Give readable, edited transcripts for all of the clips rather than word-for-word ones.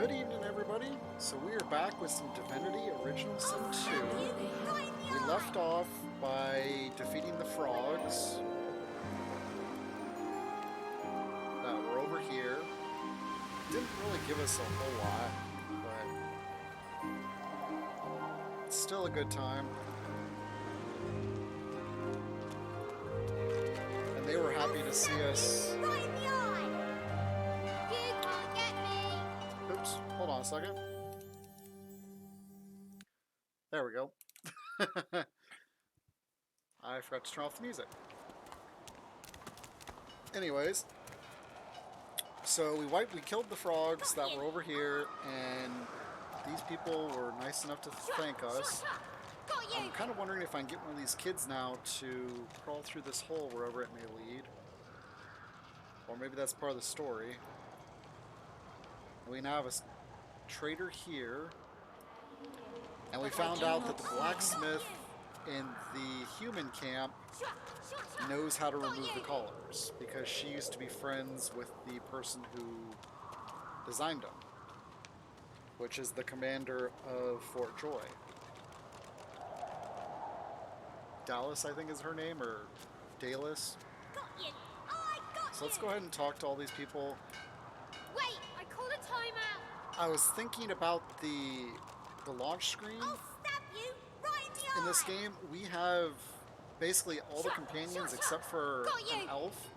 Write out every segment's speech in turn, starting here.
Good evening, everybody. So we are back with some Divinity Original Sin 2. We left off by defeating the frogs that were over here. Didn't really give us a whole lot, but it's still a good time. And they were happy to see us. Oops, hold on a second. There we go. I forgot to turn off the music. Anyways, so we killed the frogs that were over here, and these people were nice enough to thank us. I'm kind of wondering if I can get one of these kids now to crawl through this hole wherever it may lead. Or maybe that's part of the story. We now have a trader here. And we found out that the blacksmith in the human camp knows how to remove the collars, because she used to be friends with the person who designed them, which is the commander of Fort Joy. Dallas, I think is her name, or Dallas. So let's go ahead and talk to all these people. Wait, I called a timeout. I was thinking about the launch screen. I'll stab you right in the eye. In this game, we have basically all the companions except for an elf.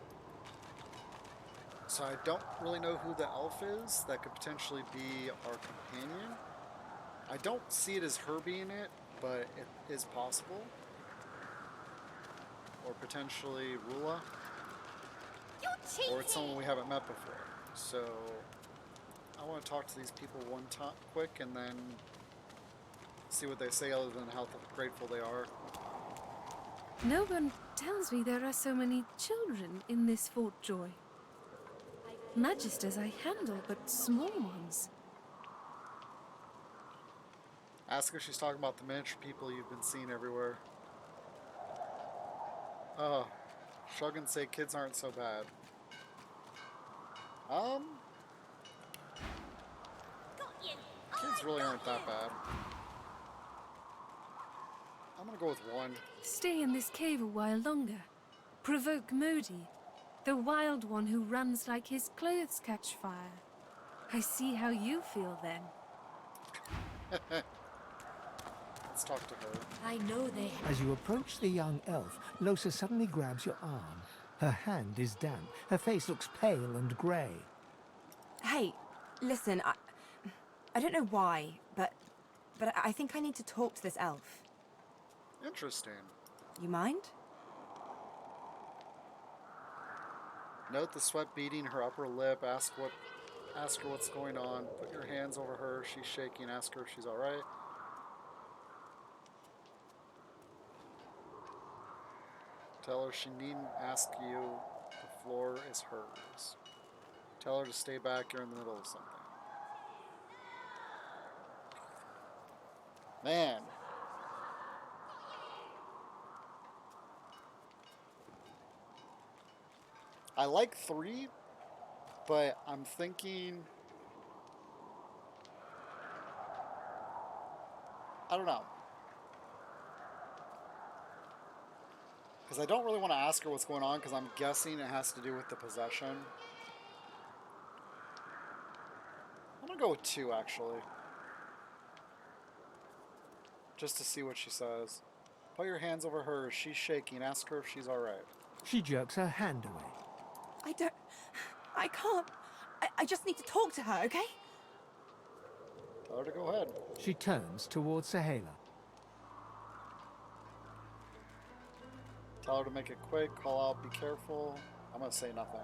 So I don't really know who the elf is that could potentially be our companion. I don't see it as her being it, but it is possible. Or potentially Rula. You're cheating. Or it's someone we haven't met before. So I want to talk to these people one time quick and then see what they say, other than how grateful they are. No one tells me there are so many children in this Fort Joy. Magisters I handle, but small ones. Ask her if she's talking about the miniature people you've been seeing everywhere. Oh, Shogun say kids aren't so bad. Kids really aren't that bad. I'm gonna go with one. Stay in this cave a while longer. Provoke Modi, the wild one who runs like his clothes catch fire. I see how you feel then. Let's talk to her. I know they. As you approach the young elf, Losa suddenly grabs your arm. Her hand is damp. Her face looks pale and grey. Hey, listen, I don't know why, but I think I need to talk to this elf. Interesting. You mind? Note the sweat beading her upper lip. Ask her what's going on. Put your hands over her. She's shaking. Ask her if she's all right. Tell her she needn't ask you. The floor is hers. Tell her to stay back. You're in the middle of something. Man. I like 3, but I'm thinking, I don't know. Because I don't really want to ask her what's going on, because I'm guessing it has to do with the possession. I'm going to go with 2, actually. Just to see what she says. Put your hands over hers. She's shaking. Ask her if she's alright. She jerks her hand away. I can't. I just need to talk to her, okay? Tell her to go ahead. She turns towards Sahela. Tell her to make it quick. Call out. Be careful. I'm going to say nothing.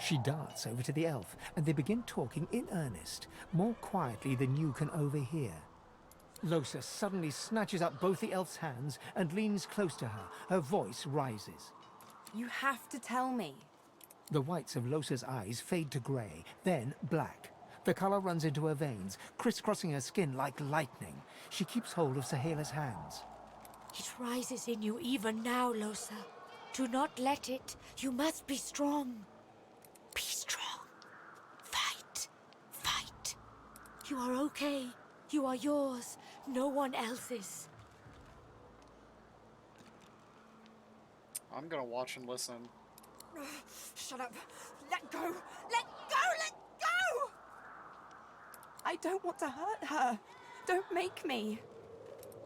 She darts over to the elf, and they begin talking in earnest, more quietly than you can overhear. Losa suddenly snatches up both the elf's hands and leans close to her. Her voice rises. You have to tell me. The whites of Losa's eyes fade to grey, then black. The colour runs into her veins, crisscrossing her skin like lightning. She keeps hold of Sahela's hands. It rises in you even now, Losa. Do not let it. You must be strong. Be strong. Fight. Fight. You are okay. You are yours. No one else's. I'm gonna watch and listen. Shut up. Let go. Let go. Let go. I don't want to hurt her. Don't make me.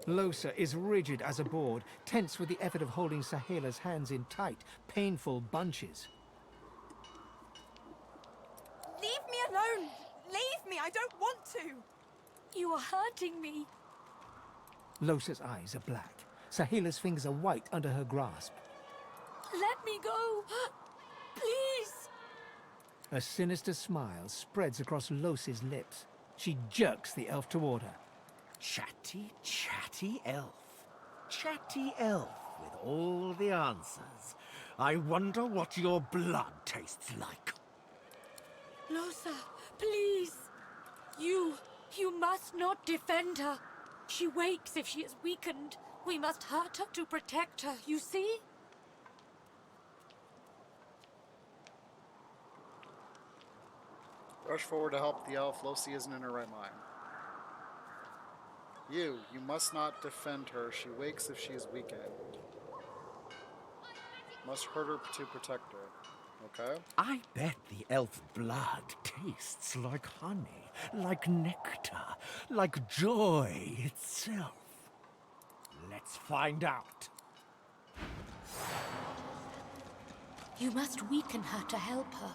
Losa is rigid as a board, tense with the effort of holding Sahela's hands in tight, painful bunches. Leave me alone. Leave me. I don't want to. You are hurting me. Losa's eyes are black. Sahela's fingers are white under her grasp. Let me go. Please. A sinister smile spreads across Losa's lips. She jerks the elf toward her. Chatty, chatty elf. Chatty elf with all the answers. I wonder what your blood tastes like. Losa, please. You must not defend her. She wakes if she is weakened. We must hurt her to protect her, you see? Rush forward to help the elf. Losi isn't in her right mind. You must not defend her. She wakes if she is weakened. Must hurt her to protect her. Okay? I bet the elf blood tastes like honey, like nectar, like joy itself. Let's find out. You must weaken her to help her.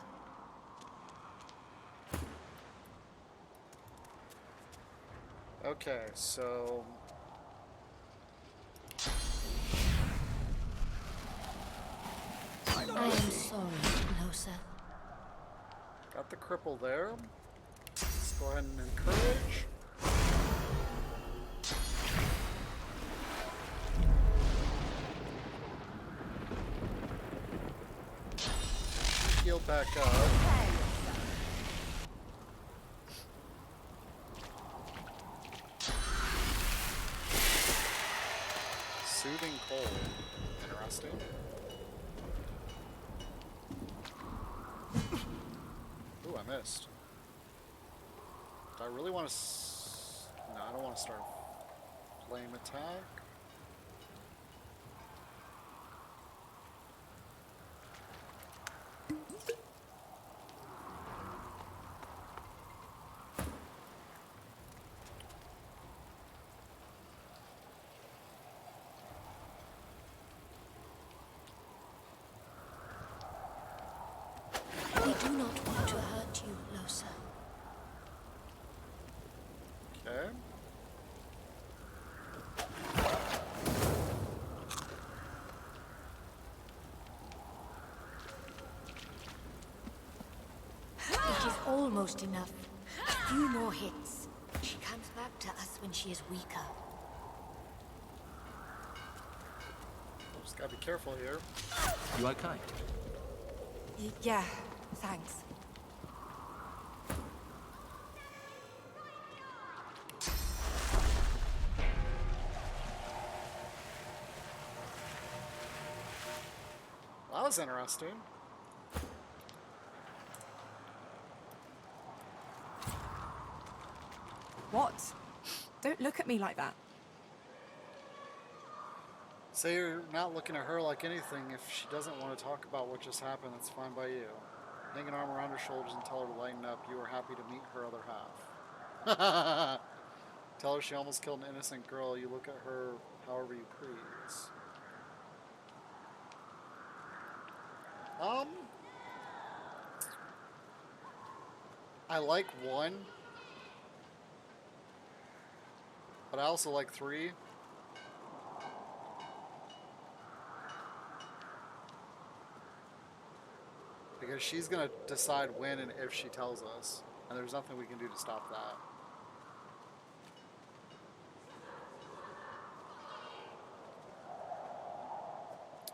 Okay, so... I am sorry, Losa. Got the cripple there. Let's go ahead and encourage. Heal back up. Soothing cold. Interesting. Ooh, I missed. Do I really want to... No, I don't want to start a flame attack. We do not want to hurt you, Losa. Okay. It is almost enough. A few more hits. She comes back to us when she is weaker. Just gotta be careful here. You okay? Yeah, thanks. Well, that was interesting. What? Don't look at me like that. Say you're not looking at her like anything. If she doesn't want to talk about what just happened, that's fine by you. Hang an arm around her shoulders and tell her to lighten up. You are happy to meet her other half. Tell her she almost killed an innocent girl. You look at her however you please. I like 1. But I also like 3. Because she's going to decide when and if she tells us. And there's nothing we can do to stop that.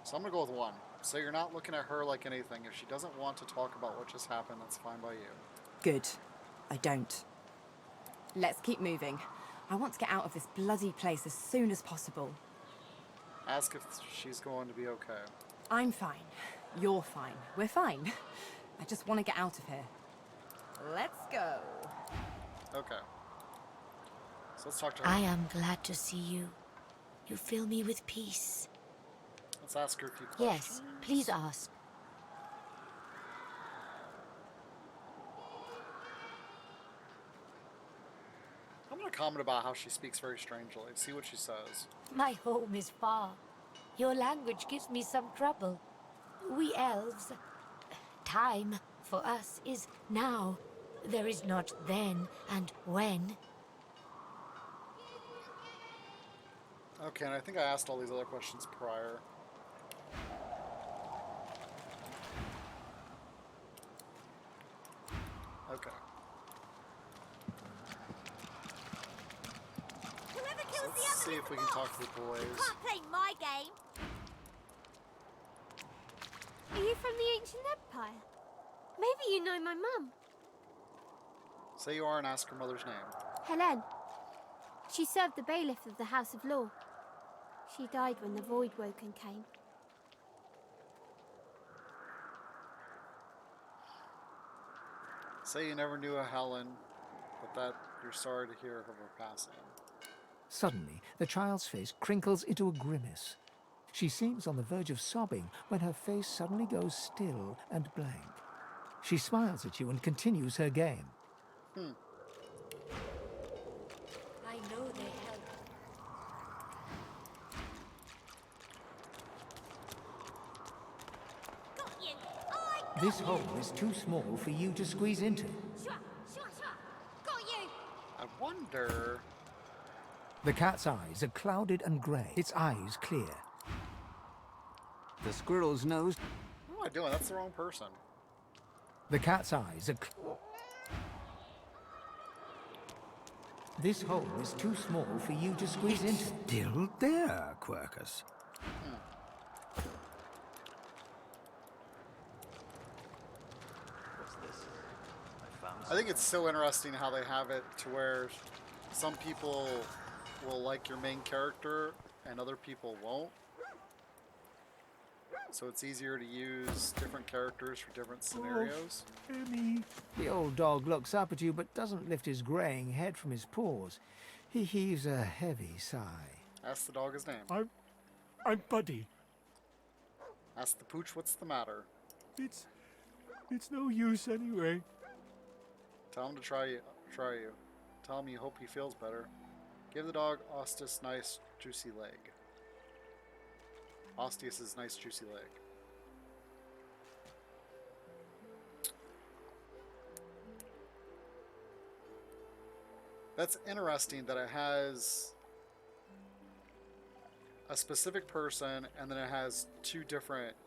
So I'm going to go with 1. So you're not looking at her like anything. If she doesn't want to talk about what just happened, that's fine by you. Good. I don't. Let's keep moving. I want to get out of this bloody place as soon as possible. Ask if she's going to be okay. I'm fine. You're fine. We're fine. I just want to get out of here. Let's go. Okay. So let's talk to her. I am glad to see you. You fill me with peace. Let's ask her a few questions. Yes, please ask. I'm going to comment about how she speaks very strangely. See what she says. My home is far. Your language gives me some trouble. We elves, time for us is now. There is not then and when. Okay, and I think I asked all these other questions prior. Okay. Whoever So kills the let's other see is if the we can boss. talk to the boys. Can't play my game. Are you from the ancient empire? Maybe you know my mum. Say you are and ask her mother's name. Helen. She served the bailiff of the House of Law. She died when the Void Woken came. Say you never knew a Helen, but that you're sorry to hear of her passing. Suddenly, the child's face crinkles into a grimace. She seems on the verge of sobbing when her face suddenly goes still and blank. She smiles at you and continues her game. I know they help. Got you. I This hole is too small for you to squeeze into. Shua, shua, shua. Got you. I wonder... The cat's eyes are clouded and grey, its eyes clear. The squirrel's nose. What am I doing? That's the wrong person. The cat's eyes are This hole is too small for you to squeeze into. Still there, Quercus. I think it's so interesting how they have it to where some people will like your main character and other people won't. So it's easier to use different characters for different scenarios. Emmy. The old dog looks up at you but doesn't lift his greying head from his paws. He heaves a heavy sigh. Ask the dog his name. I'm Buddy. Ask the pooch what's the matter. It's no use anyway. Tell him to try you. Tell him you hope he feels better. Give the dog Ostis' nice juicy leg. Ostius's nice juicy leg. That's interesting that it has a specific person and then it has two different.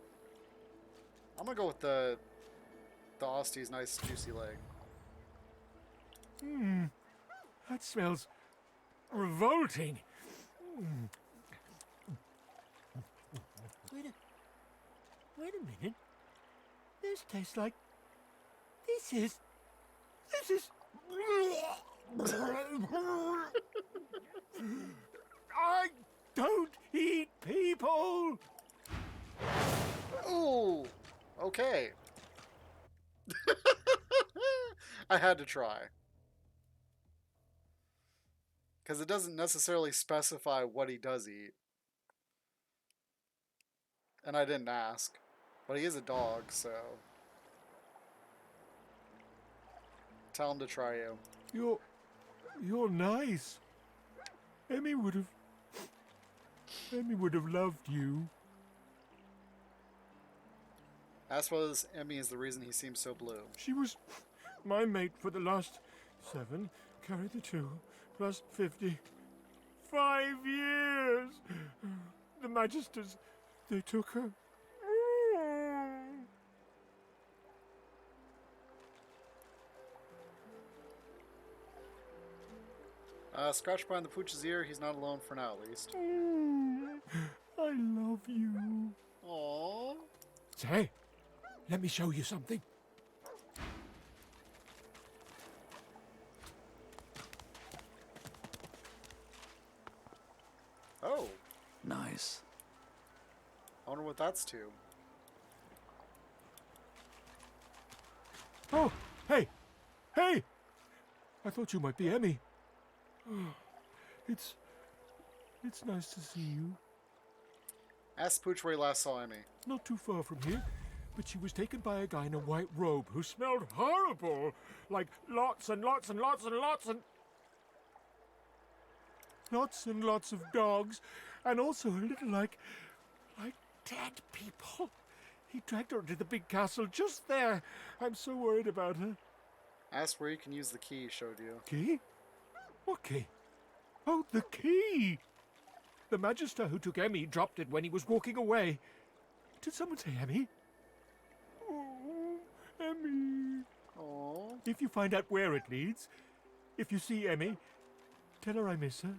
I'm gonna go with the Osti's nice juicy leg. That smells revolting. Wait a minute. This tastes like... This is... I don't eat people! Ooh, okay. I had to try. Because it doesn't necessarily specify what he does eat. And I didn't ask. But he is a dog, so... Tell him to try you. You're nice. Emmy would have loved you. As well as Emmy is the reason he seems so blue. She was my mate for the last 7, carry the 2, plus 50. 5 years! The Magisters, they took her. Scratch behind the pooch's ear. He's not alone for now, at least. I love you. Aww. Say, let me show you something. Oh. Nice. I wonder what that's to. Oh, hey! Hey! I thought you might be Emmy. It's nice to see you. Ask Pooch where he last saw Emmy. Not too far from here, but she was taken by a guy in a white robe who smelled horrible. Like lots and lots and lots and lots and... Lots and lots of dogs, and also a little like dead people. He dragged her into the big castle just there. I'm so worried about her. Ask where you can use the key he showed you. Key? What key? Oh, the key! The Magister who took Emmy dropped it when he was walking away. Did someone say Emmy? Oh, Emmy. Oh. If you find out where it leads, if you see Emmy, tell her I miss her.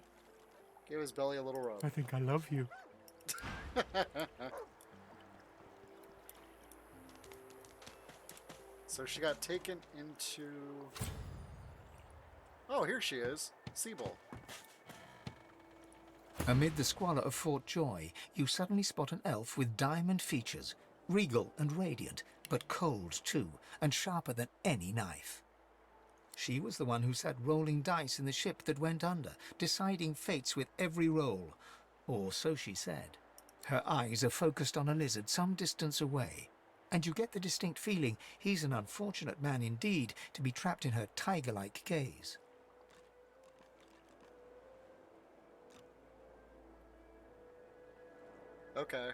Gave his belly a little rub. I think I love you. So she got taken into... Oh, here she is. Siebel. Amid the squalor of Fort Joy, you suddenly spot an elf with diamond features, regal and radiant, but cold too, and sharper than any knife. She was the one who sat rolling dice in the ship that went under, deciding fates with every roll, or so she said. Her eyes are focused on a lizard some distance away, and you get the distinct feeling he's an unfortunate man indeed to be trapped in her tiger-like gaze. Okay.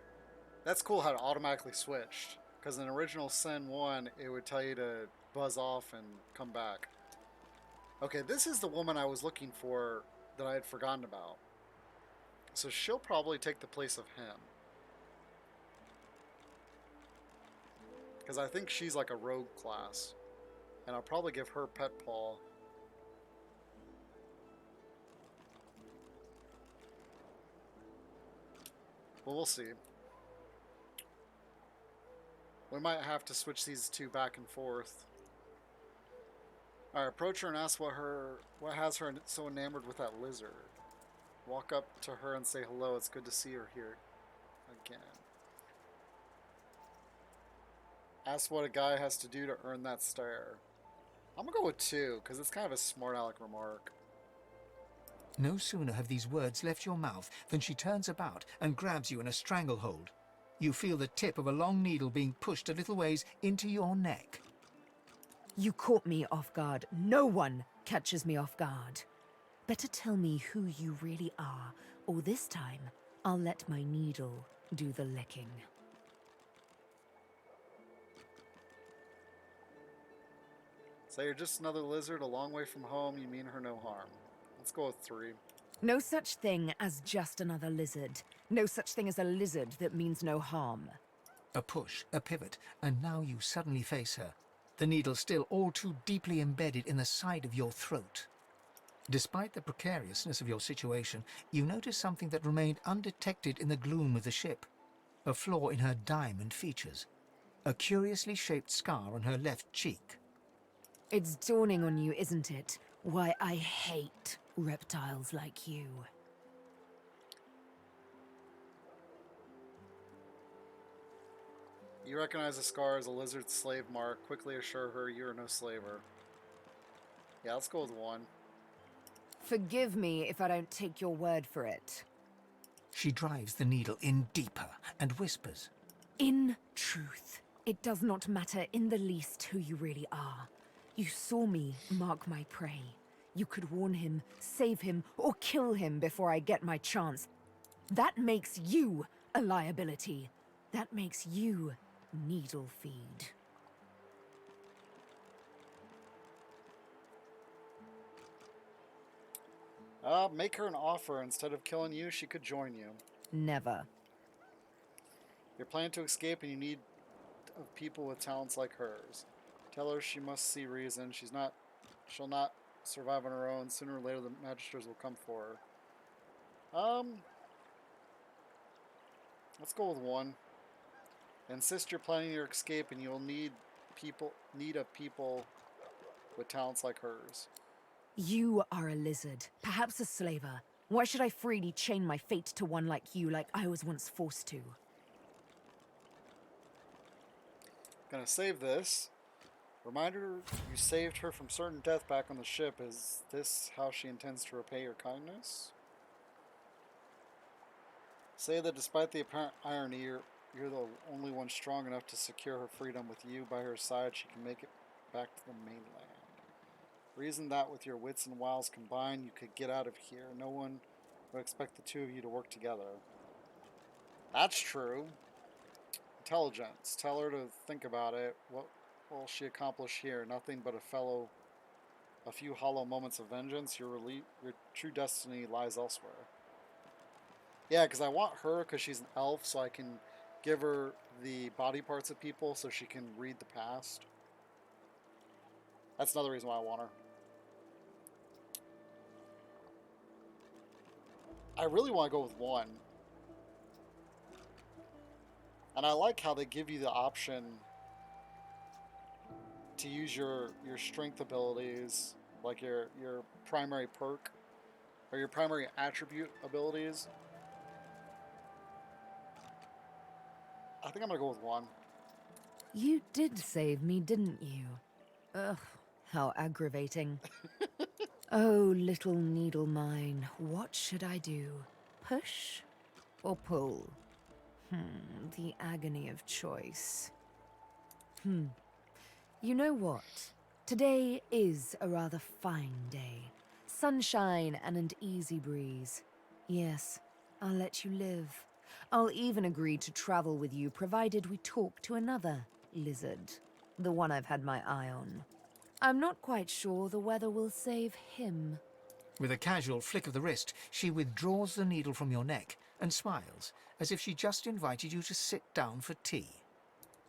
That's cool how it automatically switched. Because in original Sin 1, it would tell you to buzz off and come back. Okay, this is the woman I was looking for that I had forgotten about. So she'll probably take the place of him. Because I think she's like a rogue class. And I'll probably give her Pet Paw. Well, we'll see. We might have to switch these two back and forth. Alright, approach her and ask what has her so enamored with that lizard. Walk up to her and say hello. It's good to see her here again. Ask what a guy has to do to earn that stare. I'm gonna go with 2, because it's kind of a smart aleck remark. No sooner have these words left your mouth than she turns about and grabs you in a stranglehold. You feel the tip of a long needle being pushed a little ways into your neck. You caught me off guard. No one catches me off guard. Better tell me who you really are, or this time I'll let my needle do the licking. So you're just another lizard a long way from home. You mean her no harm. Let's go with 3. No such thing as just another lizard. No such thing as a lizard that means no harm. A push, a pivot, and now you suddenly face her. The needle still all too deeply embedded in the side of your throat. Despite the precariousness of your situation, you notice something that remained undetected in the gloom of the ship. A flaw in her diamond features. A curiously shaped scar on her left cheek. It's dawning on you, isn't it? Why I hate reptiles like you. You recognize the scar as a lizard's slave mark. Quickly assure her you're no slaver. Yeah, let's go with 1. Forgive me if I don't take your word for it. She drives the needle in deeper and whispers. In truth, it does not matter in the least who you really are. You saw me mark my prey. You could warn him, save him, or kill him before I get my chance. That makes you a liability. That makes you needle feed. Make her an offer. Instead of killing you, she could join you. Never. You're planning to escape and you need of people with talents like hers. Tell her she must see reason. She'll not survive on her own. Sooner or later the magisters will come for her. Let's go with 1. Insist you're planning your escape and you'll need of people with talents like hers. You are a lizard, perhaps a slaver. Why should I freely chain my fate to one like you, like I was once forced to? Gonna save this. Reminder you saved her from certain death back on the ship. Is this how she intends to repay your kindness? Say that despite the apparent irony, you're the only one strong enough to secure her freedom. With you by her side, she can make it back to the mainland. Reason that with your wits and wiles combined, you could get out of here. No one would expect the two of you to work together. That's true. Intelligence. Tell her to think about it. What will she accomplish here? Nothing but a few hollow moments of vengeance. Your true destiny lies elsewhere. Yeah, because I want her because she's an elf, so I can give her the body parts of people so she can read the past. That's another reason why I want her. I really want to go with one. And I like how they give you the option to use your strength abilities, like your primary perk, or your primary attribute abilities. I think I'm going to go with one. You did save me, didn't you? Ugh, how aggravating. Oh, little needle mine, what should I do? Push or pull? The agony of choice. You know what? Today is a rather fine day. Sunshine and an easy breeze. Yes, I'll let you live. I'll even agree to travel with you, provided we talk to another lizard. The one I've had my eye on. I'm not quite sure the weather will save him. With a casual flick of the wrist, she withdraws the needle from your neck and smiles, as if she just invited you to sit down for tea.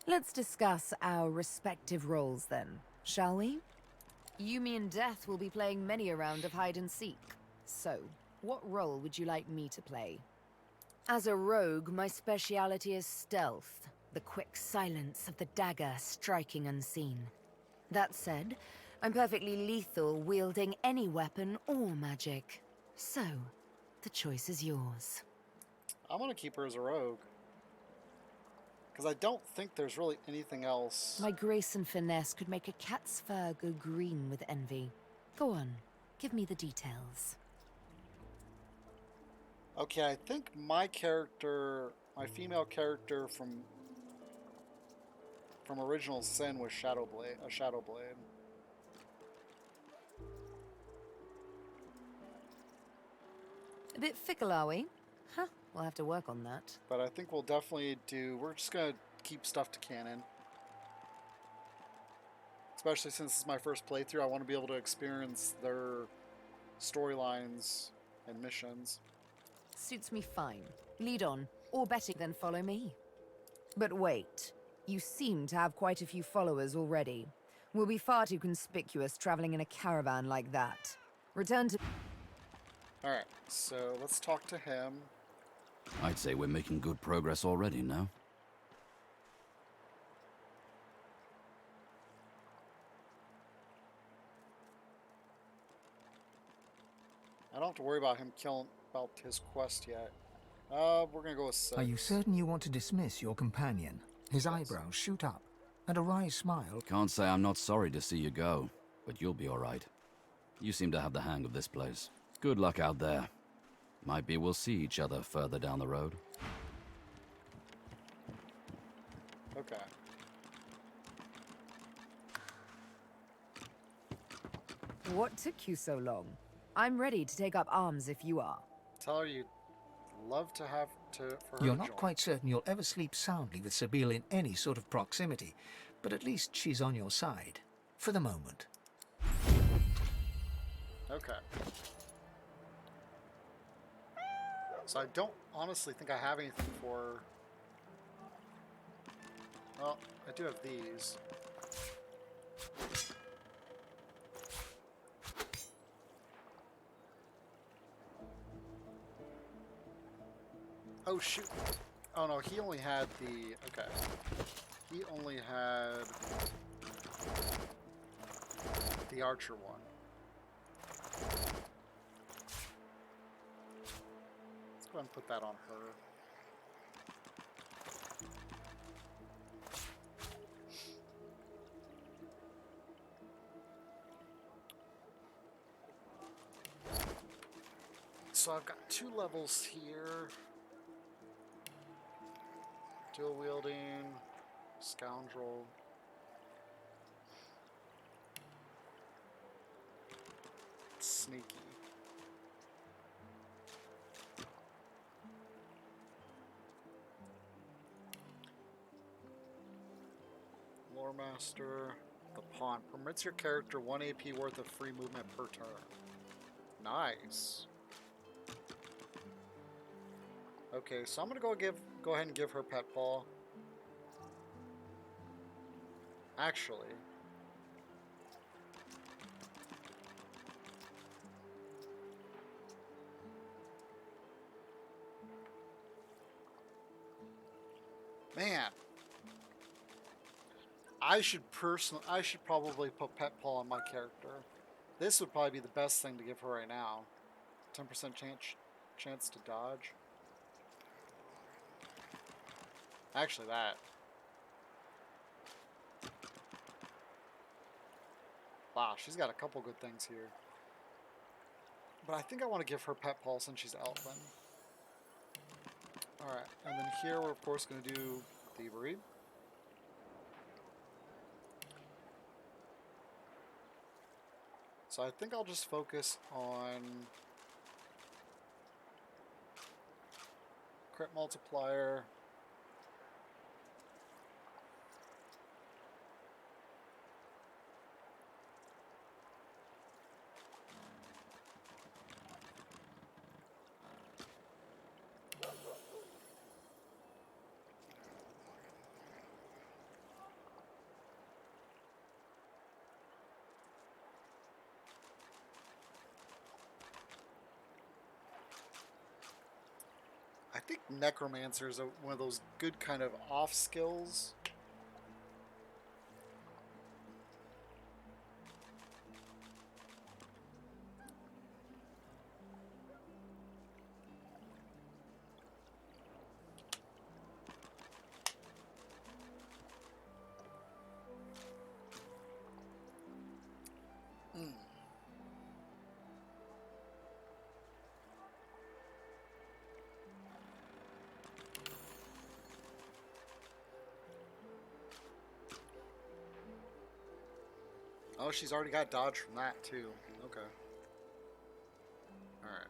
Let's discuss our respective roles then, shall we? You, me, and Death will be playing many a round of hide and seek. So, what role would you like me to play? As a rogue, my speciality is stealth, the quick silence of the dagger striking unseen. That said, I'm perfectly lethal, wielding any weapon or magic. So, the choice is yours. I'm going to keep her as a rogue. Because I don't think there's really anything else. My grace and finesse could make a cat's fur go green with envy. Go on, give me the details. Okay, I think my character, my female character from Original Sin was a Shadowblade. A bit fickle, are we? Huh, we'll have to work on that. But I think we'll definitely we're just going to keep stuff to canon. Especially since this is my first playthrough, I want to be able to experience their storylines and missions. Suits me fine. Lead on, or better than follow me. But wait, you seem to have quite a few followers already. We'll be far too conspicuous traveling in a caravan like that. Return to... Alright, so let's talk to him. I'd say we're making good progress already, no? I don't have to worry about him about his quest yet. We're gonna go with 6. Are you certain you want to dismiss your companion? His eyebrows shoot up, and a wry smile. Can't say I'm not sorry to see you go, but you'll be all right. You seem to have the hang of this place. Good luck out there. Might be we'll see each other further down the road. Okay. What took you so long? I'm ready to take up arms if you are. Tell her you'd love to have for her You're to not join. quite certain you'll ever sleep soundly with Sabine in any sort of proximity, but at least she's on your side. For the moment. Okay. So I don't honestly think I have anything for her. Well, I do have these. Oh shoot. Oh no, he only had the... Okay. He only had the archer one. Let's go ahead and put that on her. So I've got 2 levels here. Dual wielding, scoundrel. Sneaky. Lore Master. The Pawn permits your character 1 AP worth of free movement per turn. Nice. Okay, so I'm gonna go ahead and give her Pet Paw. Actually, man, I should probably put Pet Paw on my character. This would probably be the best thing to give her right now. 10% chance to dodge. Actually, that. Wow, she's got a couple good things here. But I think I want to give her Pet Paw since she's Elfin. Alright, and then here we're of course going to do Thievery. So I think I'll just focus on Crit Multiplier. I think Necromancer is one of those good kind of off skills. Oh, she's already got dodge from that too. Okay. Alright.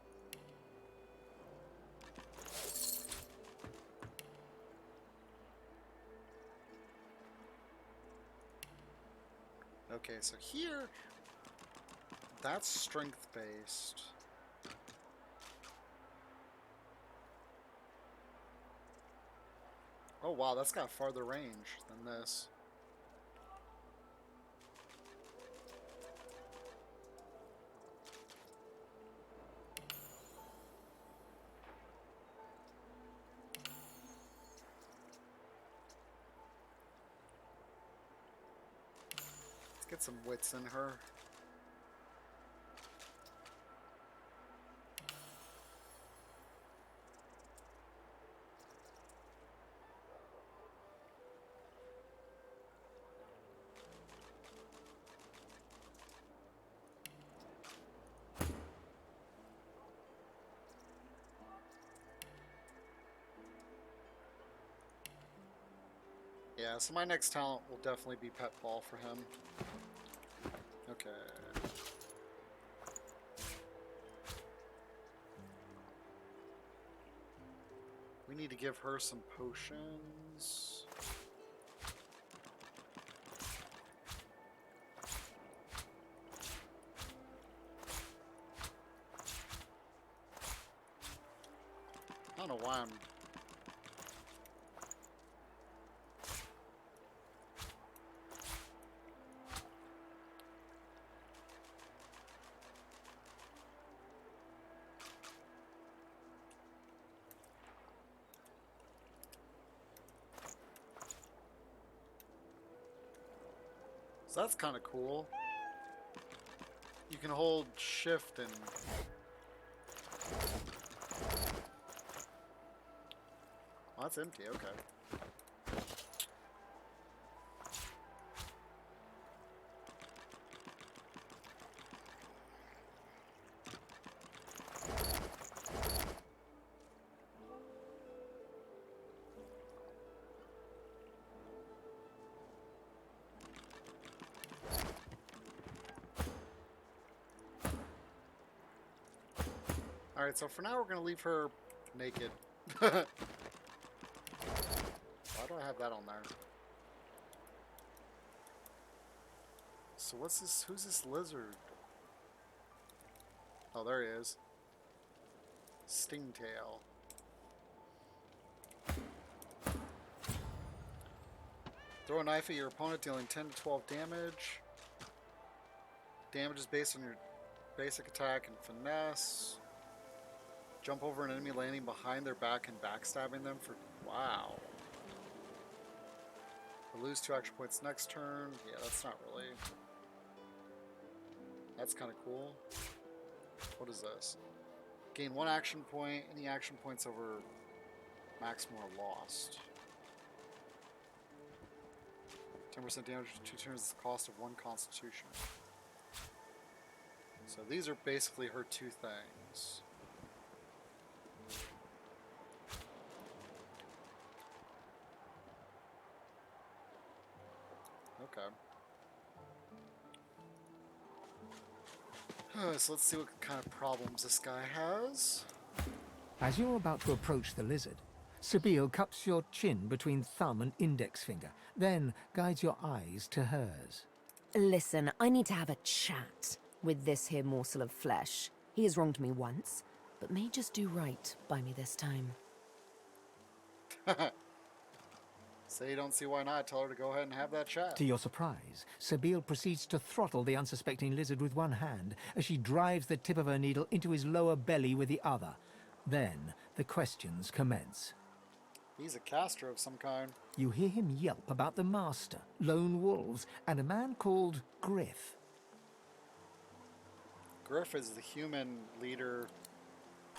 Okay, so here, that's strength based. Oh wow, that's got farther range than this. Let's get some wits in her. Yeah, so my next talent will definitely be Pet Paw for him. Okay. We need to give her some potions. I don't know why I'm... So that's kind of cool. You can hold shift and... Oh, that's empty, okay. Alright, so for now we're gonna leave her naked. Why do I have that on there? So what's this? Who's this lizard? Oh, there he is. Stingtail. Throw a knife at your opponent, dealing 10 to 12 damage. Damage is based on your basic attack and finesse. Jump over an enemy landing behind their back and backstabbing them for... Wow. Lose 2 action points next turn. Yeah, that's not really... That's kind of cool. What is this? Gain 1 action point. Any action points over maximum are lost. 10% damage for 2 turns is the cost of 1 constitution. So these are basically her 2 things. Okay. So let's see what kind of problems this guy has. As you're about to approach the lizard, Sabine cups your chin between thumb and index finger, then guides your eyes to hers. Listen, I need to have a chat with this here morsel of flesh. He has wronged me once, but may just do right by me this time. Say you don't see why not. Tell her to go ahead and have that chat. To your surprise, Sabine proceeds to throttle the unsuspecting lizard with one hand as she drives the tip of her needle into his lower belly with the other. Then the questions commence. He's a caster of some kind. You hear him yelp about the master, lone wolves, and a man called Griff. Griff is the human leader.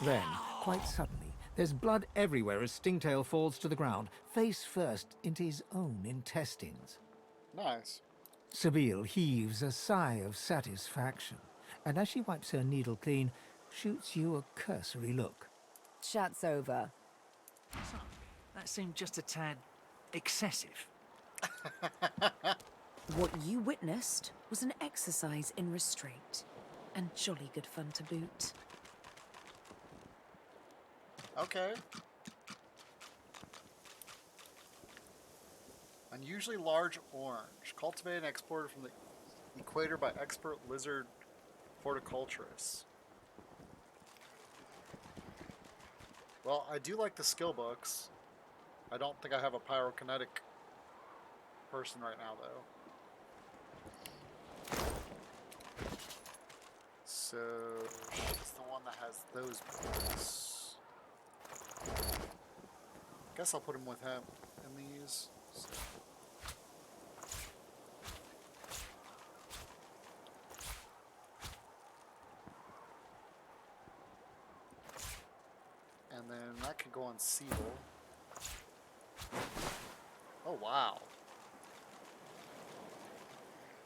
Then, quite suddenly, there's blood everywhere as Stingtail falls to the ground, face first into his own intestines. Nice. Sabine heaves a sigh of satisfaction, and as she wipes her needle clean, shoots you a cursory look. Chat's over. So, that seemed just a tad excessive. What you witnessed was an exercise in restraint, and jolly good fun to boot. Okay. Unusually large orange. Cultivated and exported from the equator by expert lizard horticulturists. Well, I do like the skill books. I don't think I have a pyrokinetic person right now, though. So, she's the one that has those books. Guess I'll put him with him in these. So. And then that could go on Seal. Oh wow.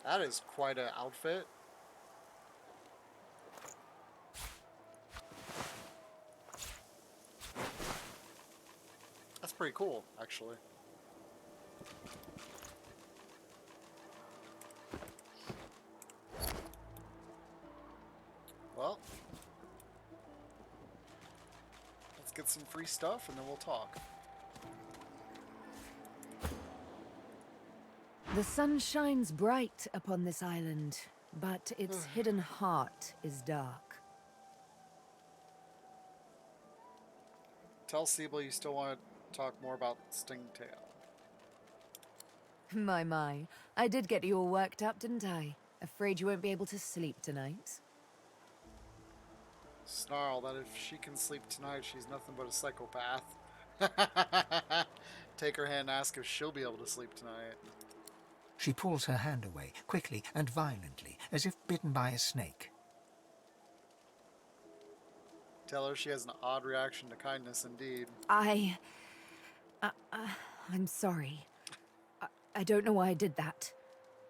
That is quite an outfit. That's pretty cool, actually. Well, let's get some free stuff and then we'll talk. The sun shines bright upon this island, but its hidden heart is dark. Tell Siebel you still want to talk more about Stingtail. My, I did get you all worked up, didn't I? Afraid you won't be able to sleep tonight. Snarl that if she can sleep tonight, she's nothing but a psychopath. Take her hand and ask if she'll be able to sleep tonight. She pulls her hand away, quickly and violently, as if bitten by a snake. Tell her she has an odd reaction to kindness indeed. I'm sorry. I don't know why I did that.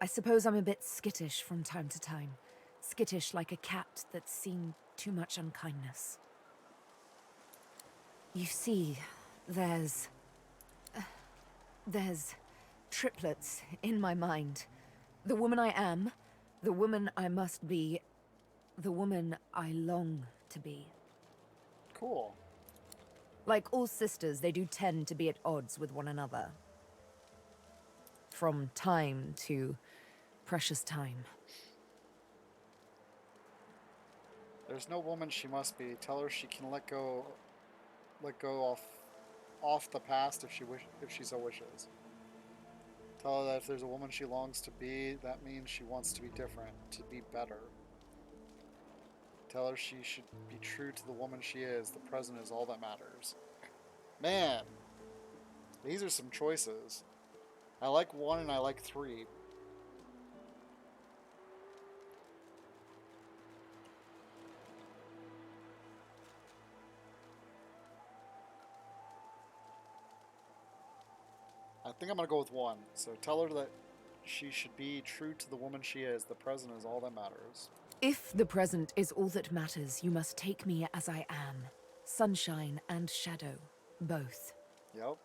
I suppose I'm a bit skittish from time to time. Skittish like a cat that's seen too much unkindness. You see, there's triplets in my mind. The woman I am, the woman I must be, the woman I long to be. Cool. Like all sisters, they do tend to be at odds with one another. From time to precious time. There's no woman she must be. Tell her she can let go off the past if she so wishes. Tell her that if there's a woman she longs to be, that means she wants to be different, to be better. Tell her she should be true to the woman she is. The present is all that matters. Man, these are some choices. I like 1 and I like 3. I think I'm going to go with 1. So tell her that she should be true to the woman she is. The present is all that matters. If the present is all that matters, you must take me as I am. Sunshine and shadow, both. Yep.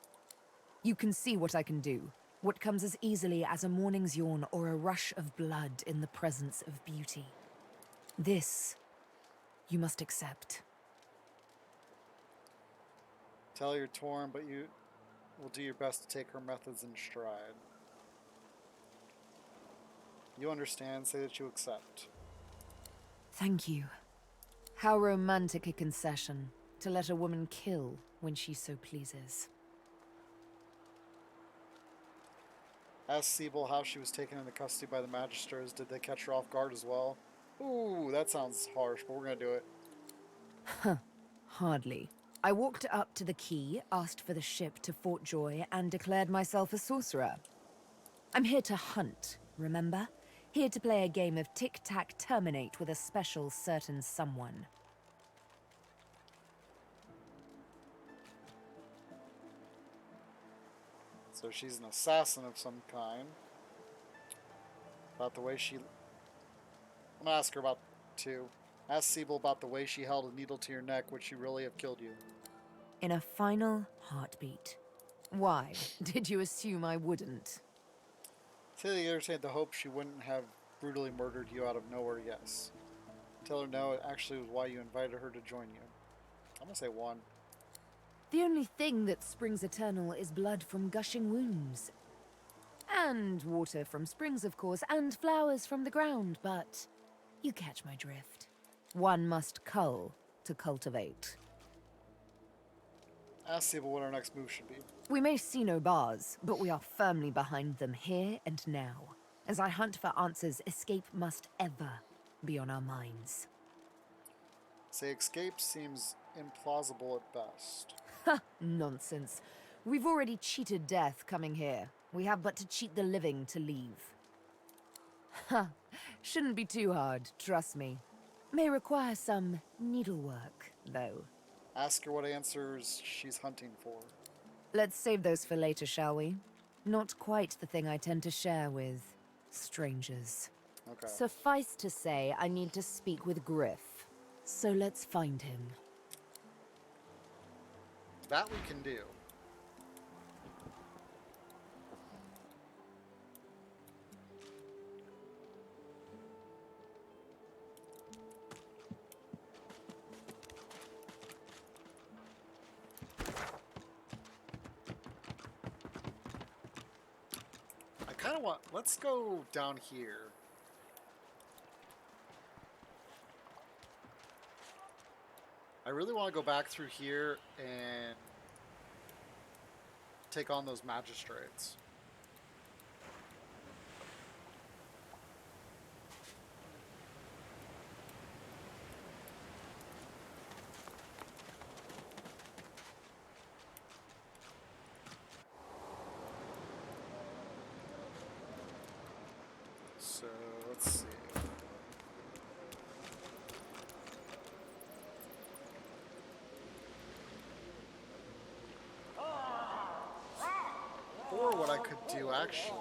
You can see what I can do. What comes as easily as a morning's yawn or a rush of blood in the presence of beauty. This, you must accept. Tell her you're torn, but you will do your best to take her methods in stride. You understand, say that you accept. Thank you. How romantic a concession, to let a woman kill when she so pleases. Ask Sibyl how she was taken into custody by the magisters. Did they catch her off guard as well? Ooh, that sounds harsh, but we're gonna do it. Huh. Hardly. I walked up to the quay, asked for the ship to Fort Joy, and declared myself a sorcerer. I'm here to hunt, remember? Here to play a game of tic-tac-terminate with a special certain someone. So she's an assassin of some kind. About the way she... I'm gonna ask her about 2. Ask Sibyl about the way she held a needle to your neck. Would she really have killed you? In a final heartbeat. Why? Did you assume I wouldn't? Say that you entertained the hope she wouldn't have brutally murdered you out of nowhere, yes. Tell her no, it actually was why you invited her to join you. I'm gonna say 1. The only thing that springs eternal is blood from gushing wounds. And water from springs, of course, and flowers from the ground, but you catch my drift. One must cull to cultivate. Ask Sibyl what our next move should be. We may see no bars, but we are firmly behind them here and now. As I hunt for answers, escape must ever be on our minds. Say escape seems implausible at best. Ha! Nonsense. We've already cheated death coming here. We have but to cheat the living to leave. Ha! Shouldn't be too hard, trust me. May require some needlework, though. Ask her what answers she's hunting for. Let's save those for later, shall we? Not quite the thing I tend to share with strangers. Okay. Suffice to say, I need to speak with Griff. So let's find him. That we can do. I kind of want... Let's go down here. I really want to go back through here and take on those magistrates. So, let's see. Or what I could do, actually.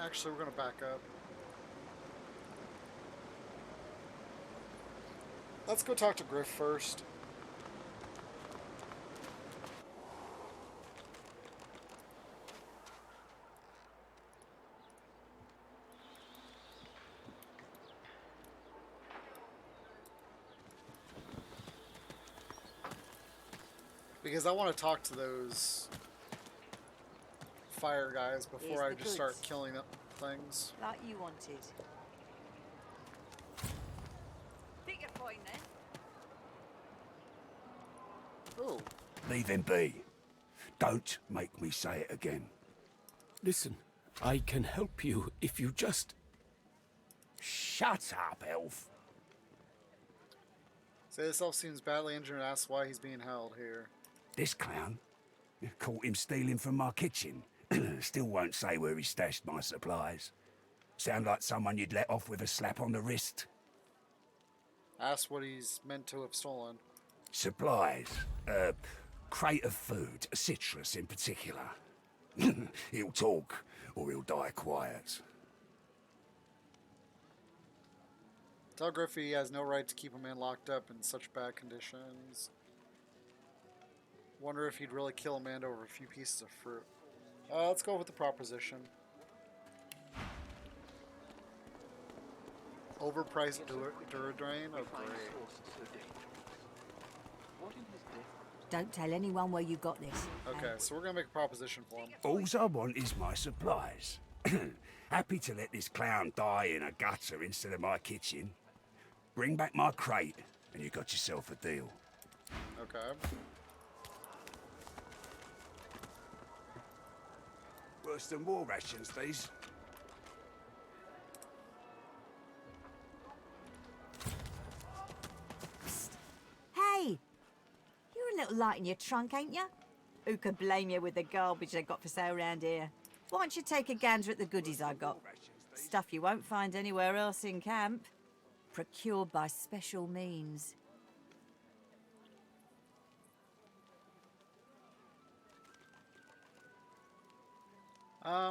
Actually, we're going to back up. Let's go talk to Griff first. Because I want to talk to those fire guys before I just start killing things. Like you wanted. Think you're fine then? Ooh. Leave him be. Don't make me say it again. Listen, I can help you if you just... Shut up, elf. Say this elf seems badly injured and asks why he's being held here. This clown? Caught him stealing from my kitchen. Still won't say where he stashed my supplies. Sound like someone you'd let off with a slap on the wrist. Ask what he's meant to have stolen. Supplies. Crate of food, citrus in particular. He'll talk, or he'll die quiet. Tell Griff he has no right to keep a man locked up in such bad conditions. Wonder if he'd really kill a man over a few pieces of fruit. Let's go with the proposition. Overpriced Duradrain? Oh, great. Don't tell anyone where you got this. Okay, so we're gonna make a proposition for him. Alls I want is my supplies. Happy to let this clown die in a gutter instead of my kitchen. Bring back my crate, and you got yourself a deal. Okay. Worse than war rations, these. Hey! You're a little light in your trunk, ain't you? Who could blame you with the garbage they got for sale round here? Why don't you take a gander at the goodies I got? Stuff you won't find anywhere else in camp. Procured by special means.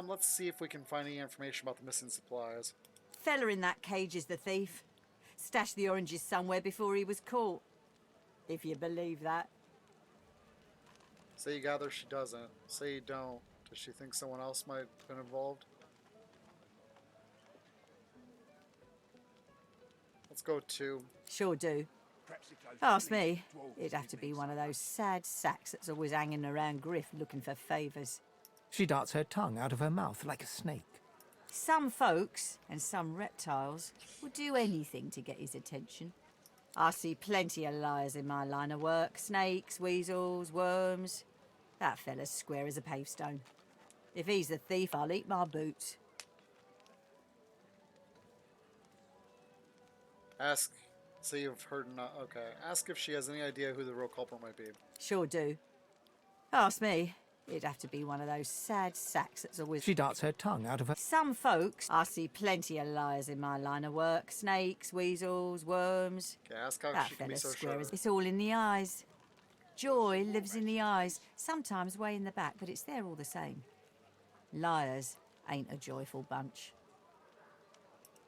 Let's see if we can find any information about the missing supplies. Fella in that cage is the thief. Stashed the oranges somewhere before he was caught. If you believe that. Say you gather she doesn't. Say you don't. Does she think someone else might have been involved? Let's go 2. Sure do. Ask me. It'd have to be one of those sad sacks that's always hanging around Griff looking for favours. She darts her tongue out of her mouth like a snake. Some folks, and some reptiles, would do anything to get his attention. I see plenty of liars in my line of work. Snakes, weasels, worms. That fella's square as a pavestone. If he's the thief, I'll eat my boots. Ask. See, you've heard not. Okay. Ask if she has any idea who the real culprit might be. Sure do. Ask me. It'd have to be one of those sad sacks that's always... She darts her tongue out of her... Some folks, I see plenty of liars in my line of work. Snakes, weasels, worms. Okay, ask how That she can be fella's so square sure. as... It's all in the eyes. Joy lives in the eyes. Sometimes way in the back, but it's there all the same. Liars ain't a joyful bunch.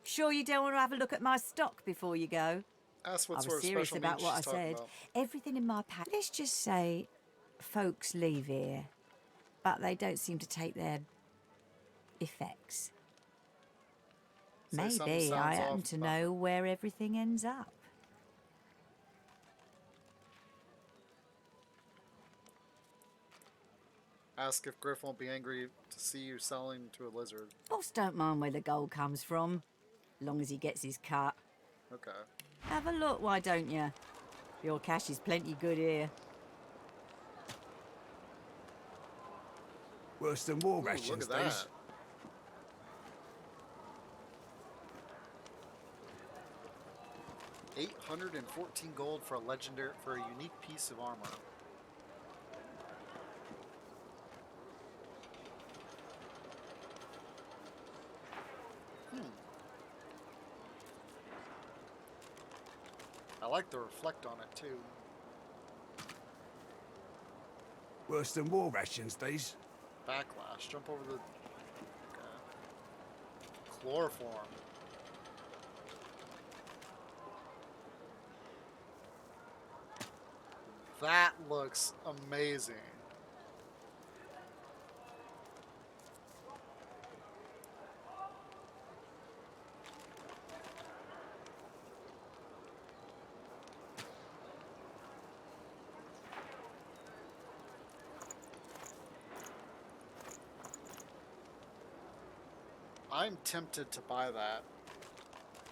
Sure you don't want to have a look at my stock before you go? Ask what I sort was of serious special about means what I she's talking said. about. Everything in my pack. Let's just say folks leave here, but they don't seem to take their effects. Say something Maybe I sounds happen off to about- know where everything ends up. Ask if Griff won't be angry to see you selling to a lizard. Boss don't mind where the gold comes from, long as he gets his cut. Okay. Have a look, why don't you? Your cash is plenty good here. Worse than war Ooh, rations, look at these. that. $814 gold for a unique piece of armor. I like the reflect on it too. Worse than war rations, these. Backlash. Jump over the... Okay. Chloroform. That looks amazing. I'm tempted to buy that.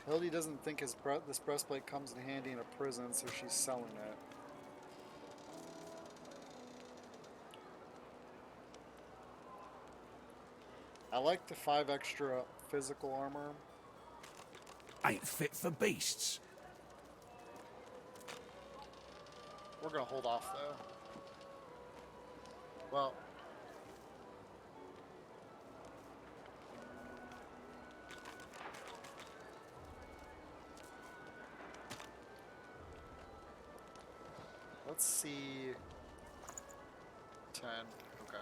Hildy doesn't think this breastplate comes in handy in a prison, so she's selling it. I like the 5 extra physical armor. Ain't fit for beasts. We're gonna hold off though. Well, let's see. 10. Okay.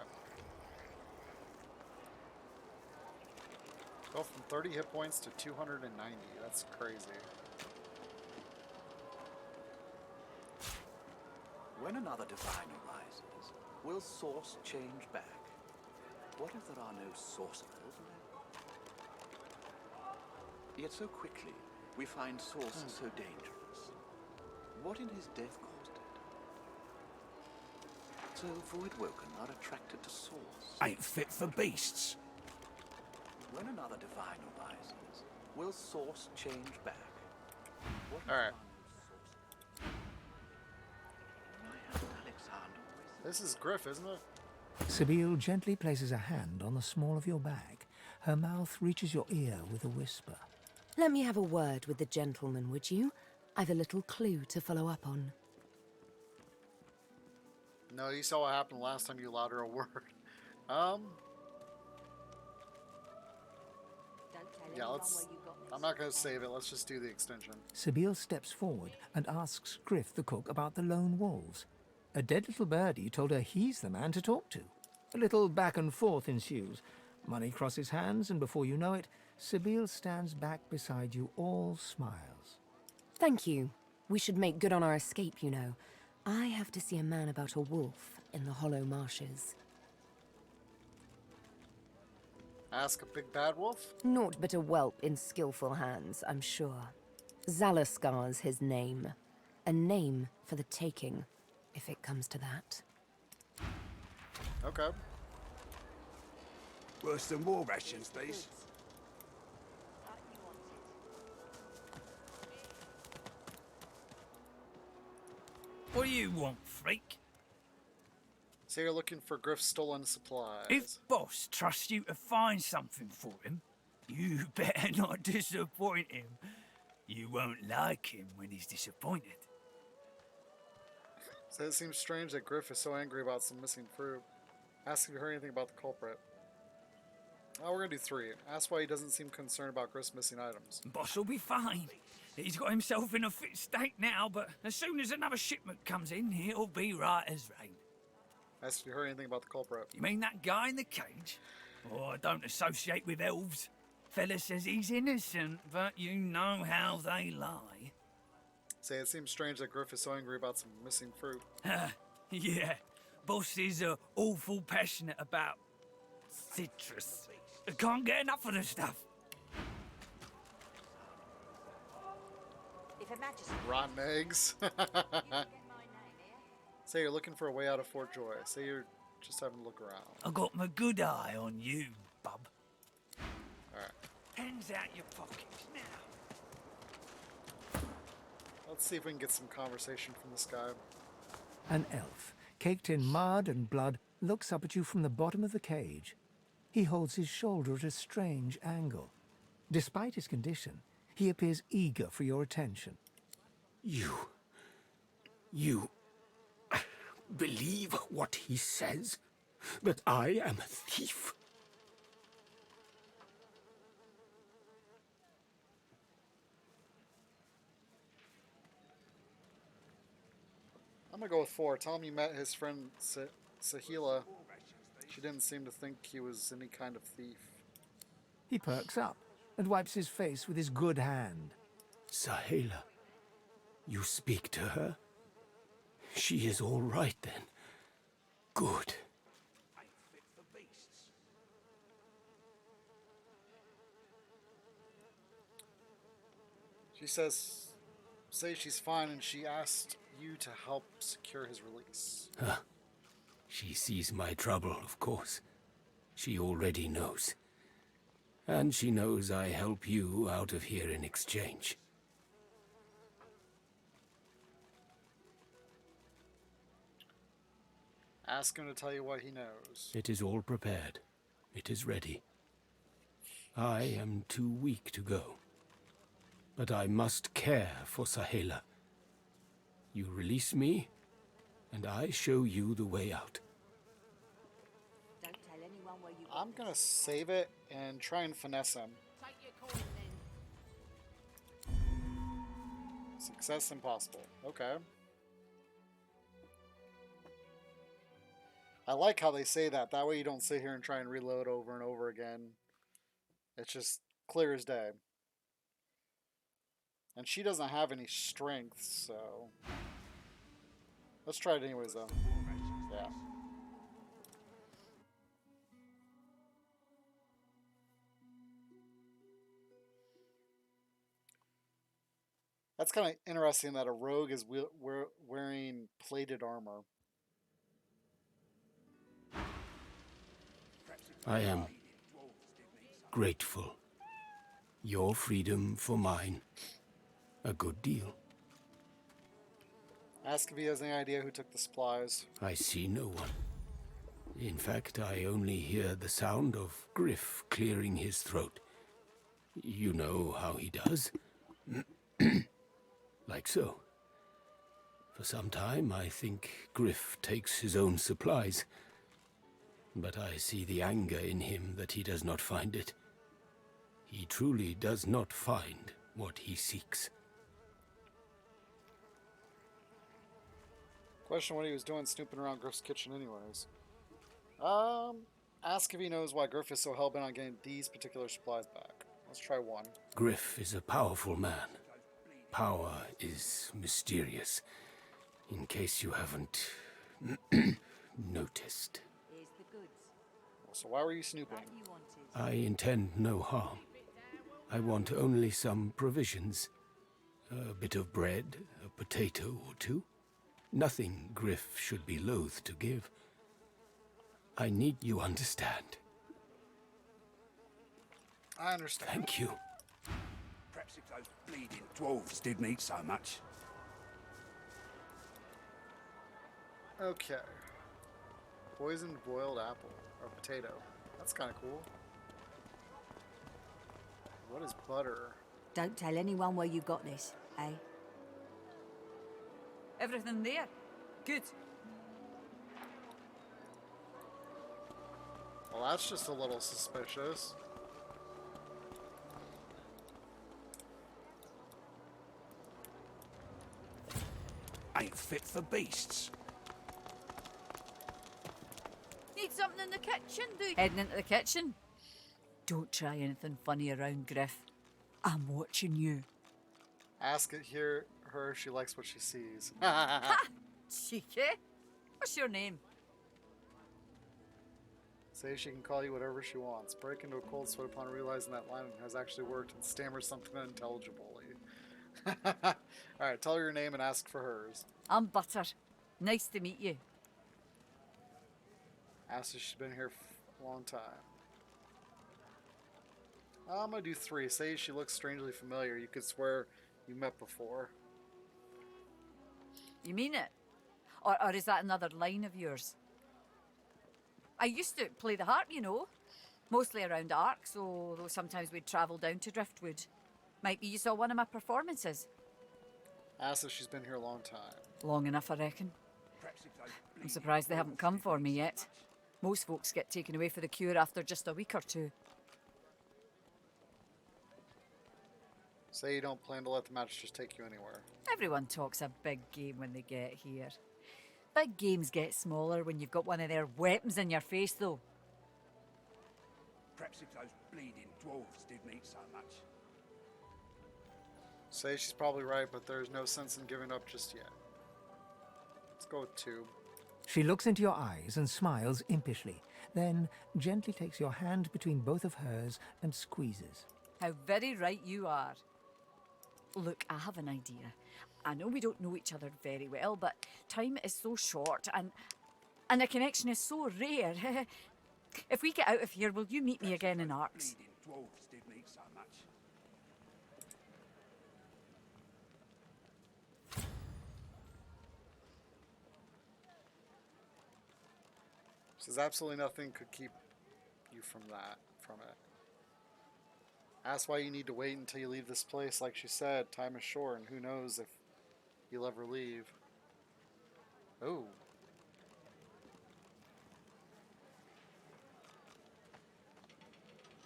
Go from 30 hit points to 290. That's crazy. When another divine arises, will source change back? What if there are no sorcerers left? Yet so quickly we find source so dangerous. What in his death caused it? So Voidwoken are attracted to source. Ain't fit for beasts. When another divine arises, will source change back? What if All right. This is Griff, isn't it? Sabine gently places a hand on the small of your back. Her mouth reaches your ear with a whisper. Let me have a word with the gentleman, would you? I've a little clue to follow up on. No, you saw what happened last time you allowed her a word. Yeah, I'm not going to save it. Let's just do the extension. Sabine steps forward and asks Griff the cook about the lone wolves. A dead little birdie told her he's the man to talk to. A little back and forth ensues. Money crosses hands, and before you know it, Sabine stands back beside you, all smiles. Thank you. We should make good on our escape, you know. I have to see a man about a wolf in the Hollow Marshes. Ask a big bad wolf? Naught but a whelp in skillful hands, I'm sure. Zalaskar's his name. A name for the taking, if it comes to that. Okay. Worse than war rations, these. What do you want, freak? So you're looking for Griff's stolen supplies. If Boss trusts you to find something for him, you better not disappoint him. You won't like him when he's disappointed. So it seems strange that Griff is so angry about some missing fruit. Ask if you heard anything about the culprit. Oh, we're gonna do 3. Ask why he doesn't seem concerned about Griff's missing items. Boss will be fine. He's got himself in a fit state now, but as soon as another shipment comes in, he'll be right as rain. Ask if you heard anything about the culprit. You mean that guy in the cage? Oh, I don't associate with elves. Fella says he's innocent, but you know how they lie. Say it seems strange that Griff is so angry about some missing fruit. Yeah, Boss is awful passionate about citrus. I can't get enough of the stuff. Rotten eggs. Say you're looking for a way out of Fort Joy. Say you're just having a look around. I got my good eye on you, bub. Alright. Hands out your pockets now. Let's see if we can get some conversation from this guy. An elf, caked in mud and blood, looks up at you from the bottom of the cage. He holds his shoulder at a strange angle. Despite his condition, he appears eager for your attention. You believe what he says? That I am a thief? I'm gonna go with 4. Tell him you met his friend Sahila. She didn't seem to think he was any kind of thief. He perks up and wipes his face with his good hand. Sahela, you speak to her? She is all right then. Good. She says, say she's fine, and she asked you to help secure his release. Huh. She sees my trouble, of course. She already knows. And she knows I help you out of here in exchange. Ask him to tell you what he knows. It is all prepared. It is ready. I am too weak to go. But I must care for Sahela. You release me, and I show you the way out. Don't tell anyone where you I'm gonna save it and try and finesse him. Success impossible. Okay. I like how they say that. That way you don't sit here and try and reload over and over again. It's just clear as day. And she doesn't have any strength, so... Let's try it anyways, though. Yeah. That's kind of interesting that a rogue is wearing plated armor. I am grateful. Your freedom for mine. A good deal. Ask if he has any idea who took the supplies. I see no one. In fact, I only hear the sound of Griff clearing his throat. You know how he does? Like so. For some time, I think Griff takes his own supplies. But I see the anger in him that he does not find it. He truly does not find what he seeks. Question what he was doing snooping around Griff's kitchen anyways. Ask if he knows why Griff is so hellbent on getting these particular supplies back. Let's try one. Griff is a powerful man. Power is mysterious. In case you haven't noticed. Here's the goods. So why were you snooping? I intend no harm. I want only some provisions. A bit of bread, a potato or two. Nothing Griff should be loath to give. I need you understand. I understand. Thank you. Perhaps if those bleeding dwarves didn't eat so much. Okay. Poisoned boiled apple. Or potato. That's kind of cool. What is butter? Don't tell anyone where you got this, eh? Everything there? Good. Well, that's just a little suspicious. Ain't fit for beasts. Need something in the kitchen, do you? Heading into the kitchen? Don't try anything funny around, Griff. I'm watching you. Ask it here her if she likes what she sees. Ha! Cheeky. What's your name? Say she can call you whatever she wants. Break into a cold sweat upon realizing that line has actually worked and stammer something unintelligibly. Alright, tell her your name and ask for hers. I'm Butter. Nice to meet you. Ask if she's been here a long time. I'm gonna do 3. Say she looks strangely familiar. You could swear you met before. You mean it? Or is that another line of yours? I used to play the harp, you know. Mostly around Arcs, although sometimes we'd travel down to Driftwood. Might be you saw one of my performances. Ask if she's been here a long time. Long enough, I reckon. I'm surprised they haven't come for me yet. Most folks get taken away for the cure after just a week or two. Say you don't plan to let the match just take you anywhere. Everyone talks a big game when they get here. Big games get smaller when you've got one of their weapons in your face, though. Perhaps if those bleeding dwarves didn't eat so much. Say she's probably right, but there's no sense in giving up just yet. Let's go with 2. She looks into your eyes and smiles impishly, then gently takes your hand between both of hers and squeezes. How very right you are. Look, I have an idea. I know we don't know each other very well, but time is so short and a connection is so rare. If we get out of here, will you meet me again in Arks? Dwarves didn't eat so much. Says absolutely nothing could keep you from it. Ask why you need to wait until you leave this place. Like she said, time is short, and who knows if you'll ever leave. Oh.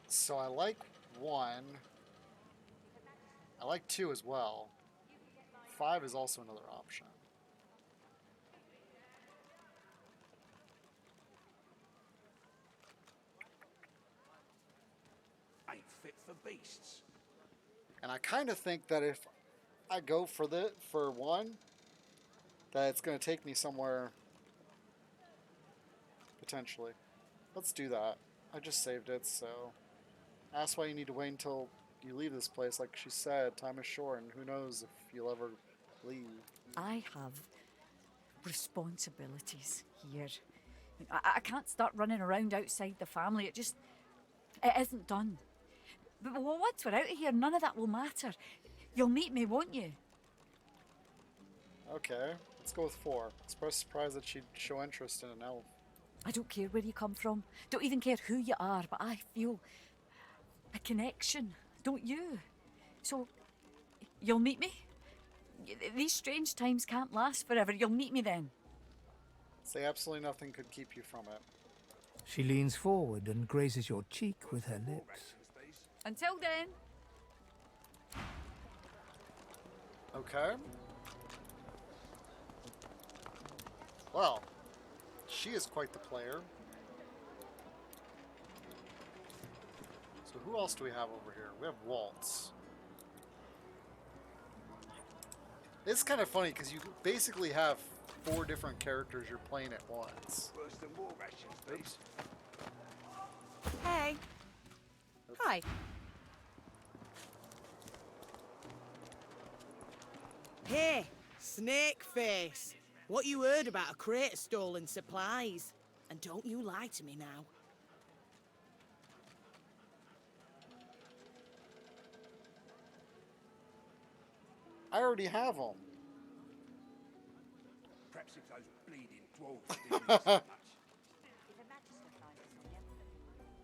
So I like 1. I like 2 as well. 5 is also another option. Ain't fit for beasts. And I kind of think that if I go for 1, that it's going to take me somewhere potentially. Let's do that. I just saved it, so ask why you need to wait until you leave this place. Like she said, time is short, and who knows if you'll ever leave. I have responsibilities here. I can't start running around outside the family. It isn't done. But once we're out of here, none of that will matter. You'll meet me, won't you? Okay, let's go with 4. Express surprise that she'd show interest in an elf. I don't care where you come from. Don't even care who you are, but I feel a connection, don't you? So, you'll meet me? These strange times can't last forever. You'll meet me then. Say absolutely nothing could keep you from it. She leans forward and grazes your cheek with her lips. Until then. Okay. Well, she is quite the player. So who else do we have over here? We have Waltz. It's kind of funny because you basically have 4 different characters you're playing at once. Worse than war rations, please. Hey. Hi. Hey, Snake Face. What you heard about a crate of stolen supplies? And don't you lie to me now. I already have them. Perhaps if those bleeding dwarves didn't eat so much.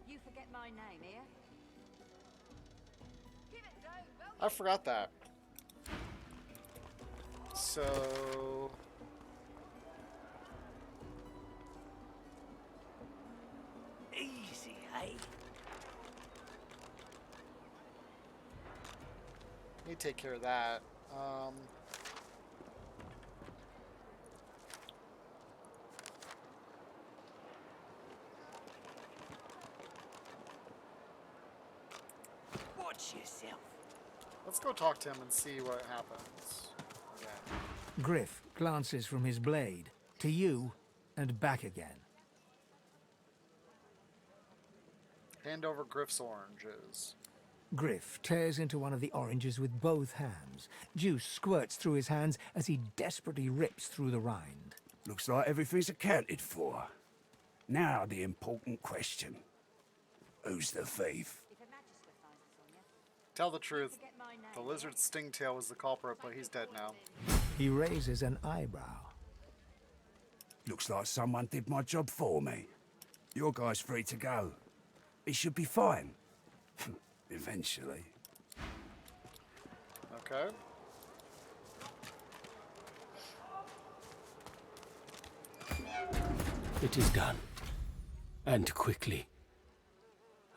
You forget my name, eh? I forgot that. So... Easy, hey? Need to take care of that. Watch yourself. Let's go talk to him and see what happens. Yeah. Griff glances from his blade to you and back again. Hand over Griff's oranges. Griff tears into one of the oranges with both hands. Juice squirts through his hands as he desperately rips through the rind. Looks like everything's accounted for. Now the important question. Who's the thief? Tell the truth. The lizard Stingtail was the culprit, but he's dead now. He raises an eyebrow. Looks like someone did my job for me. Your guy's free to go. He should be fine. Eventually. Okay. It is done. And quickly.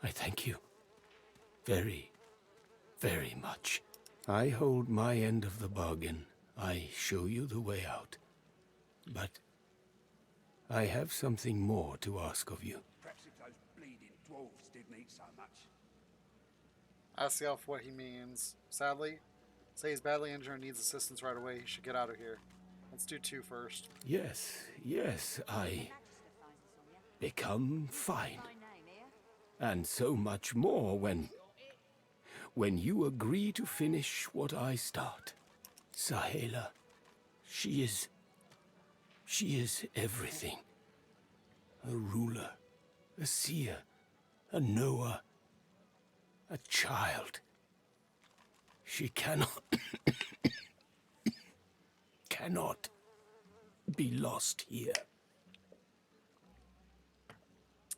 I thank you. Very, very much. I hold my end of the bargain. I show you the way out. But I have something more to ask of you. Perhaps if those bleeding dwarves didn't eat so much. Ask the elf what he means. Sadly, say he's badly injured and needs assistance right away. He should get out of here. Let's do 2 first. Yes, yes, I become fine. And so much more when you agree to finish what I start. Sahela, she is everything. A ruler, a seer, a knower, a child. She cannot be lost here.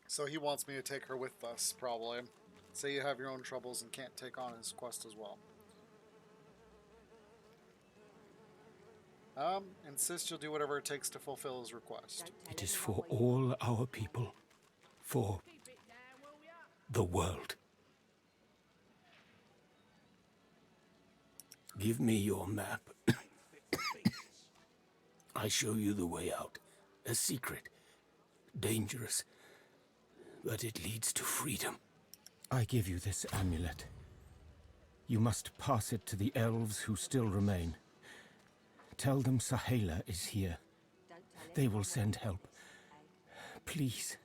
So he wants me to take her with us, probably. Say you have your own troubles and can't take on his quest as well. Insist you'll do whatever it takes to fulfill his request. It is for all our people. For the world. Give me your map. I show you the way out. A secret. Dangerous. But it leads to freedom. I give you this amulet. You must pass it to the elves who still remain. Tell them Sahela is here. They will send help. Please.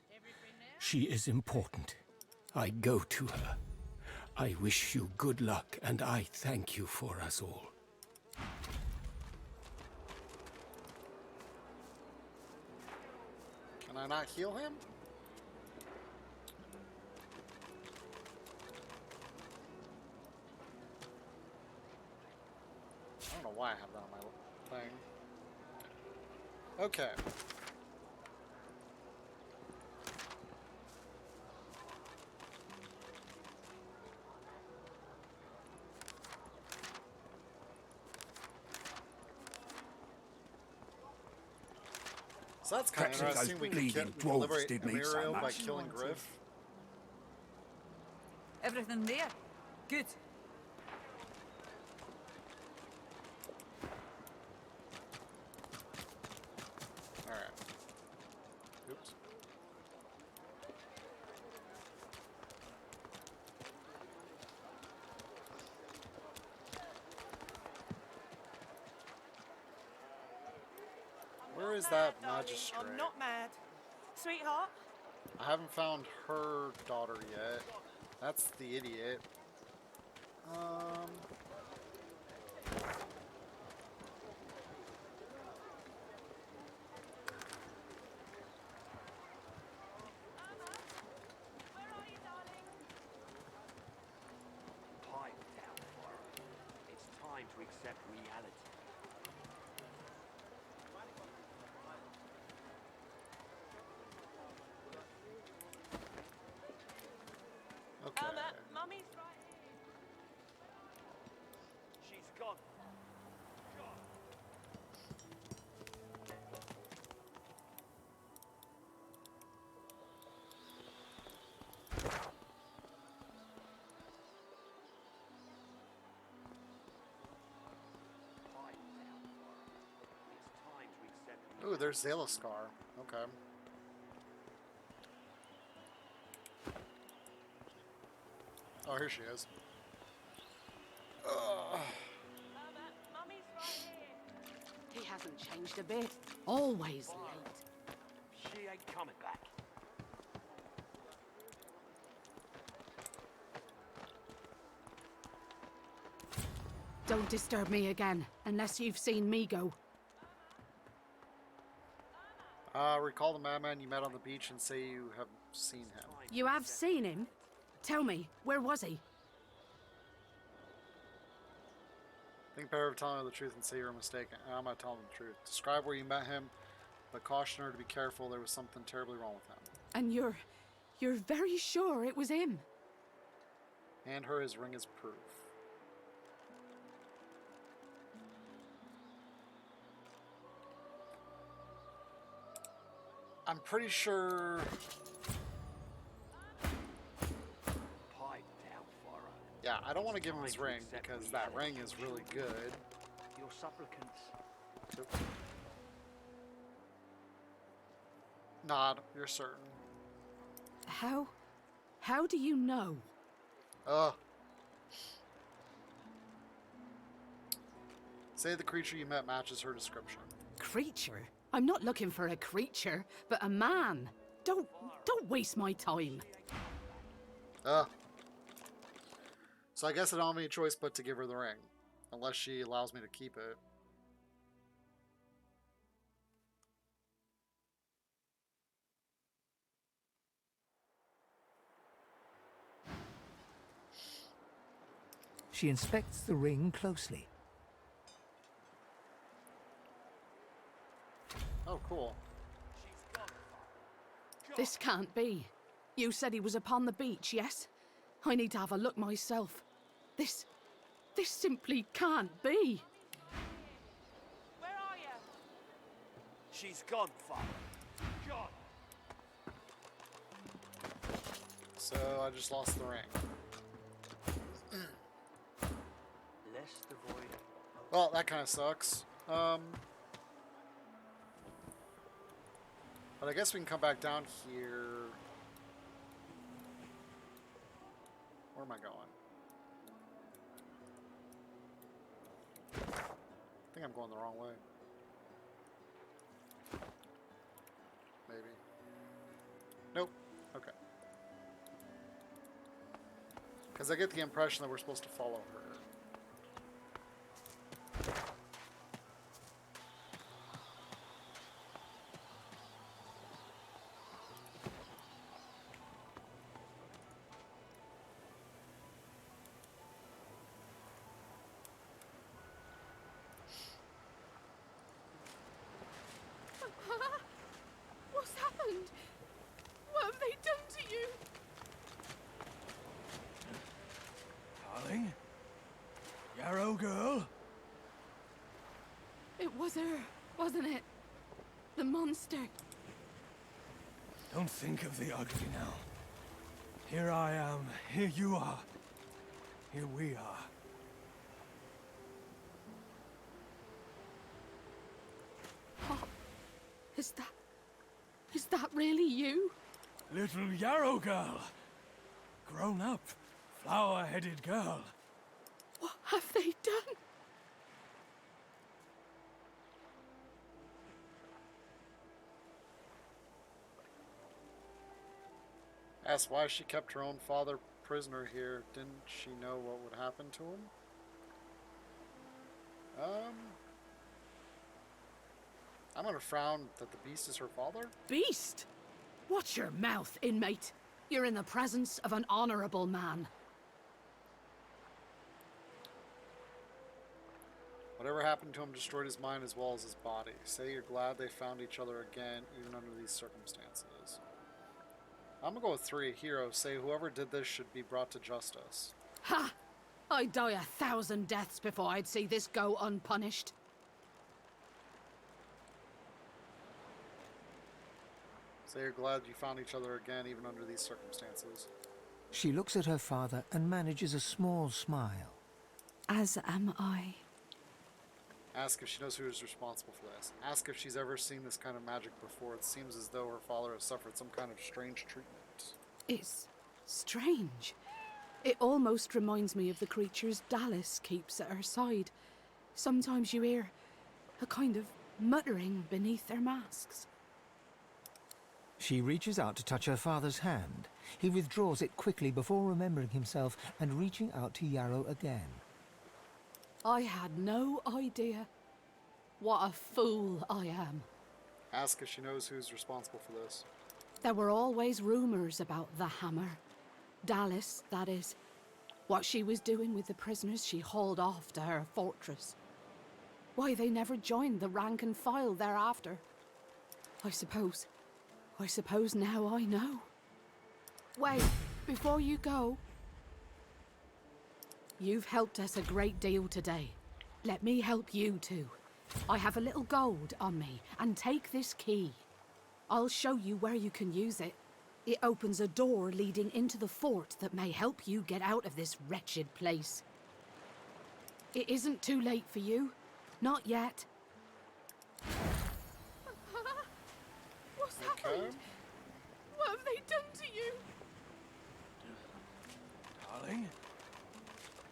She is important. I go to her. I wish you good luck, and I thank you for us all. Can I not heal him? I don't know why I have that on my thing. Okay. So that's kind of Perhaps interesting. those We bleeding can dwarves liberate did me so Emirio by much. killing Griff. Everything there? Good. Alright. Oops. Where is that magistrate? I'm not mad. Sweetheart? I haven't found her daughter yet. That's the idiot. Pipe down, Forrest. It's time to accept reality. Okay. Mummy's right here. She's gone. Ooh, there's Zalaskar. Okay. Oh, here she is. Mummy's right here. He hasn't changed a bit. Always late. She ain't coming back. Don't disturb me again, unless you've seen me go. Recall the madman you met on the beach and say you have seen him. You have seen him? Tell me, where was he? Think better of telling her the truth and say you're mistaken. I'm not telling the truth. Describe where you met him, but caution her to be careful. There was something terribly wrong with him. And you're very sure it was him? Hand her his ring as proof. I'm pretty sure. Pipe down, Forrest. Yeah, I don't want to give him his ring because that ring is really good. Your supplicants. Nod, you're certain. How do you know? Say the creature you met matches her description. Creature? I'm not looking for a creature, but a man. Don't waste my time. So I guess I don't have any choice but to give her the ring. Unless she allows me to keep it. She inspects the ring closely. Oh, cool. This can't be. You said he was upon the beach, yes? I need to have a look myself. This simply can't be. Where are you? She's gone, Father. Gone. So I just lost the ring. Less devoid. Well, that kind of sucks. But I guess we can come back down here. Where am I going? I think I'm going the wrong way. Maybe. Nope. Okay. Because I get the impression that we're supposed to follow her. What's happened? What have they done to you? Darling? Yarrow girl? It was her, wasn't it? The monster. Don't think of the ugly now. Here I am, here you are, here we are. Oh, is that really you? Little Yarrow girl. Grown up, flower-headed girl. What have they done? Asked why she kept her own father prisoner here. Didn't she know what would happen to him? I'm gonna frown that the beast is her father. Beast? Watch your mouth, inmate. You're in the presence of an honorable man. Whatever happened to him destroyed his mind as well as his body. Say you're glad they found each other again, even under these circumstances. I'm gonna go with 3. Hero, say whoever did this should be brought to justice. Ha! I'd die 1,000 deaths before I'd see this go unpunished. Say you're glad you found each other again, even under these circumstances. She looks at her father and manages a small smile. As am I. Ask if she knows who is responsible for this. Ask if she's ever seen this kind of magic before. It seems as though her father has suffered some kind of strange treatment. It's strange. It almost reminds me of the creatures Dallas keeps at her side. Sometimes you hear a kind of muttering beneath their masks. She reaches out to touch her father's hand. He withdraws it quickly before remembering himself and reaching out to Yarrow again. I had no idea. What a fool I am. Ask if she knows who's responsible for this. There were always rumors about the hammer. Dallas, that is. What she was doing with the prisoners she hauled off to her fortress. Why they never joined the rank and file thereafter. I suppose now I know. Wait, before you go. You've helped us a great deal today. Let me help you too. I have a little gold on me, and take this key. I'll show you where you can use it. It opens a door leading into the fort that may help you get out of this wretched place. It isn't too late for you. Not yet. What's happened? What have they done to you? Darling?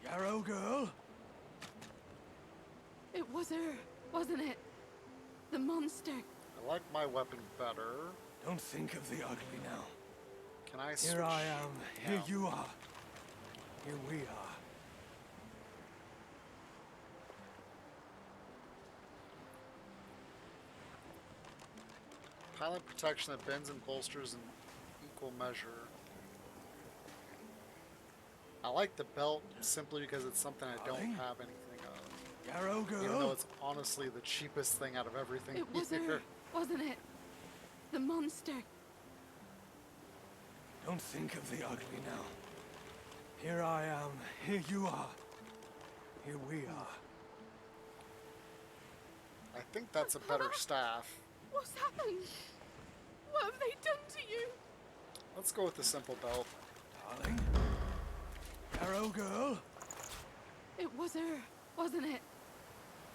Yarrow girl? It was her, wasn't it? The monster. I like my weapon better. Don't think of the ugly now. Can I switch? Here I am. Here No. you are. Here we are. Pilot protection that bends and bolsters in equal measure. I like the belt simply because it's something I don't have anything of. Yarrow girl. Even though it's honestly the cheapest thing out of everything It was here. her, wasn't it? The monster. Don't think of the ugly now. Here I am. Here you are. Here we are. I think that's a better staff. What's happened? What have they done to you? Let's go with the simple belt. Darling. Yarrow girl. It was her, wasn't it?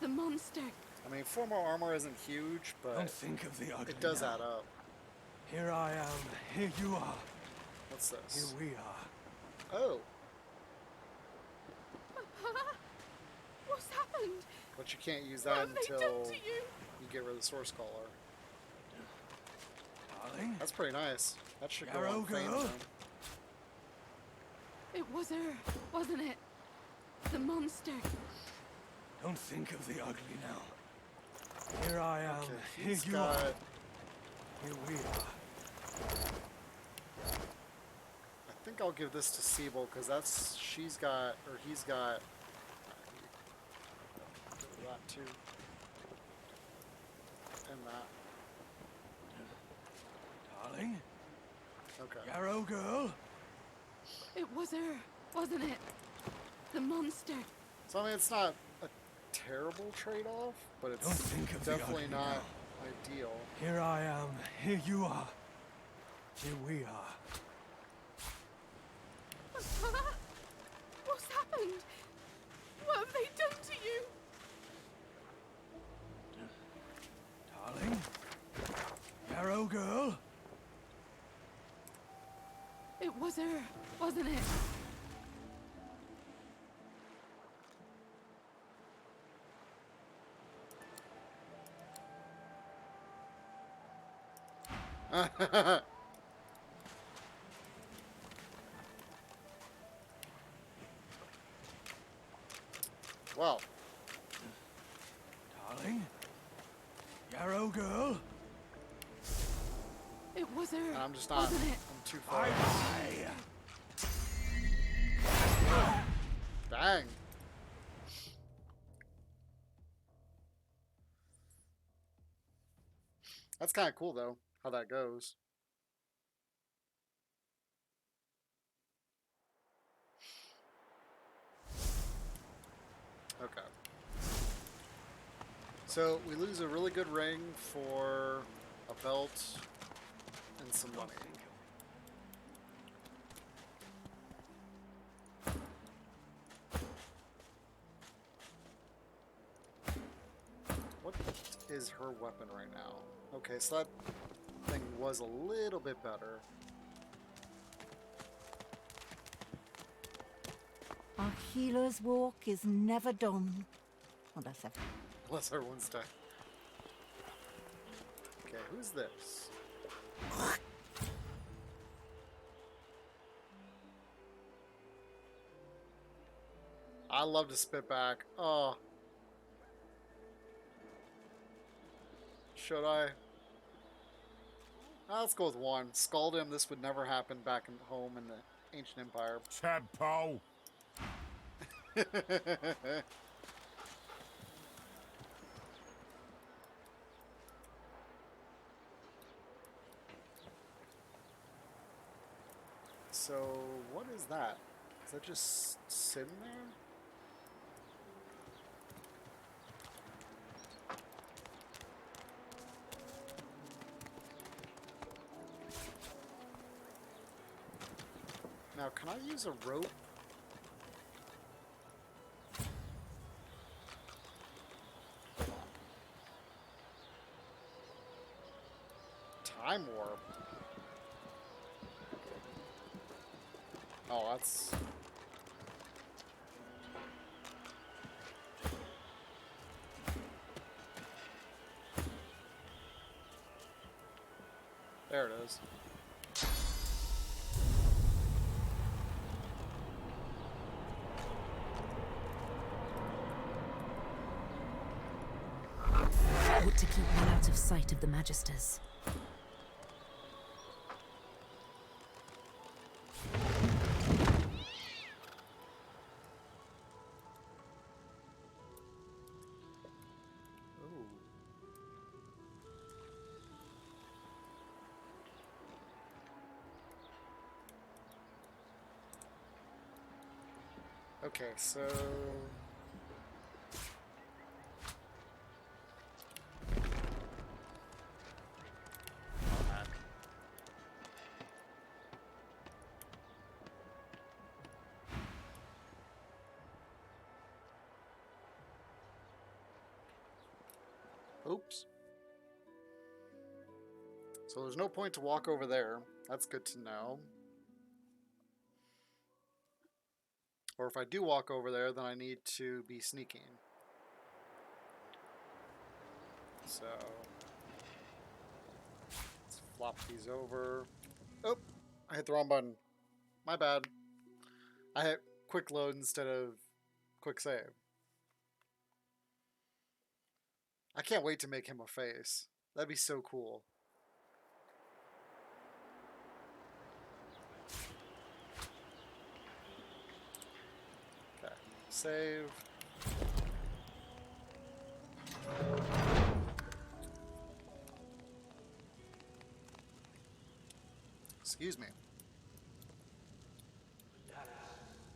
The monster. I mean, 4 more armor isn't huge, but Don't think of the ugly it does now. add up. Here I am. Here you are. What's this? Here we are. Oh, What's happened? but you can't use What that have they until done to you? you get rid of the source collar. Darling. That's pretty nice. That should go Yarrow on fame girl. then. It was her, wasn't it? The monster. Don't think of the ugly now. Here I am. Okay, Here he's you got. are. Here we are. I think I'll give this to Siebel because that's he's got that too, and that. Darling. Okay. Yarrow girl. It was her, wasn't it? The monster. So I mean, it's not a terrible trade-off, but Don't it's think of the definitely ugly not now. ideal. Here I am. Here you are. Here we are. What's happened? What have they done to you? Darling. Yarrow girl. It was her, wasn't it? Well, Darling. Yarrow girl. It was her, I'm just not. wasn't it? I'm too far. Bye. Dang. That's kind of cool, though, how that goes. Okay. So, we lose a really good ring for a belt and some money. What is her weapon right now? Okay, so that thing was a little bit better. A healer's walk is never done. Well, that's everything. Unless everyone's dead. Okay, who's this? I love to spit back. Oh. Should I? Let's go with one. Scald him. This would never happen back in home in the ancient empire. Tadpole. So, what is that? Is that just sitting there? Now, can I use a rope? Time warp. Oh, that's... There it is. Ought to keep well out of sight of the Magisters. Okay, so... Oops. So there's no point to walk over there. That's good to know. Or if I do walk over there, then I need to be sneaking. So let's flop these over. Oh, I hit the wrong button. My bad. I hit quick load instead of quick save. I can't wait to make him a face. That'd be so cool. Okay, save. Excuse me.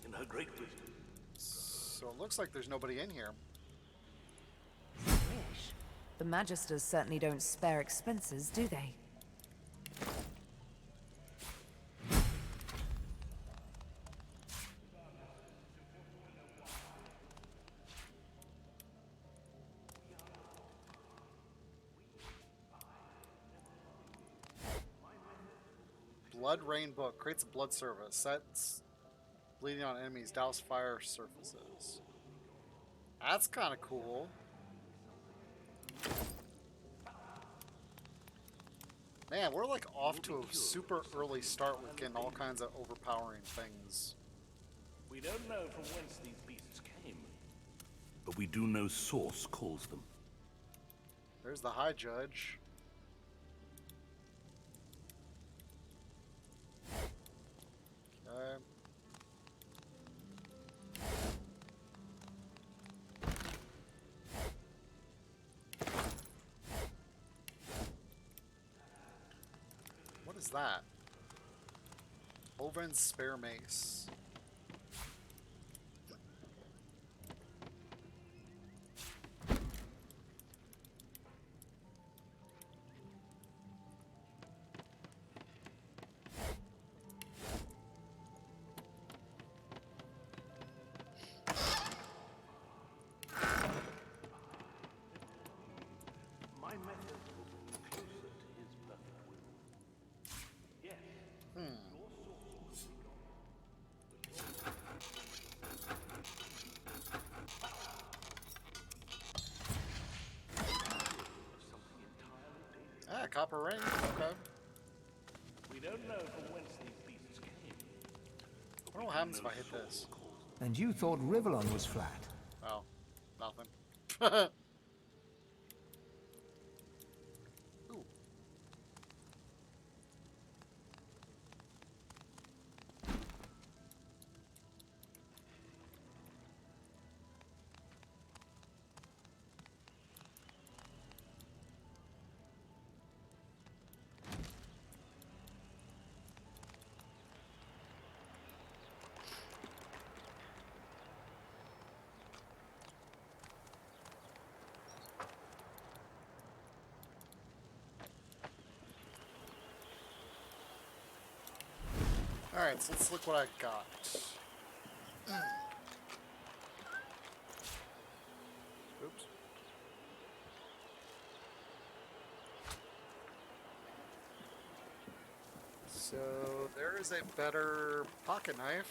In her great wisdom. So it looks like there's nobody in here. Wish. The Magisters certainly don't spare expenses, do they? Blood Rain Book creates a blood service. Sets bleeding on enemies. Douse fire surfaces. That's kind of cool. Man, we're like off to a super early start with getting all kinds of overpowering things. We don't know from whence these beasts came, but we do know Source calls them. There's the High Judge. Okay. What is that? Oven's spare mace. My method will bring you closer to his perfect will. Yes. Your source will be gone. Something entirely dangerous. Ah, copper ring. Okay. We don't know from whence these beasts came. I wonder what happens if I hit this. And you thought Rivellon was flat. Oh, nothing. Ooh. Alright, so let's look what I got. Oops. So there is a better pocket knife.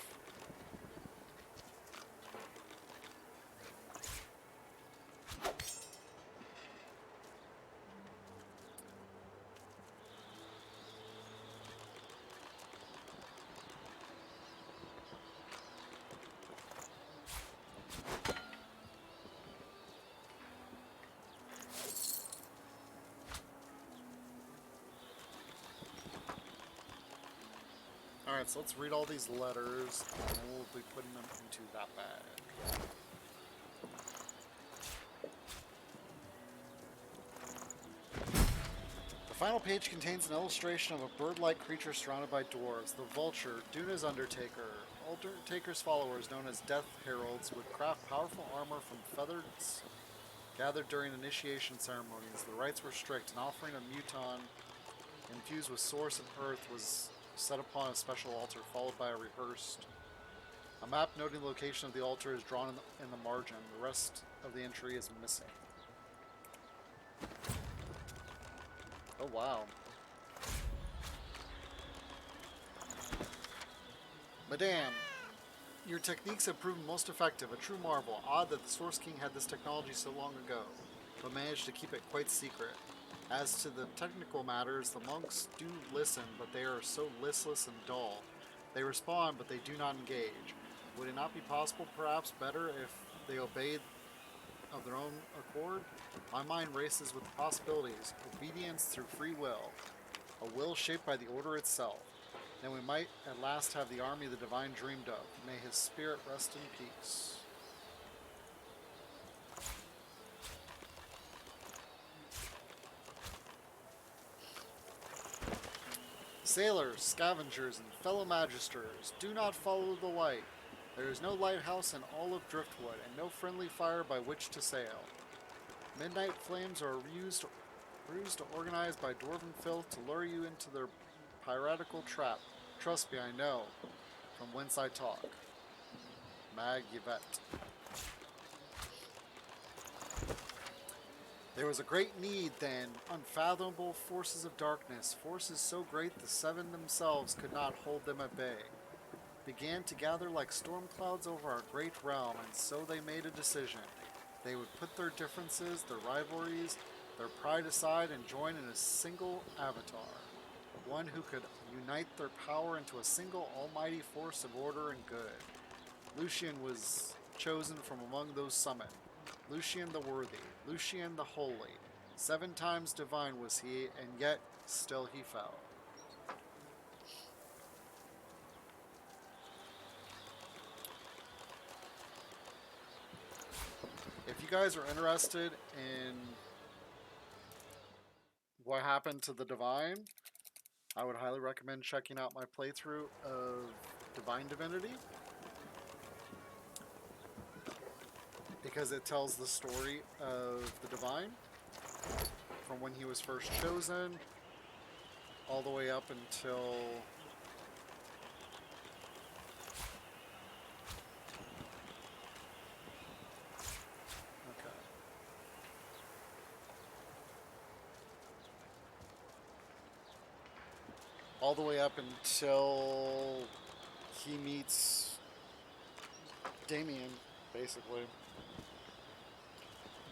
Alright, so let's read all these letters, and we'll be putting them into that bag. The final page contains an illustration of a bird-like creature surrounded by dwarves. The vulture, Duna's Undertaker. Undertaker's followers, known as Death Heralds, would craft powerful armor from feathers gathered during initiation ceremonies. The rites were strict. An offering of muton infused with source of earth was set upon a special altar, followed by a rehearsed. A map noting the location of the altar is drawn in the margin. The rest of the entry is missing. Oh, wow. Madame, your techniques have proven most effective, a true marvel. Odd that the Source King had this technology so long ago, but managed to keep it quite secret. As to the technical matters, the monks do listen, but they are so listless and dull. They respond, but they do not engage. Would it not be possible, perhaps better, if they obeyed of their own accord? My mind races with the possibilities. Obedience through free will. A will shaped by the order itself. Then we might at last have the army the divine dreamed of. May his spirit rest in peace. Sailors, scavengers, and fellow magisters, do not follow the light. There is no lighthouse in all of Driftwood, and no friendly fire by which to sail. Midnight flames are rused or organized by dwarven filth to lure you into their piratical trap. Trust me, I know, from whence I talk. Mag Yvette. There was a great need then, unfathomable forces of darkness, forces so great the seven themselves could not hold them at bay, began to gather like storm clouds over our great realm, and so they made a decision. They would put their differences, their rivalries, their pride aside and join in a single avatar, one who could unite their power into a single almighty force of order and good. Lucian was chosen from among those summoned. Lucian the worthy, Lucian the holy. 7 times divine was he, and yet still he fell. If you guys are interested in what happened to the divine, I would highly recommend checking out my playthrough of Divine Divinity, because it tells the story of the divine from when he was first chosen all the way up until he meets Damien, basically.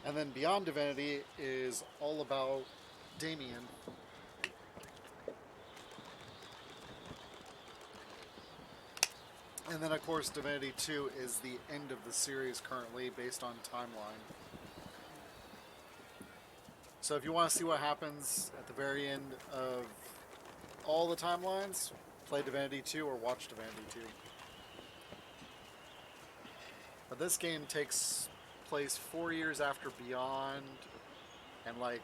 And then Beyond Divinity is all about Damien. And then, of course, Divinity 2 is the end of the series currently, based on timeline. So if you want to see what happens at the very end of all the timelines, play Divinity 2 or watch Divinity 2. But this game takes place 4 years after Beyond and like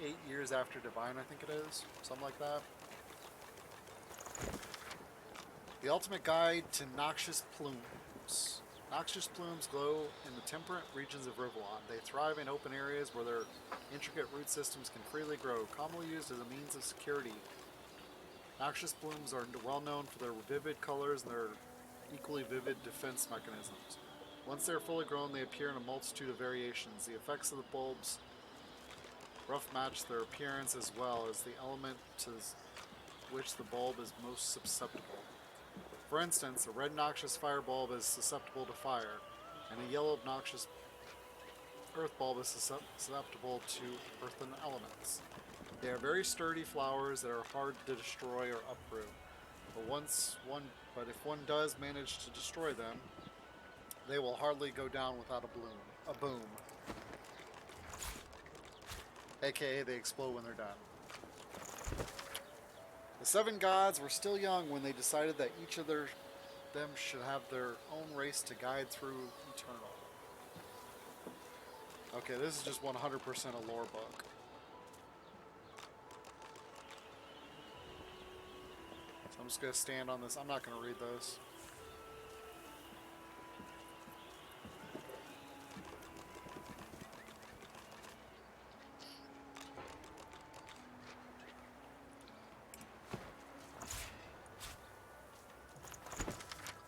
8 years after Divine, I think it is. Something like that. The ultimate guide to noxious plumes. Noxious plumes glow in the temperate regions of Rivellon. They thrive in open areas where their intricate root systems can freely grow, commonly used as a means of security. Noxious plumes are well known for their vivid colors and their equally vivid defense mechanisms. Once they are fully grown, they appear in a multitude of variations. The effects of the bulbs rough match their appearance as well as the element to which the bulb is most susceptible. For instance, a red noxious fire bulb is susceptible to fire, and a yellow noxious earth bulb is susceptible to earthen elements. They are very sturdy flowers that are hard to destroy or uproot. But if one does manage to destroy them, they will hardly go down without a boom. AKA they explode when they're done. The 7 gods were still young when they decided that each of them should have their own race to guide through eternal. Okay, this is just 100% a lore book. So I'm just going to stand on this. I'm not going to read those.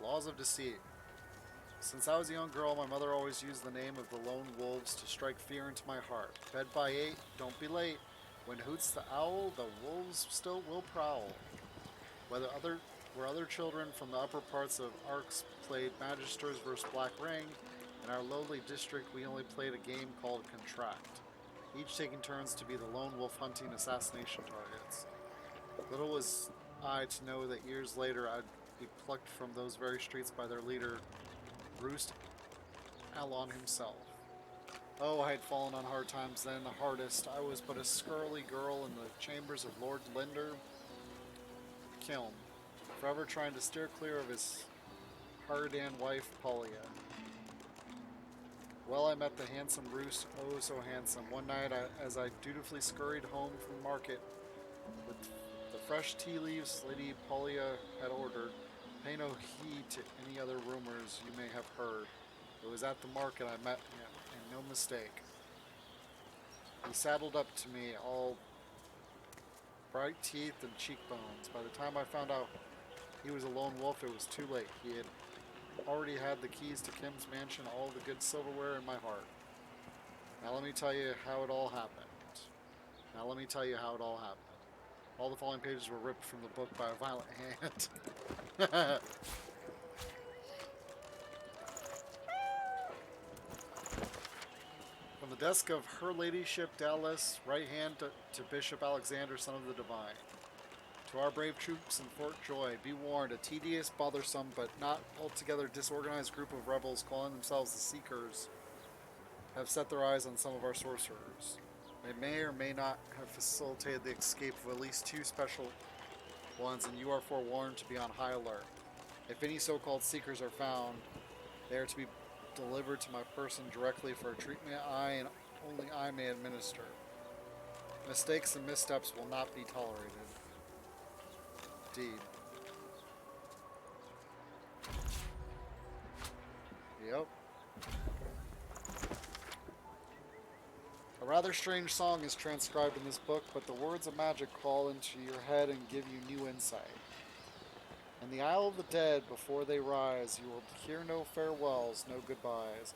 Laws of deceit. Since I was a young girl, my mother always used the name of the lone wolves to strike fear into my heart. Bed by 8, don't be late. When hoots the owl, the wolves still will prowl. Where other children from the upper parts of Arcs played Magisters vs. Black Ring, in our lowly district we only played a game called Contract, each taking turns to be the lone wolf hunting assassination targets. Little was I to know that years later I'd be plucked from those very streets by their leader, Roost Alon himself. Oh, I had fallen on hard times then, the hardest. I was but a scurly girl in the chambers of Lord Linder Kiln, forever trying to steer clear of his Hardan wife, Polia. Well, I met the handsome Roost, oh so handsome. One night, as I dutifully scurried home from market with the fresh tea leaves Lady Polia had ordered, pay no heed to any other rumors you may have heard. It was at the market I met him, and no mistake. He saddled up to me, all bright teeth and cheekbones. By the time I found out he was a lone wolf, it was too late. He had already had the keys to Kim's mansion, all the good silverware in my heart. Now let me tell you how it all happened. All the following pages were ripped from the book by a violent hand. From the desk of Her Ladyship Dallas, right hand to Bishop Alexander, son of the Divine. To our brave troops in Fort Joy, be warned, a tedious, bothersome, but not altogether disorganized group of rebels calling themselves the Seekers have set their eyes on some of our sorcerers. They may or may not have facilitated the escape of at least 2 special ones, and you are forewarned to be on high alert. If any so-called Seekers are found, they are to be delivered to my person directly for a treatment I and only I may administer. Mistakes and missteps will not be tolerated. Indeed. Yep. A rather strange song is transcribed in this book, but the words of magic call into your head and give you new insight. In the Isle of the Dead, before they rise, you will hear no farewells, no goodbyes,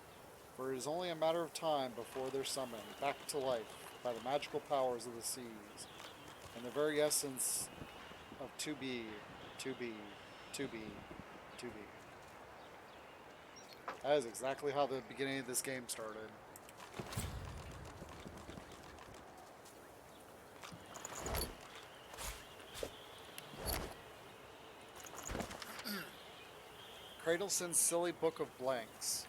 for it is only a matter of time before they're summoned back to life by the magical powers of the seas, and the very essence of to be. That is exactly how the beginning of this game started. Cradleson's silly book of blanks.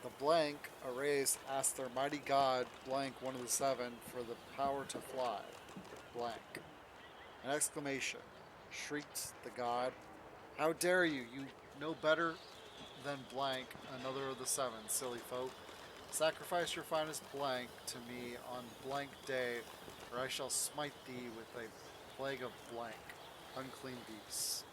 The blank, erased, asked their mighty god, blank, one of the 7, for the power to fly. Blank. An exclamation. Shrieked the god. How dare you? You know better than blank, another of the 7, silly folk. Sacrifice your finest blank to me on blank day, or I shall smite thee with a plague of blank, unclean beasts.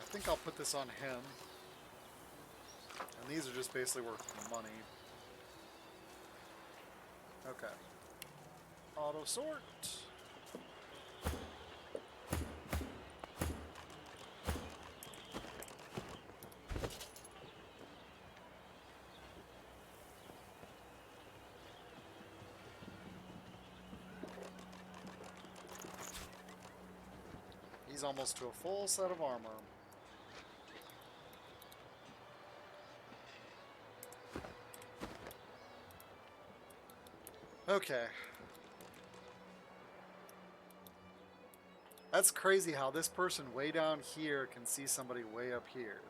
I think I'll put this on him. And these are just basically worth money. Okay. Auto sort. He's almost to a full set of armor. Okay. That's crazy how this person way down here can see somebody way up here.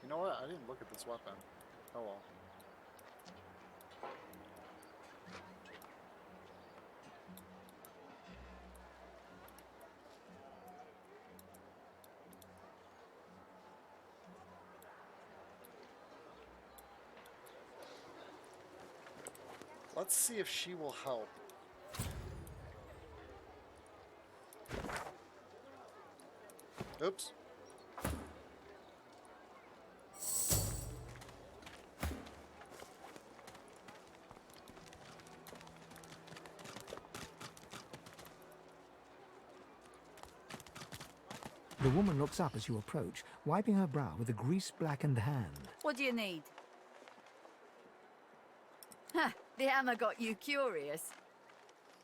You know what? I didn't look at this weapon. Oh well. Let's see if she will help. Oops. The woman looks up as you approach, wiping her brow with a grease-blackened hand. What do you need? Huh, the hammer got you curious.